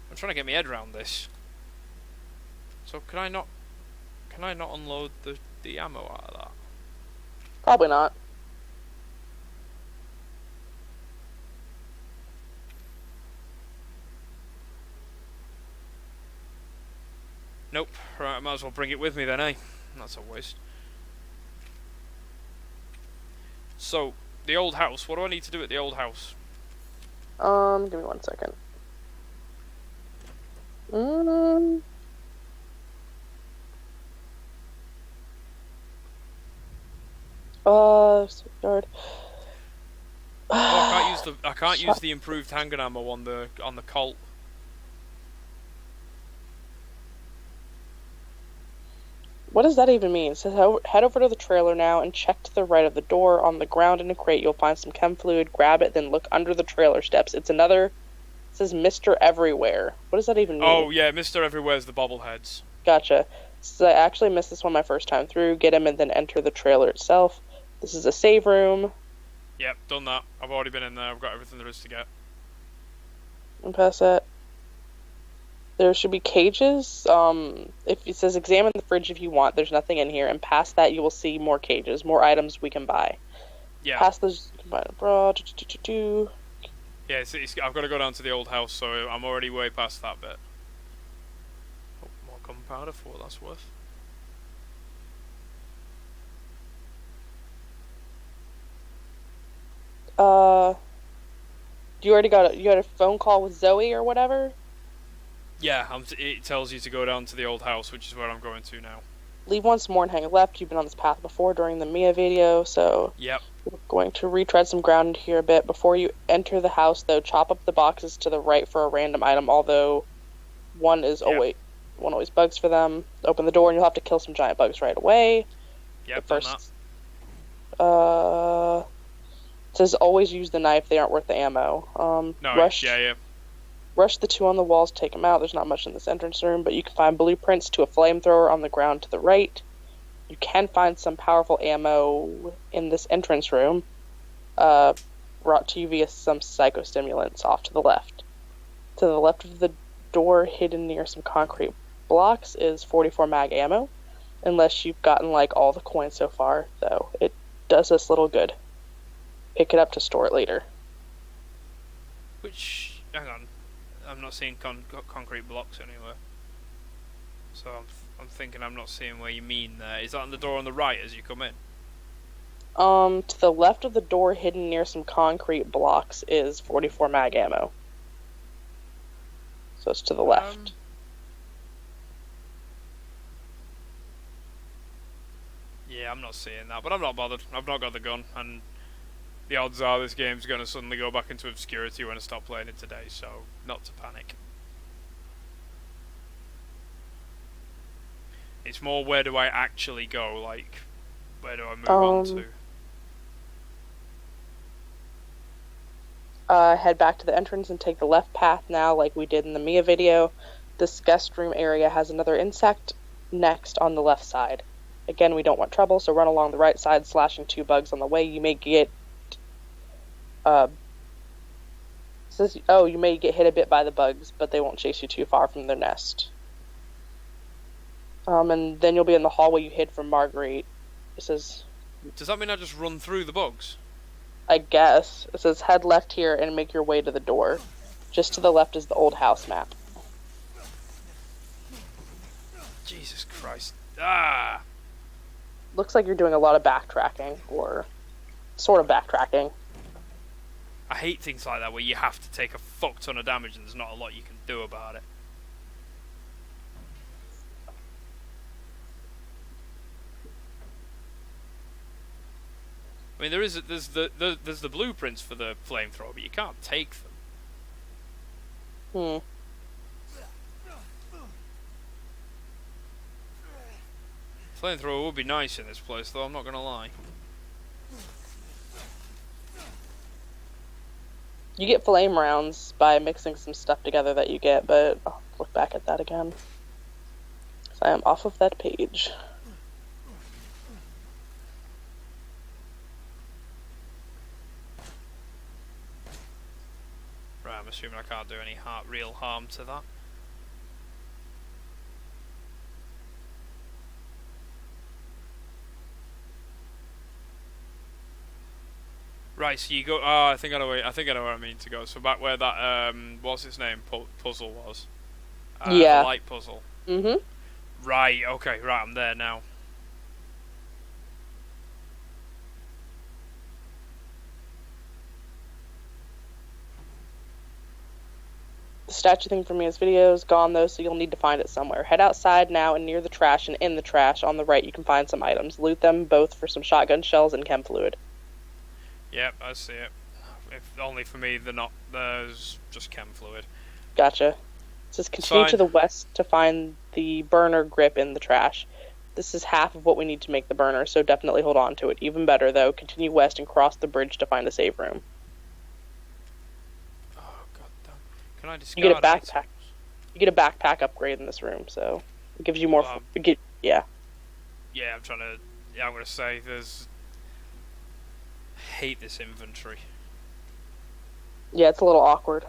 I'm trying to get my head around this. So can I not unload the ammo out of that? Probably not. Nope. Right, I might as well bring it with me then, eh? That's a waste. So, the old house. What do I need to do at the old house? Give me 1 second. Yard. Oh, I can't use the improved handgun ammo on the Colt. What does that even mean? It says head over to the trailer now and check to the right of the door. On the ground in a crate, you'll find some chem fluid. Grab it, then look under the trailer steps. It says Mr. Everywhere. What does that even mean? Oh, yeah, Mr. Everywhere's the bobbleheads. Gotcha. So I actually missed this one my first time through. Get him and then enter the trailer itself. This is a save room. Yep, done that. I've already been in there. I've got everything there is to get. And past that, there should be cages. If it says examine the fridge if you want, there's nothing in here. And past that, you will see more cages, more items we can buy. Yeah. Past those, you can buy a bra. Yeah, I've got to go down to the old house, so I'm already way past that bit. Oh, more gunpowder for what that's worth. You had a phone call with Zoe or whatever? Yeah, it tells you to go down to the old house, which is where I'm going to now. Leave once more and hang left. You've been on this path before during the Mia video, so... Yep. We're going to retread some ground here a bit. Before you enter the house, though, chop up the boxes to the right for a random item, although one always bugs for them. Open the door and you'll have to kill some giant bugs right away. Yep, But done that. It says always use the knife, they aren't worth the ammo. Rush the two on the walls, take them out. There's not much in this entrance room, but you can find blueprints to a flamethrower on the ground to the right. You can find some powerful ammo in this entrance room, brought to you via some psychostimulants off to the left. To the left of the door, hidden near some concrete blocks, is 44 mag ammo, unless you've gotten like all the coins so far, though. It does us little good. Pick it up to store it later. Which, hang on, I'm not seeing concrete blocks anywhere. So I'm thinking I'm not seeing where you mean there. Is that on the door on the right as you come in? To the left of the door, hidden near some concrete blocks, is 44 mag ammo. So it's to the left. Yeah, I'm not seeing that, but I'm not bothered. I've not got the gun, and the odds are this game's going to suddenly go back into obscurity when I stop playing it today, so not to panic. It's more, where do I actually go? Like, where do I move on to? Head back to the entrance and take the left path now, like we did in the Mia video. This guest room area has another insect next on the left side. Again, we don't want trouble, so run along the right side, slashing two bugs on the way. You may get... you may get hit a bit by the bugs, but they won't chase you too far from their nest. And then you'll be in the hallway you hid from Marguerite. It says... Does that mean I just run through the bugs? I guess. It says head left here and make your way to the door. Just to the left is the old house map. Jesus Christ. Ah! Looks like you're doing a lot of backtracking, or sort of backtracking. I hate things like that where you have to take a fuck ton of damage and there's not a lot you can do about it. I mean, there's the blueprints for the flamethrower, but you can't take them. Hmm. Flamethrower would be nice in this place, though. I'm not gonna lie. You get flame rounds by mixing some stuff together that you get, but I'll look back at that again. So I am off of that page. Right, I'm assuming I can't do any real harm to that. Right, so you go. Oh, I think I know. I think I know where I mean to go. So back where that what's its name puzzle was. Yeah. The light puzzle. Mm-hmm. Right. Okay. Right. I'm there now. The statue thing from Mia's video is gone though, so you'll need to find it somewhere. Head outside now, and near the trash and in the trash on the right you can find some items. Loot them both for some shotgun shells and chem fluid. Yep, I see it. If only for me, there's just chem fluid. Gotcha. It says continue Fine. to the west to find the burner grip in the trash. This is half of what we need to make the burner, so definitely hold on to it. Even better though, continue west and cross the bridge to find a save room. Oh god damn! Can I discard? You get a backpack. items? You get a backpack upgrade in this room, so it gives you more. Yeah. Yeah, I'm trying to. Yeah, I'm gonna say there's. Hate this inventory. Yeah, it's a little awkward.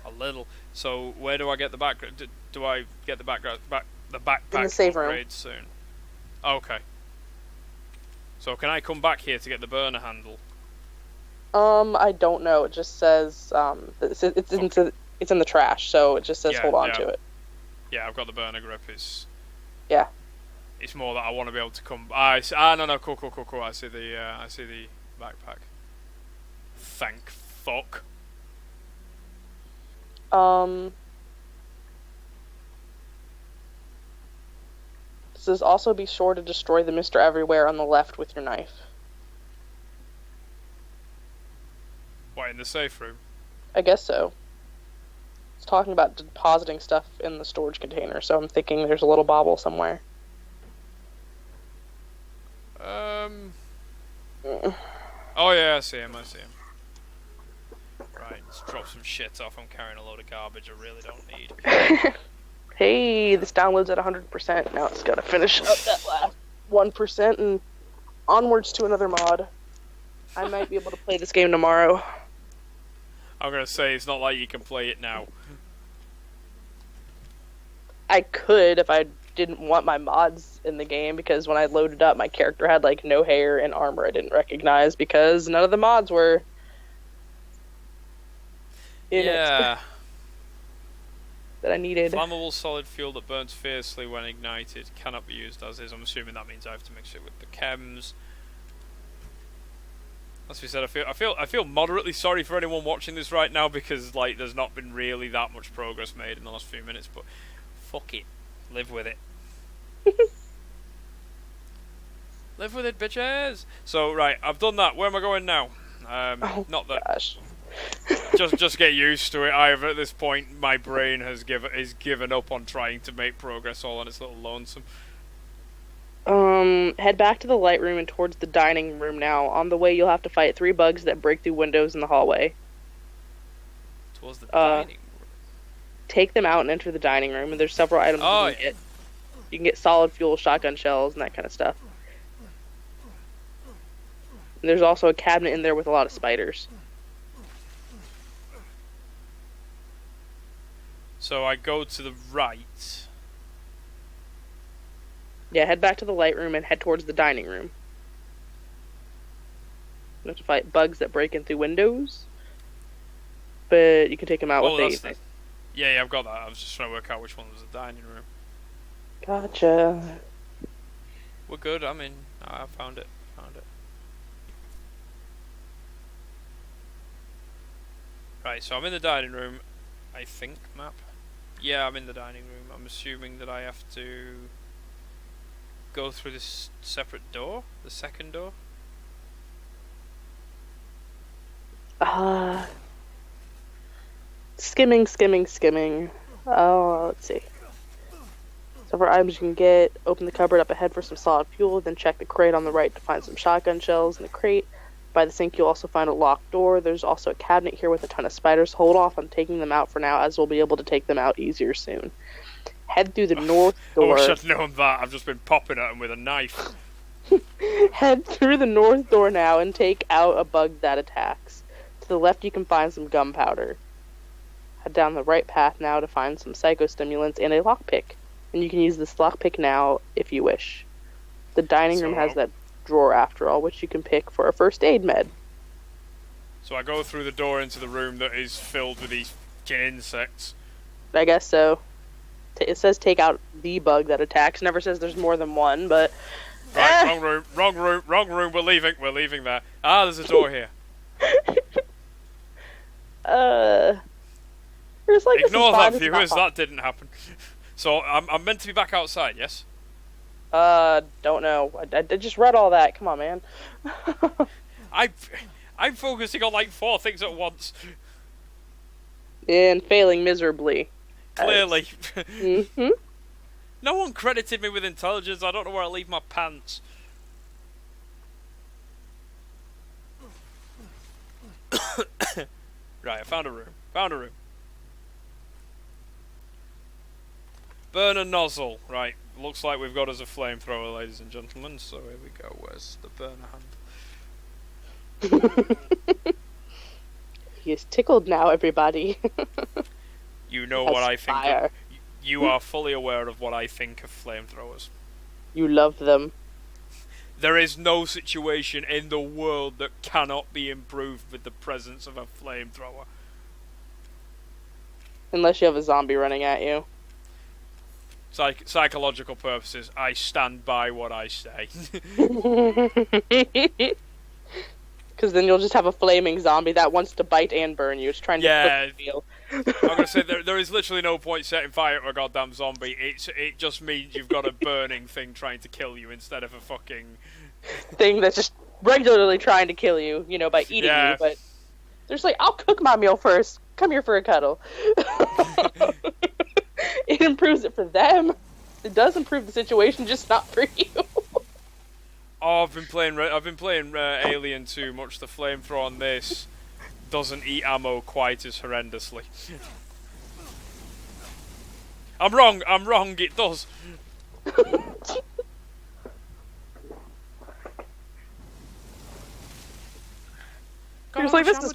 A little. So where do I get the back? Do I get the backpack In the save room. upgrade soon? Okay. So can I come back here to get the burner handle? I don't know. It just says it's in the trash, so it just says Yeah, hold on yeah. to it. Yeah, I've got the burner grip. Yeah. It's more that I want to be able to come. No, cool. I see the backpack. Thank fuck. Says also be sure to destroy the Mr. Everywhere on the left with your knife. What, in the safe room? I guess so. It's talking about depositing stuff in the storage container, so I'm thinking there's a little bobble somewhere. Oh yeah, I see him. Right, let's drop some shit off. I'm carrying a load of garbage I really don't need. Hey, this download's at 100%. Now it's gotta finish up that last 1% and onwards to another mod. I might be able to play this game tomorrow. I'm gonna say it's not like you can play it now. I could if I didn't want my mods in the game, because when I loaded up, my character had like no hair and armor I didn't recognize because none of the mods were in it that I needed. Flammable solid fuel that burns fiercely when ignited cannot be used as is. I'm assuming that means I have to mix it with the chems. As we said, I feel moderately sorry for anyone watching this right now because like there's not been really that much progress made in the last few minutes, but fuck it, live with it. Live with it, bitches. So right, I've done that. Where am I going now? Not that. Gosh. just get used to it. At this point, my brain has given up on trying to make progress all on its little lonesome. Head back to the light room and towards the dining room now. On the way, you'll have to fight 3 bugs that break through windows in the hallway. Towards the dining room. Take them out and enter the dining room, and there's several items you can get. You can get solid fuel, shotgun shells, and that kind of stuff. And there's also a cabinet in there with a lot of spiders. So I go to the right. Yeah, head back to the light room and head towards the dining room. You have to fight bugs that break in through windows, but you can take them out with anything. Yeah, I've got that. I was just trying to work out which one was the dining room. Gotcha. We're good. I found it. Right, so I'm in the dining room. I think map. Yeah, I'm in the dining room. I'm assuming that I have to go through this separate door, the second door. Uh, skimming. Oh, let's see. So for items you can get, open the cupboard up ahead for some solid fuel, then check the crate on the right to find some shotgun shells in the crate. By the sink you'll also find a locked door. There's also a cabinet here with a ton of spiders. Hold off on taking them out for now, as we'll be able to take them out easier soon. Head through the north I door. wish I'd known that. I've just been popping at him with a knife. Head through the north door now and take out a bug that attacks. To the left you can find some gunpowder. Head down the right path now to find some psychostimulants and a lockpick. And you can use this lockpick now if you wish. The dining room has that drawer after all, which you can pick for a first aid med. So I go through the door into the room that is filled with these fucking insects. I guess so. It says take out the bug that attacks. Never says there's more than one, but... Right, wrong room, we're leaving there. Ah, there's a door here. Ignore that, viewers, that didn't happen. So, I'm meant to be back outside, yes? Don't know. I just read all that. Come on, man. I'm focusing on like 4 things at once. And failing miserably. Clearly. Mm-hmm. No one credited me with intelligence. I don't know where I leave my pants. Right, I found a room. Burner nozzle. Right, looks like we've got us a flamethrower, ladies and gentlemen. So here we go. Where's the burner hand? He is tickled now, everybody. You know what I think. Fire. You are fully aware of what I think of flamethrowers. You love them. There is no situation in the world that cannot be improved with the presence of a flamethrower. Unless you have a zombie running at you. Psychological purposes, I stand by what I say. Because then you'll just have a flaming zombie that wants to bite and burn you. It's trying to cook the meal. I'm gonna say there is literally no point setting fire to a goddamn zombie. It just means you've got a burning thing trying to kill you instead of a fucking thing that's just regularly trying to kill you, you know, by eating you. But they're just like, I'll cook my meal first. Come here for a cuddle. It improves it for them. It does improve the situation, just not for you. Oh, I've been playing Alien too much. The flamethrower on this doesn't eat ammo quite as horrendously. I'm wrong. It does. He was like, this is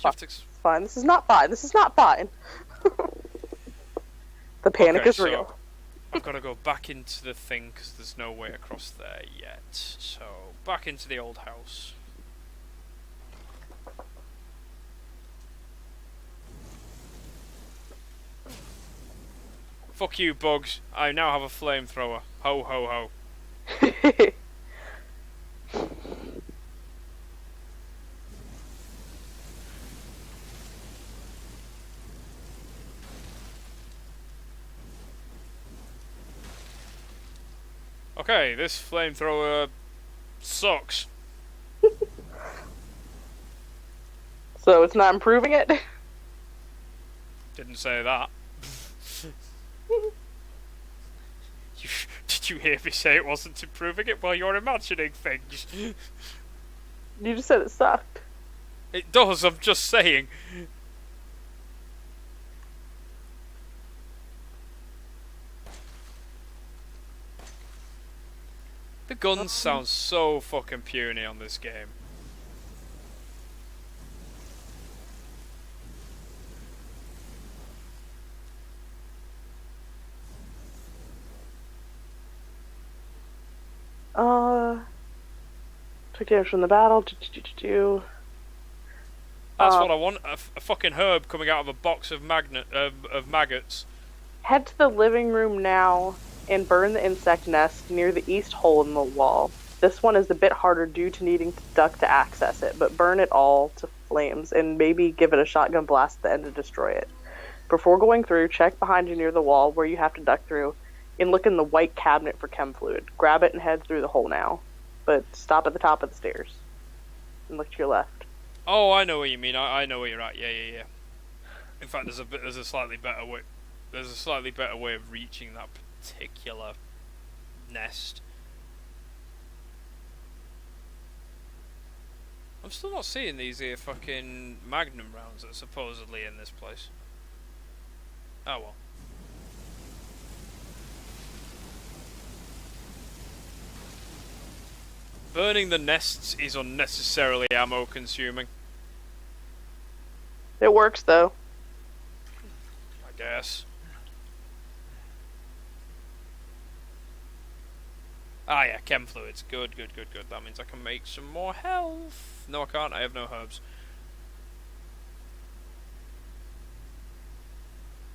fine. This is not fine. The panic is real. I've got to go back into the thing because there's no way across there yet. So, back into the old house. Fuck you, bugs. I now have a flamethrower. Ho, ho, ho. Okay, this flamethrower sucks. So it's not improving it? Didn't say that. Did you hear me say it wasn't improving it? Well, you're imagining things. You just said it sucked. It does, I'm just saying. The guns sound so fucking puny on this game. Took damage from the battle. That's what I want. A fucking herb coming out of a box of maggots. Head to the living room now and burn the insect nest near the east hole in the wall. This one is a bit harder due to needing to duck to access it, but burn it all to flames and maybe give it a shotgun blast at the end to destroy it. Before going through, check behind you near the wall where you have to duck through and look in the white cabinet for chem fluid. Grab it and head through the hole now, but stop at the top of the stairs and look to your left. Oh, I know what you mean. I know where you're at. Yeah. In fact, there's a slightly better way. There's a slightly better way of reaching that particular nest. I'm still not seeing these here fucking Magnum rounds that are supposedly in this place. Oh well. Burning the nests is unnecessarily ammo consuming, It works though. I guess. Ah yeah, chem fluids. Good. That means I can make some more health. No, I can't. I have no herbs.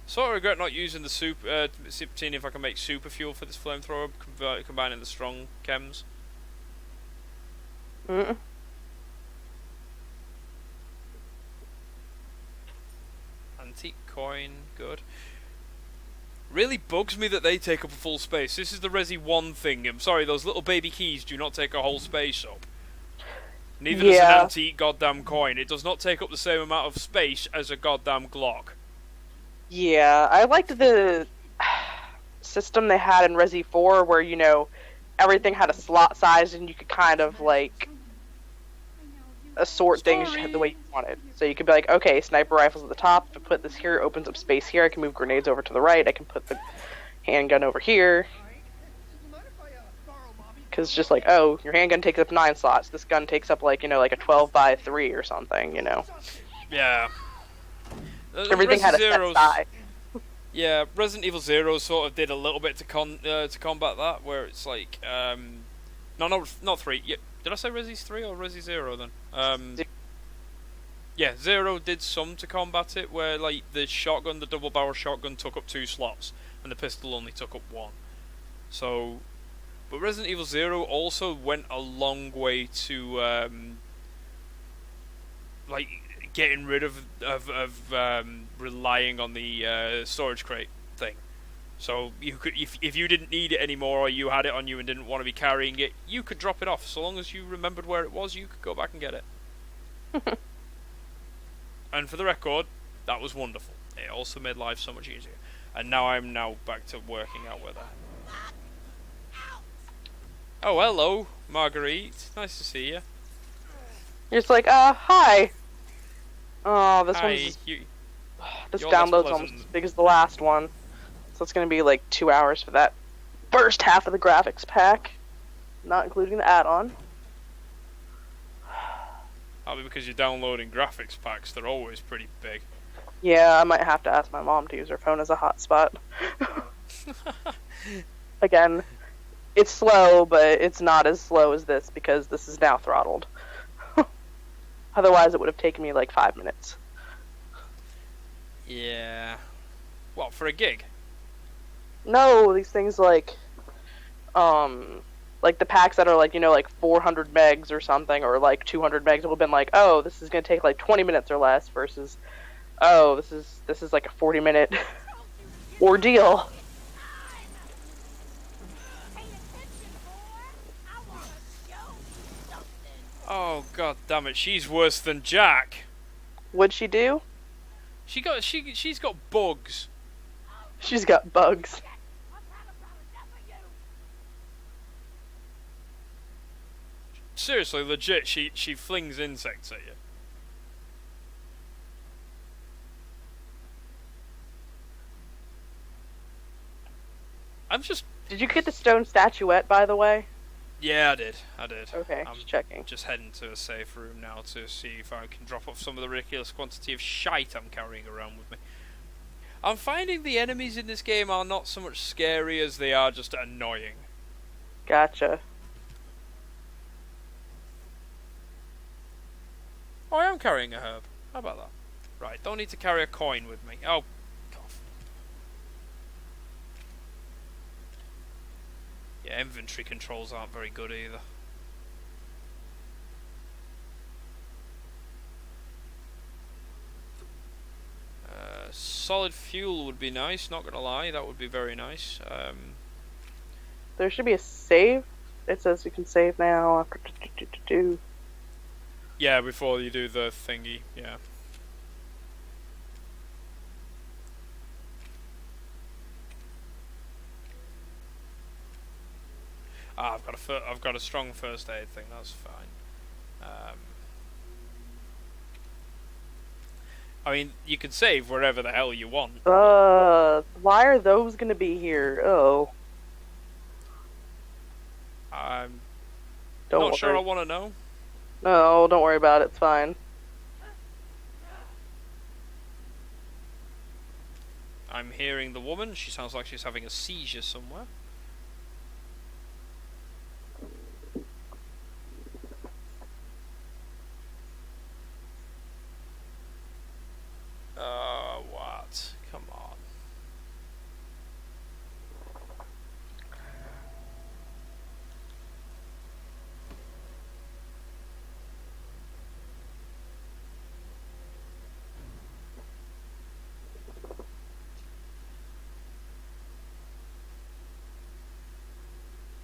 Sort of regret not using the super, seeing if I can make super fuel for this flamethrower, combining the strong chems. Mm. Antique coin, good. Really bugs me that they take up a full space. This is the Resi 1 thing. I'm sorry, those little baby keys do not take a whole space up. Neither does an antique goddamn coin. It does not take up the same amount of space as a goddamn Glock. Yeah, I liked the system they had in Resi 4 where, you know, everything had a slot size and you could kind of, like, assort things the way you wanted. So you could be like, okay, sniper rifles at the top, if I put this here, it opens up space here, I can move grenades over to the right, I can put the handgun over here. Because just like, oh, your handgun takes up 9 slots, this gun takes up, like, you know, like a 12x3 or something, you know. Yeah. Everything had a set size. Yeah, Resident Evil 0 sort of did a little bit to combat that, where it's like, no, not 3. Yeah, did I say Resi 3 or Resi 0 then? Yeah, 0 did some to combat it, where like the shotgun, the double barrel shotgun took up 2 slots, and the pistol only took up 1. So, but Resident Evil 0 also went a long way to, like, getting rid of relying on the storage crate thing. So you could, if you didn't need it anymore, or you had it on you and didn't want to be carrying it, you could drop it off. So long as you remembered where it was, you could go back and get it. And for the record, that was wonderful. It also made life so much easier. And now I'm back to working out where that. Oh, hello, Marguerite. Nice to see you. You're just like, hi. Oh, this Hi, one's... This you're download's less almost as big as the last one. So it's going to be like 2 hours for that first half of the graphics pack. Not including the add-on. Probably because you're downloading graphics packs, they're always pretty big. Yeah, I might have to ask my mom to use her phone as a hotspot. Again, it's slow, but it's not as slow as this because this is now throttled. Otherwise, it would have taken me like 5 minutes. Yeah. What, for a gig? No, these things like the packs that are like, you know, like 400 megs or something, or like 200 megs, it would have been like, oh, this is going to take like 20 minutes or less, versus, oh, this is like a 40-minute ordeal. Oh god damn it, she's worse than Jack. What'd she do? She's got bugs. She's got bugs. Seriously, legit, she flings insects at you. I'm just... Did you get the stone statuette, by the way? Yeah, I did. Okay, I'm just checking. just heading to a safe room now to see if I can drop off some of the ridiculous quantity of shite I'm carrying around with me. I'm finding the enemies in this game are not so much scary as they are just annoying. Gotcha. Oh, I am carrying a herb. How about that? Right, don't need to carry a coin with me. Oh, cough. Yeah, inventory controls aren't very good either. Solid fuel would be nice, not gonna lie, that would be very nice. There should be a save. It says you can save now after Yeah, before you do the thingy, yeah. Ah, I've got a strong first aid thing. That's fine. I mean, you can save wherever the hell you want. Why are those gonna be here? Oh, I'm don't not worry. sure I want to know. No, don't worry about it. It's fine. I'm hearing the woman. She sounds like she's having a seizure somewhere. What? Come on.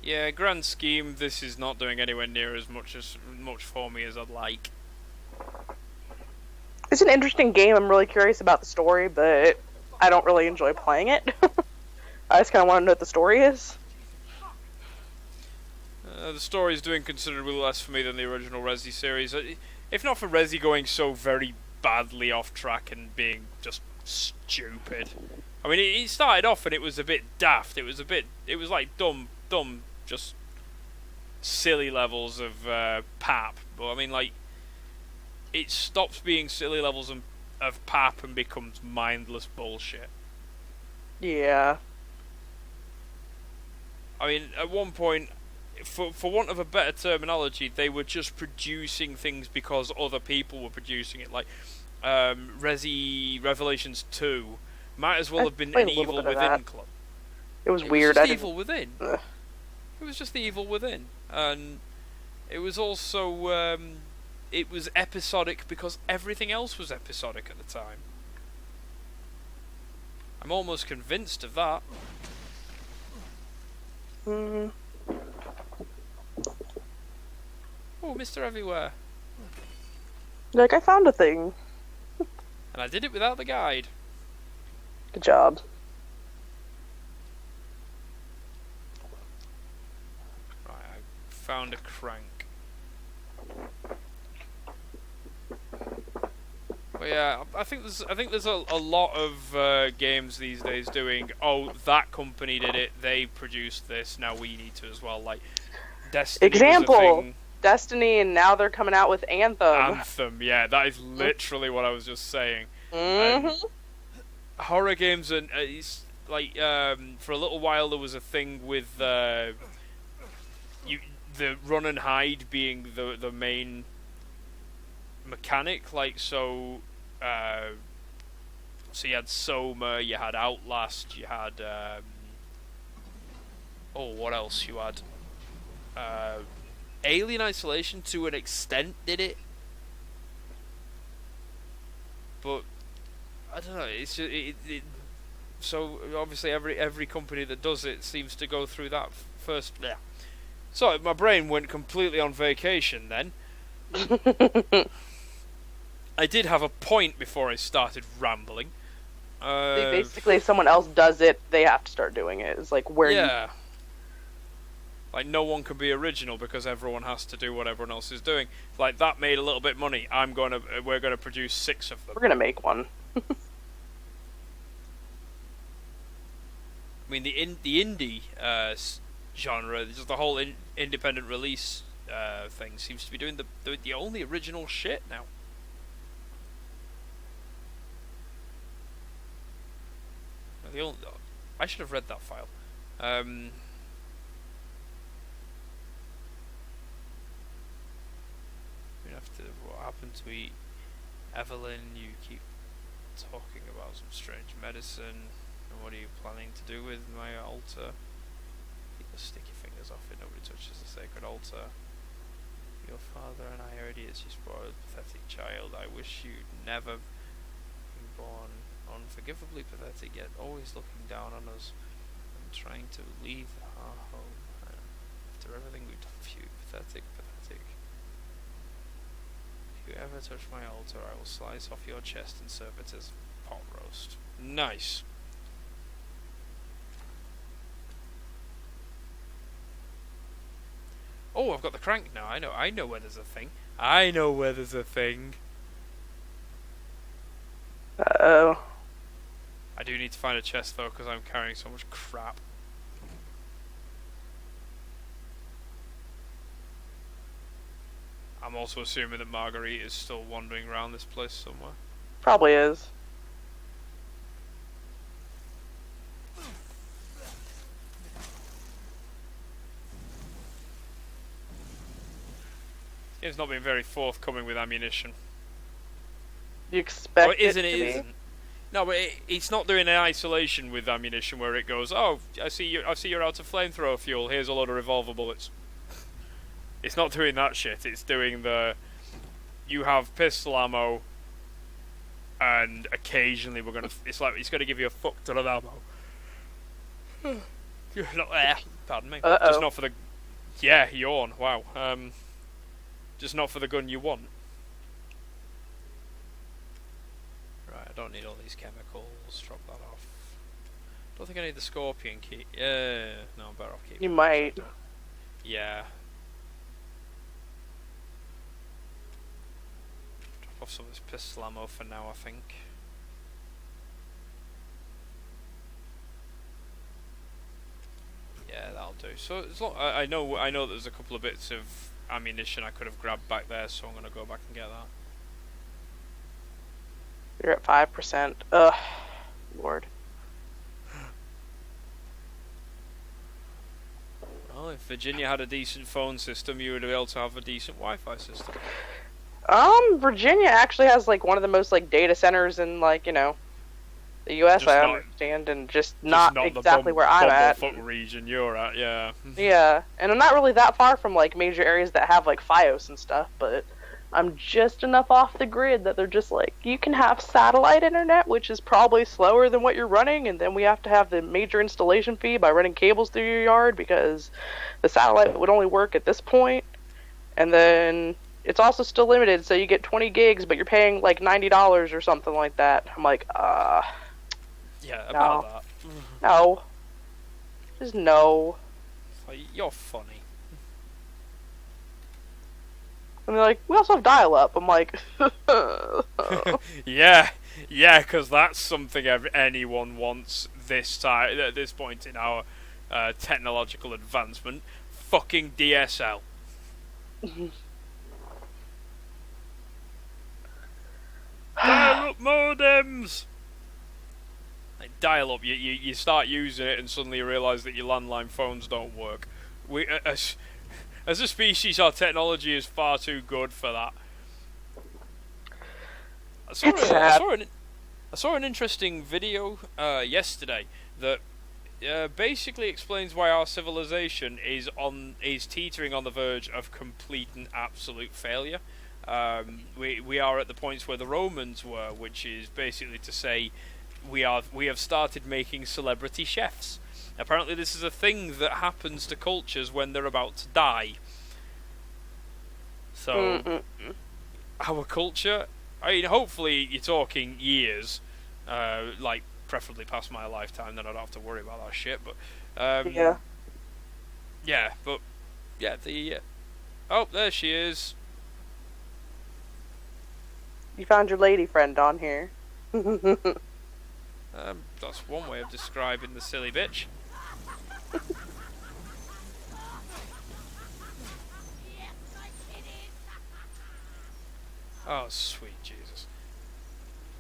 Yeah, grand scheme, this is not doing anywhere near as much for me as I'd like. It's an interesting game. I'm really curious about the story, but I don't really enjoy playing it. I just kind of want to know what the story is. The story's doing considerably less for me than the original Resi series. If not for Resi going so very badly off track and being just stupid. I mean, it started off and it was a bit daft. It was like dumb, just silly levels of pap. But I mean, like, it stops being silly levels of pap and becomes mindless bullshit. Yeah. I mean, at one point, for want of a better terminology, they were just producing things because other people were producing it. Like, Resi Revelations 2 might as well have been an Evil Within club. It was weird. It was just Evil Within. Ugh. It was just the Evil Within. And it was also, it was episodic because everything else was episodic at the time. I'm almost convinced of that. Mm. Oh, Mr. Everywhere. Like, I found a thing. And I did it without the guide. Good job. Right, I found a crank. But yeah, I think there's a lot of games these days doing, oh, that company did it, they produced this, now we need to as well. Like, Destiny Example, was a thing. Destiny, and now they're coming out with Anthem. Anthem, yeah, that is literally what I was just saying. Mm-hmm. Horror games, and it's like, for a little while there was a thing with the run and hide being the main mechanic, like, so you had Soma, you had Outlast, you had what else you had? Alien Isolation to an extent did it, but I don't know. It's just, so obviously every company that does it seems to go through that first. Yeah. So my brain went completely on vacation then. I did have a point before I started rambling. Basically, if someone else does it, they have to start doing it. It's like where yeah. Like, no one can be original because everyone has to do what everyone else is doing. Like, that made a little bit of money. We're gonna produce 6 of them. we're gonna make one. I mean, the indie genre, just the whole independent release thing, seems to be doing the only original shit now. I should have read that file. What happened to Evelyn? You keep talking about some strange medicine. And what are you planning to do with my altar? Keep the sticky fingers off it. Nobody touches the sacred altar. Your father and I are idiots. You spoiled, pathetic child. I wish you'd never been born. Unforgivably pathetic, yet always looking down on us and trying to leave our home. After everything we've done for you, pathetic. you ever touch my altar, I will slice off your chest and serve it as pot roast. Nice. Oh, I've got the crank now. I know where there's a thing. I know where there's a thing. Uh-oh. I do need to find a chest though, because I'm carrying so much crap. I'm also assuming that Marguerite is still wandering around this place somewhere. Probably is. This game's not been very forthcoming with ammunition. You expect Oh, it isn't, it it to be? isn't. No, but it's not doing an isolation with ammunition where it goes, oh, I see you're out of flamethrower fuel, here's a load of revolver bullets. It's not doing that shit, it's doing the, you have pistol ammo, and occasionally we're gonna, it's gonna give you a fuck ton of ammo. Pardon me. Uh-oh. Just not for the, yeah, yawn, wow. Just not for the gun you want. Right, I don't need all these chemicals. Drop that off. Don't think I need the scorpion key. Yeah, no, I'm better off keeping. You might. Yeah. Drop off some of this pistol ammo for now, I think. Yeah, that'll do. So as long, I know there's a couple of bits of ammunition I could have grabbed back there, so I'm gonna go back and get that. You're at 5%. Ugh. Lord. Well, if Virginia had a decent phone system, you would be able to have a decent Wi-Fi system. Virginia actually has like one of the most like data centers in like, you know, the US, Just I not- understand, and just not the exactly where I'm at. Bumblefuck region you're at, yeah. Yeah, and I'm not really that far from like major areas that have like FiOS and stuff, but I'm just enough off the grid that they're just like, you can have satellite internet, which is probably slower than what you're running, and then we have to have the major installation fee by running cables through your yard because the satellite would only work at this point, and then it's also still limited, so you get 20 gigs, but you're paying like $90 or something like that. I'm like, Yeah, No. about that. no. Just no. Like, you're funny. And they're like, we also have dial-up. I'm like, Yeah, because that's something anyone wants this time at this point in our technological advancement. Fucking DSL. Dial-up modems. Like, dial-up, you start using it and suddenly you realise that your landline phones don't work. We as a species, our technology is far too good for that. I saw an interesting video yesterday that basically explains why our civilization is teetering on the verge of complete and absolute failure. We are at the points where the Romans were, which is basically to say we have started making celebrity chefs. Apparently this is a thing that happens to cultures when they're about to die. So, our culture, I mean, hopefully you're talking years, like preferably past my lifetime, then I don't have to worry about that shit, but, yeah. yeah, but, yeah, oh, there she is. You found your lady friend on here. That's one way of describing the silly bitch. Oh, sweet Jesus.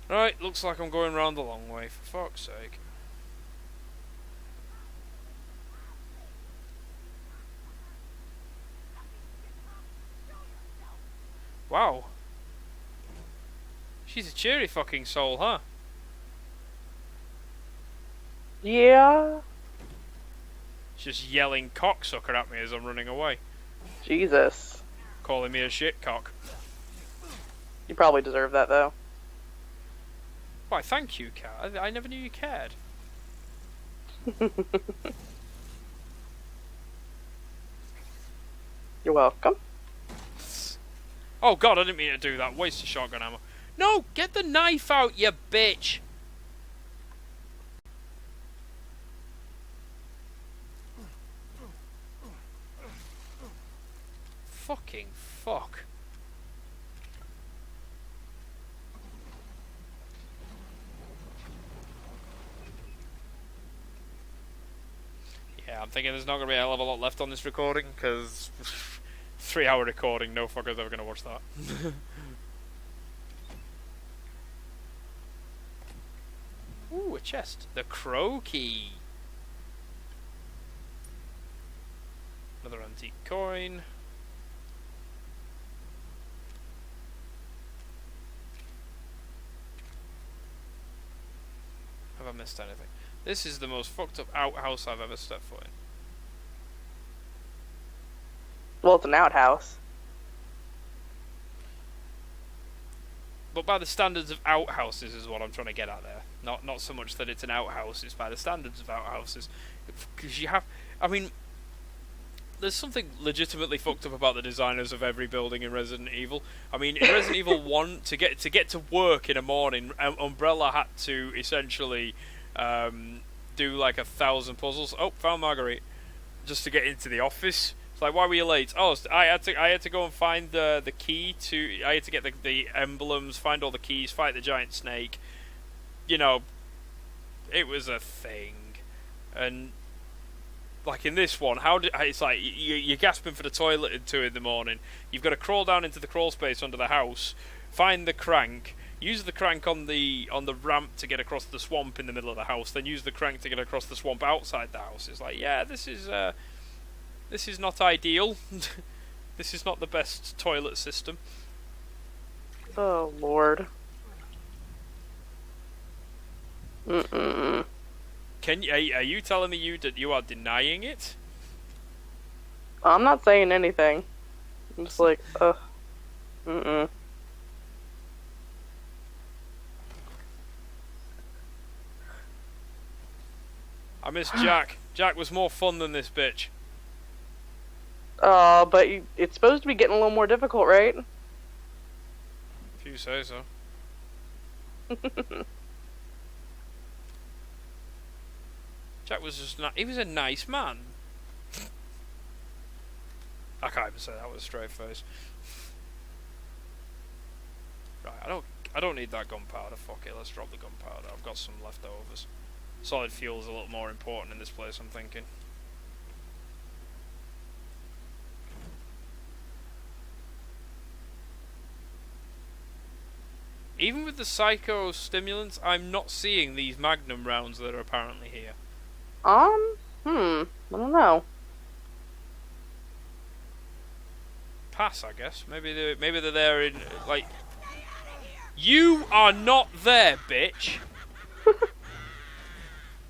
Right, looks like I'm going round the long way, for fuck's sake. Wow. She's a cheery fucking soul, huh? Yeah. She's just yelling cocksucker at me as I'm running away. Jesus. Calling me a shitcock. You probably deserve that, though. Why, thank you, Cat. I never knew you cared. You're welcome. Oh god, I didn't mean to do that. Waste of shotgun ammo. No, get the knife out, you bitch! Fucking fuck. Yeah, I'm thinking there's not going to be a hell of a lot left on this recording, because 3-hour recording, no fucker's ever going to watch that. Ooh, a chest. The crow key. Another antique coin. Have I missed anything? This is the most fucked up outhouse I've ever stepped foot in. Well, it's an outhouse. But by the standards of outhouses is what I'm trying to get at there. Not so much that it's an outhouse, it's by the standards of outhouses. Because you have... I mean... There's something legitimately fucked up about the designers of every building in Resident Evil. I mean, in Resident Evil 1, to get to work in a morning, Umbrella had to essentially do like 1,000 puzzles. Oh, found Marguerite. Just to get into the office. It's like, why were you late? Oh, I had to go and find the key to... I had to get the emblems, find all the keys, fight the giant snake. You know, it was a thing. And... like in this one, it's like you're gasping for the toilet at 2 in the morning. You've got to crawl down into the crawl space under the house, find the crank, use the crank on the ramp to get across the swamp in the middle of the house, then use the crank to get across the swamp outside the house. It's like, yeah, this is not ideal. This is not the best toilet system. Oh Lord. Mm-mm. Are you telling me that you are denying it? I'm not saying anything. I'm just like, ugh. Mm-mm. I miss Jack. Jack was more fun than this bitch. But it's supposed to be getting a little more difficult, right? If you say so. Jack was just he was a nice man. I can't even say that with a straight face. Right, I don't need that gunpowder. Fuck it, let's drop the gunpowder. I've got some leftovers. Solid fuel is a little more important in this place, I'm thinking. Even with the psycho stimulants, I'm not seeing these magnum rounds that are apparently here. I don't know. Pass, I guess. Maybe they're there in like. You are not there, bitch.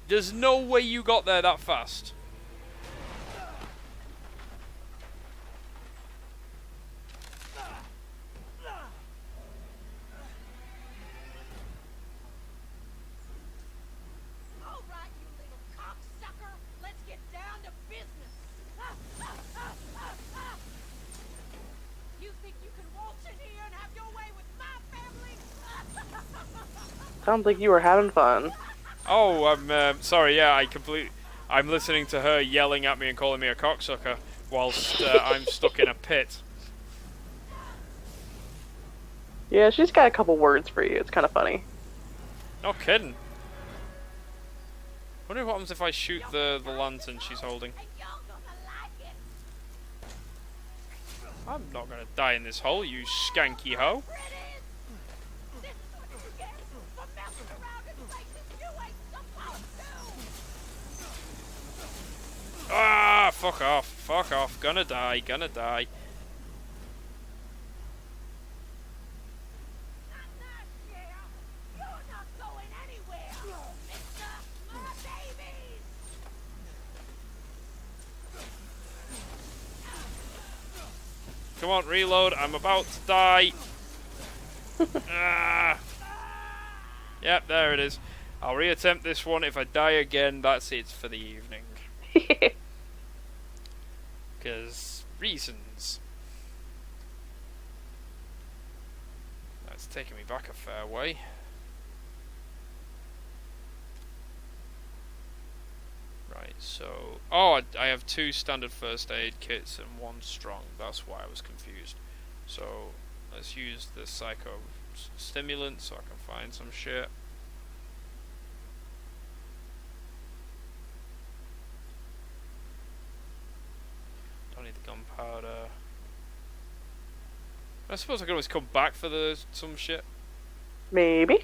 There's no way you got there that fast. Sounds like you were having fun. Oh, I'm sorry. Yeah, I'm listening to her yelling at me and calling me a cocksucker whilst I'm stuck in a pit. Yeah, she's got a couple words for you. It's kind of funny. No kidding. Wonder what happens if I shoot the lantern she's holding. I'm not gonna die in this hole, you skanky hoe. Ah, fuck off, gonna die. Come on, reload, I'm about to die. Ah. Yep, there it is. I'll reattempt this one. If I die again, that's it for the evening. Because reasons. That's taking me back a fair way. Right, so... Oh, I have 2 standard first aid kits and 1 strong. That's why I was confused. So, let's use the psycho stimulant so I can find some shit. Don't need the gunpowder. I suppose I could always come back for some shit. Maybe.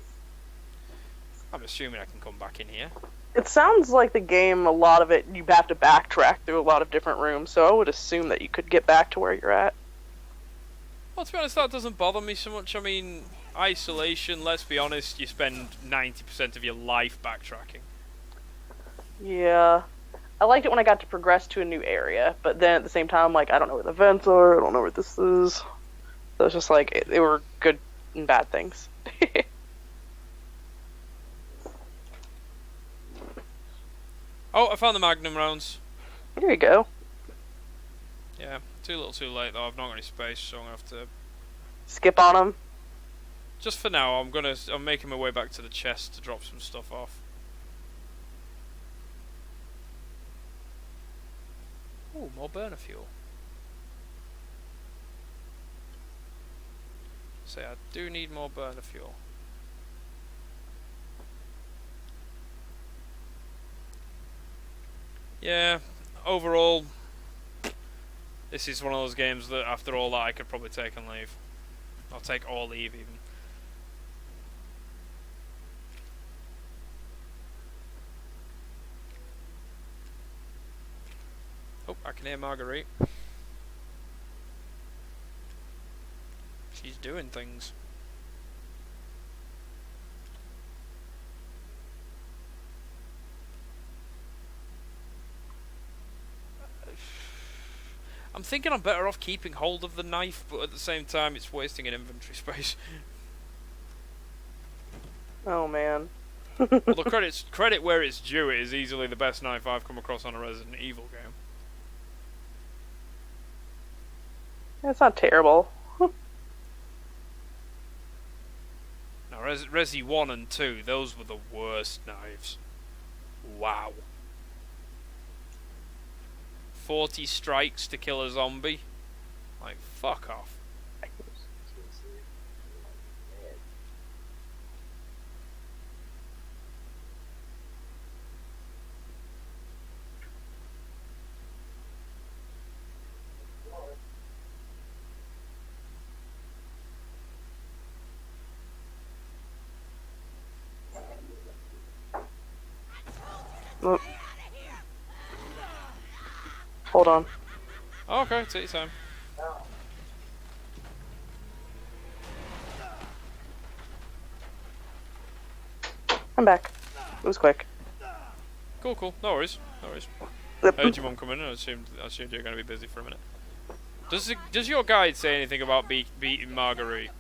I'm assuming I can come back in here. It sounds like the game, a lot of it, you have to backtrack through a lot of different rooms, so I would assume that you could get back to where you're at. Well, to be honest, that doesn't bother me so much. I mean, isolation, let's be honest, you spend 90% of your life backtracking. Yeah. I liked it when I got to progress to a new area, but then at the same time, like, I don't know where the vents are, I don't know where this is. So it's just like, they were good and bad things. Oh, I found the magnum rounds. Here you go. Yeah, too little too late though, I've not got any space, so I'm gonna have to... Skip on them. Just for now, I'm making my way back to the chest to drop some stuff off. Ooh, more burner fuel. So I do need more burner fuel. Yeah, overall, this is one of those games that after all that I could probably take and leave. I'll take or leave even. Oh, I can hear Marguerite. She's doing things. I'm thinking I'm better off keeping hold of the knife, but at the same time it's wasting an inventory space. Oh, man. Although credit where it's due, it is easily the best knife I've come across on a Resident Evil game. It's not terrible. Now, Resi 1 and 2, those were the worst knives. Wow. 40 strikes to kill a zombie? Like, fuck off. Oop. Hold on. Oh, okay, take your time. I'm back. It was quick. Cool, no worries, no worries. Yep. Heard your mum come in, and I assumed you're going to be busy for a minute. Does your guide say anything about beating Marguerite?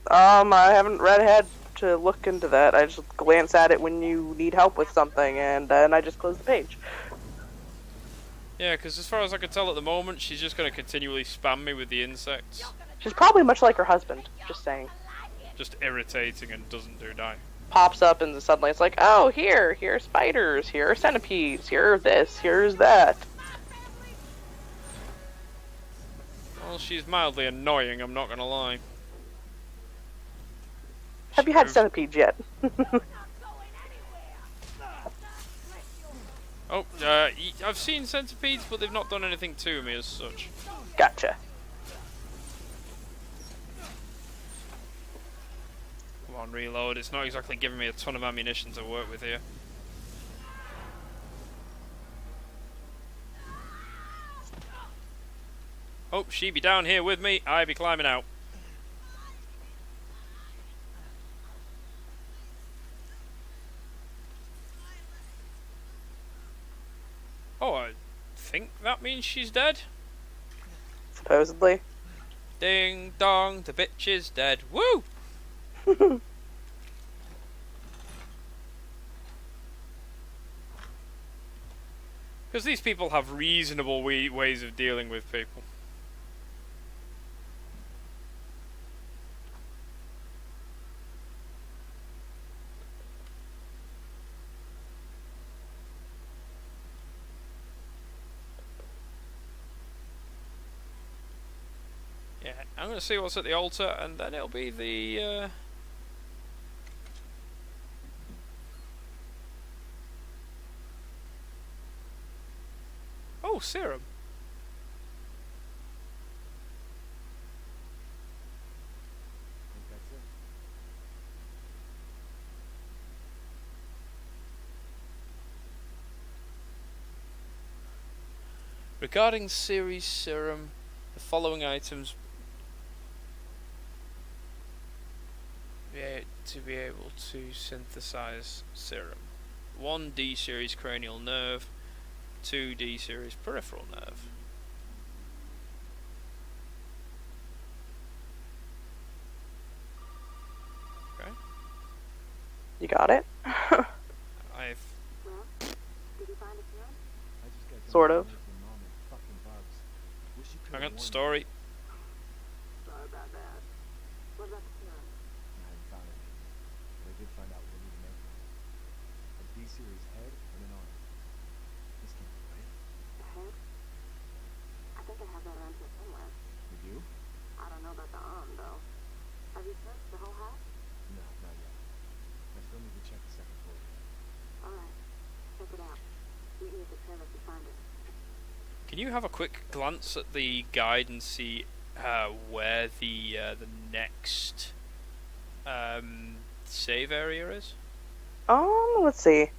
I haven't read ahead to look into that. I just glance at it when you need help with something, and then I just close the page. Yeah, because as far as I can tell at the moment, she's just going to continually spam me with the insects. She's probably much like her husband, just saying. Just irritating and doesn't do die. Pops up and suddenly it's like, oh, here are spiders, here are centipedes, here are this, here's that. Well, she's mildly annoying, I'm not going to lie. Have you had centipedes yet? Oh, I've seen centipedes, but they've not done anything to me as such. Gotcha. Come on, reload. It's not exactly giving me a ton of ammunition to work with here. Oh, she be down here with me. I be climbing out. Oh, I think that means she's dead. Supposedly. Ding dong, the bitch is dead. Woo! Because these people have reasonable ways of dealing with people. Yeah, I'm gonna see what's at the altar, and then it'll be the. Oh, serum. think that's it. Regarding series serum, the following items to be able to synthesize serum: 1 D series cranial nerve, 2 D series peripheral nerve. Okay, You got it? I've Well, did you find a serum? I just got done Sort of. dealing with your mom and fucking bugs. Wish you I could've got the warned me. story. Sorry about that. What about the serum? I haven't found anything, but I did find out what I need to make one. A D-series head and an arm. This can't be right. The head? I think I have that around here somewhere. You do? I don't know about the arm, though. Have you searched the whole house? No, not yet. I still need to check the second floor. Alright. Check it out. Meet me at the trailer if you find it. Can you have a quick glance at the guide and see where the next save area is? Let's see.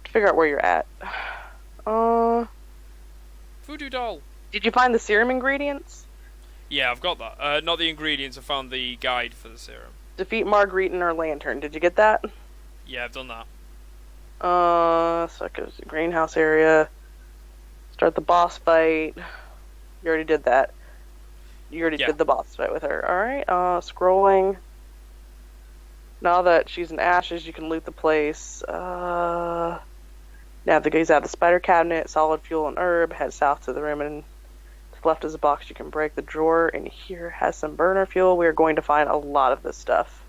To figure out where you're at. Voodoo doll. Did you find the serum ingredients? Yeah, I've got that. Not the ingredients. I found the guide for the serum. Defeat Marguerite and her lantern. Did you get that? Yeah, I've done that. So it goes to the greenhouse area. Start the boss fight. You already did that. You already Yeah. did the boss fight with her. Alright, scrolling. Now that she's in ashes, you can loot the place. Navigate out of the spider cabinet, solid fuel and herb, head south to the room, and to the left is a box you can break. The drawer in here has some burner fuel. We are going to find a lot of this stuff.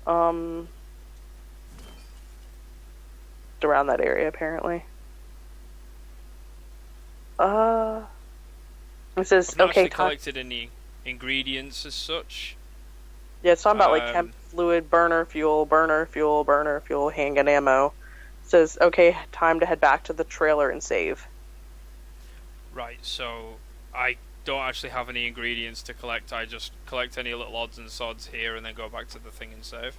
Around that area, apparently. It says, I've not okay, actually collected any ingredients as such. yeah, it's talking about like Um, chem fluid, burner fuel, handgun ammo. It says, okay, time to head back to the trailer and save. Right, so I don't actually have any ingredients to collect. I just collect any little odds and sods here and then go back to the thing and save.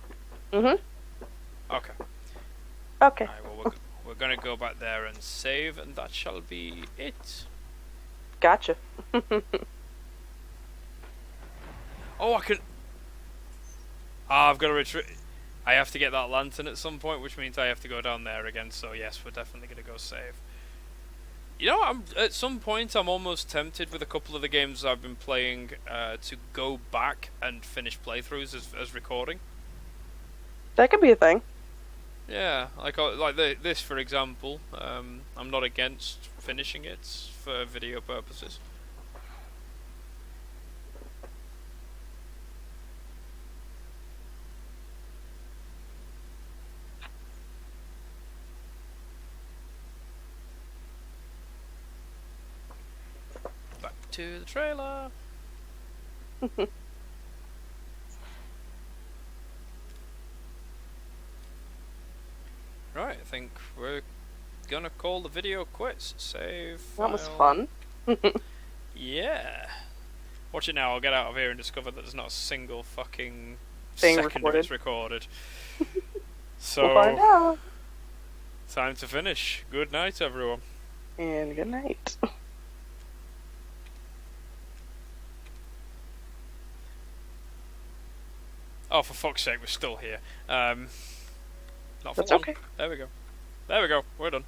Mm-hmm. Okay. Okay. Alright, well, we're going to go back there and save, and that shall be it. Gotcha. Oh, I can... I've got to retrieve... I have to get that lantern at some point, which means I have to go down there again, so yes, we're definitely going to go save. You know, at some point I'm almost tempted with a couple of the games I've been playing to go back and finish playthroughs as recording. That could be a thing. Yeah, like this for example. I'm not against finishing it for video purposes. Back to the trailer. Right, I think we're gonna call the video quits. Save. That was file. fun. Yeah. Watch it now. I'll get out of here and discover that there's not a single fucking Thing second of it's recorded. So, We'll find out. time to finish. Good night, everyone. And good night. Oh, for fuck's sake, we're still here. Not for That's long. okay. There we go. There we go. We're done.